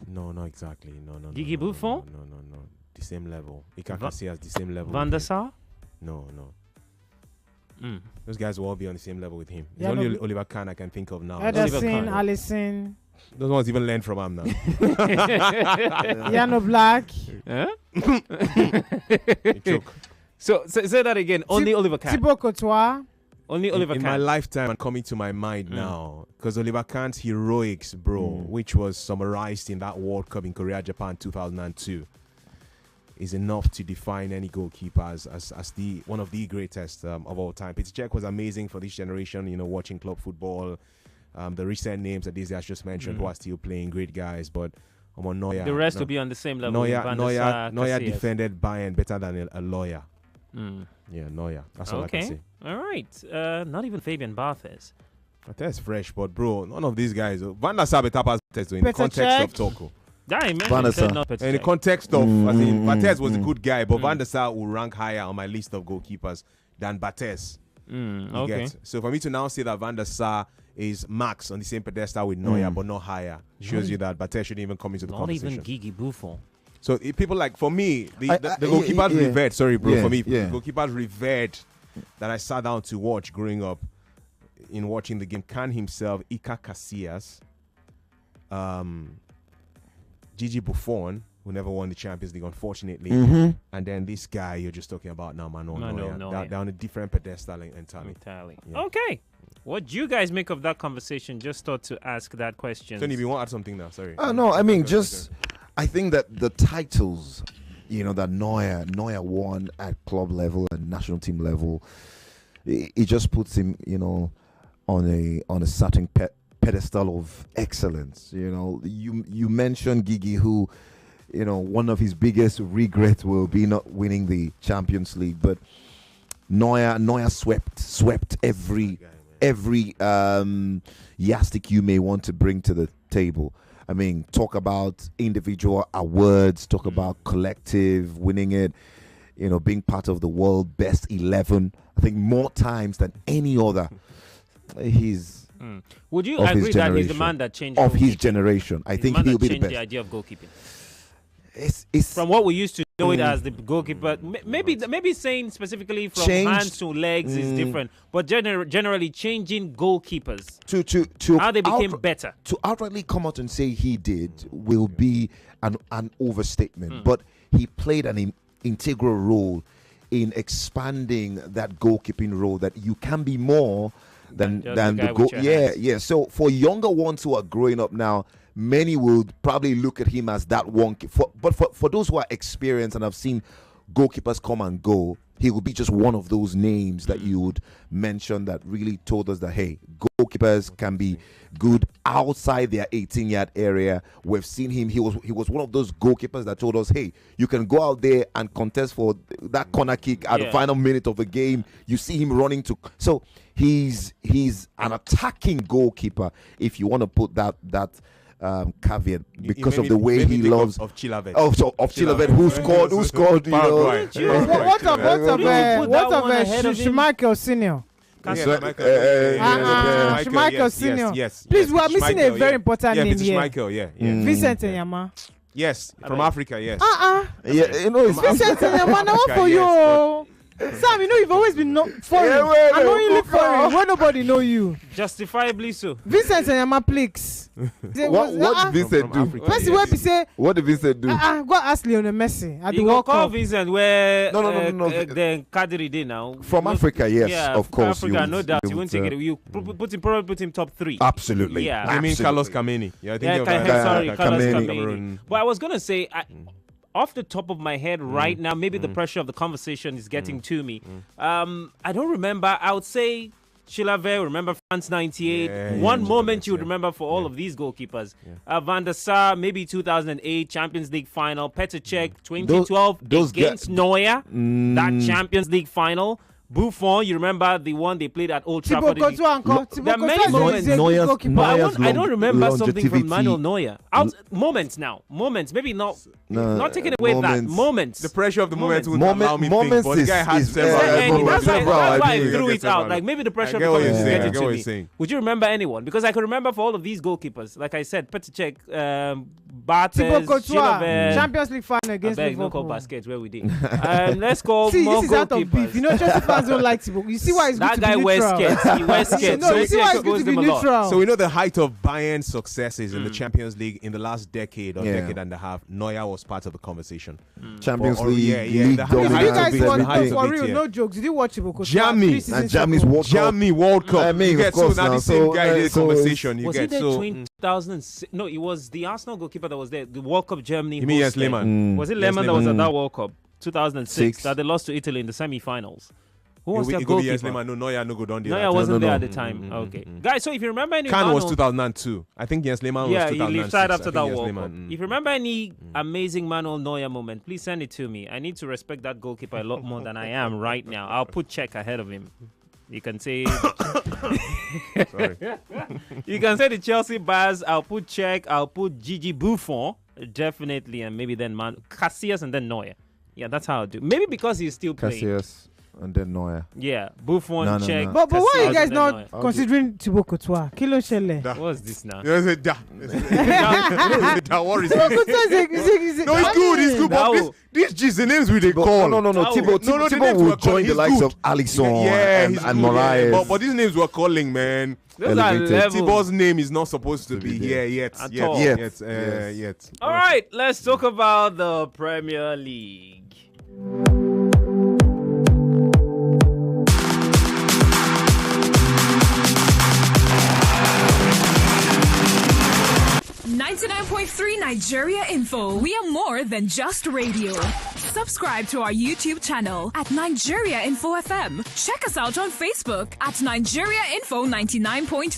No, not exactly. No. Gigi Buffon? No. The same level. Iker Casillas, the same level. Van der Sar? No. Mm. Those guys will all be on the same level with him. Yeah, It's only Oliver Kahn I can think of now. Ederson, Alisson. Those ones even learn from him now. Yano Black. So say that again. Only Oliver Kahn. Thibaut Courtois. Only Oliver in Kahn. my lifetime, and coming to my mind now, because Oliver Kahn's heroics, which was summarized in that World Cup in Korea, Japan 2002, is enough to define any goalkeeper as the one of the greatest of all time. Petr Cech was amazing for this generation, watching club football. The recent names that these guys just mentioned who are still playing, great guys, but Neuer. The rest will be on the same level. Neuer defended Bayern better than a lawyer. Yeah, Neuer. That's all I can say. All right. Not even Fabian Barthez. Barthez fresh, but bro, none of these guys. Van der Sar better pass Barthez in the context of Toko. In the context of, as in, Barthez was a good guy, but Van der Sar will rank higher on my list of goalkeepers than Barthez. Okay. So for me to now say that Van der Sar is max on the same pedestal with Neuer, but not higher, shows you that Barthez shouldn't even come into the conversation. Not even Gigi Buffon. So people like, for me, the goalkeepers revered. Sorry, bro. For me, yeah. the goalkeepers revered that I sat down to watch growing up in watching the game. Kahn himself, Iker Casillas, Gigi Buffon, who never won the Champions League, unfortunately. And then this guy you're just talking about now, Manuel Neuer. They're on a different pedestal entirely. Yeah. Okay. What do you guys make of that conversation? Just thought to ask that question. Tony, if you want to add something now, sorry. No, I mean, I think that the titles, that Neuer won at club level and national team level, it just puts him, on a certain pedestal of excellence. You mentioned Gigi, who, one of his biggest regrets will be not winning the Champions League, but Neuer swept every yardstick you may want to bring to the table. I mean, talk about individual awards, talk about collective, winning it, being part of the world best 11. I think more times than any other. He's Would you agree that he's the man that changed of his generation? I think he'll be the best. The idea of goalkeeping. It's from what we used to know it as the goalkeeper. Maybe saying specifically from hands to legs is different, but generally changing goalkeepers to how they became better. To outrightly come out and say he did will be an overstatement. But he played an integral role in expanding that goalkeeping role. That you can be more than the goal. Yeah. So for younger ones who are growing up now, many will probably look at him as that one. But for those who are experienced and have seen goalkeepers come and go, he will be just one of those names that you would mention that really told us that, hey, goalkeepers can be good outside their 18-yard area. We've seen him. He was one of those goalkeepers that told us, hey, you can go out there and contest for that corner kick at the final minute of the game. You see him running to. So he's an attacking goalkeeper, if you want to put that caveat, because of the way he loves of Chilavet. Of Chilavet, who scored, you know. What of Schmeichel Senior? Schmeichel Senior. Yes. Please, we are missing a very important name here. Schmeichel, Vincent Enyama. Yes, from Africa, yes. Yeah, you know, it's Vincent Enyama. Now what for you? Sam, you know you've always been foreign. Unknowingly foreign, where nobody know you. Justifiably so. Vincent Enyama, please. What did Vincent do? What did Vincent do? Go ask Lionel Messi at the You World call Cup. Vincent where No. the Kadri did now. From Africa, yes, yeah, of course. Africa, no doubt. You won't take it. You probably put him top 3. Absolutely. Yeah. I mean Carlos Kameni. Yeah, I think Carlos Kameni. But I was gonna say, off the top of my head right now, maybe the pressure of the conversation is getting to me. I don't remember. I would say Chilaver, remember France 98. One moment you would remember for all of these goalkeepers. Van der Sar, maybe 2008 Champions League final. Petr Cech, 2012 against Neuer, that Champions League final. Buffon, you remember the one they played at Old Trafford? There are many moments. I don't remember something from Manuel Neuer. Moments, maybe not taking away that. Moments. The pressure of the moment wouldn't allow me to think, but the guy had several. That's why I threw it out. Like maybe the pressure of the moment is getting to me. Would you remember anyone? Because I could remember for all of these goalkeepers. Like I said, Petr Cech, Bartes, Chilaver. Champions League final against Liverpool. No call baskets where we did. Let's call See, more this is out of beef. You know, Chelsea fans don't like Thibaut. You see why it's good to be neutral. Wears skates. He wears skates. No, you see why it's good to be neutral. So we know the height of Bayern's successes in the Champions League in the last decade or decade and a half. Neuer was part of the conversation. Champions League, Did you guys watch for real? No jokes. Did you watch Thibaut? Jamie's World Cup. I mean, of course, now the same guy did conversation. Was it there 2006? No, it was the Arsenal goalkeeper that was there. The World Cup Germany. You mean Jens Lehmann? Was it Lehmann that was at that World Cup 2006 that they lost to Italy in the semi-finals? Who was their goalkeeper? No, Neuer no go down there. Neuer wasn't there at the time. Okay, guys. So if you remember any, Kahn was 2002. I think Jens Lehmann was 2006. He left right after that World Cup. If you remember any amazing Manuel Neuer moment, please send it to me. I need to respect that goalkeeper a lot more than I am right now. I'll put Cech ahead of him. You can say Sorry. You can say the Chelsea Baz. I'll put Cech. I'll put Gigi Buffon definitely, and maybe then Casillas and then Neuer. Yeah, that's how I'll do. Maybe because he's still playing. Casillas and then Neuer. Yeah, Buffon, Cech. But why are you guys not considering Thibaut Courtois? Kilo Shelle. What's this now? What is this? No, it's good. It's good. But these the names we they call. No. Thibaut will join the likes of Alisson and Moraes. But these names we're calling, man. Thibaut's name is not supposed to be here yet. Yet. All right, let's talk about the Premier League. .3 Nigeria Info. We are more than just radio. Subscribe to our YouTube channel at Nigeria Info FM. Check us out on Facebook at Nigeria Info 99.3.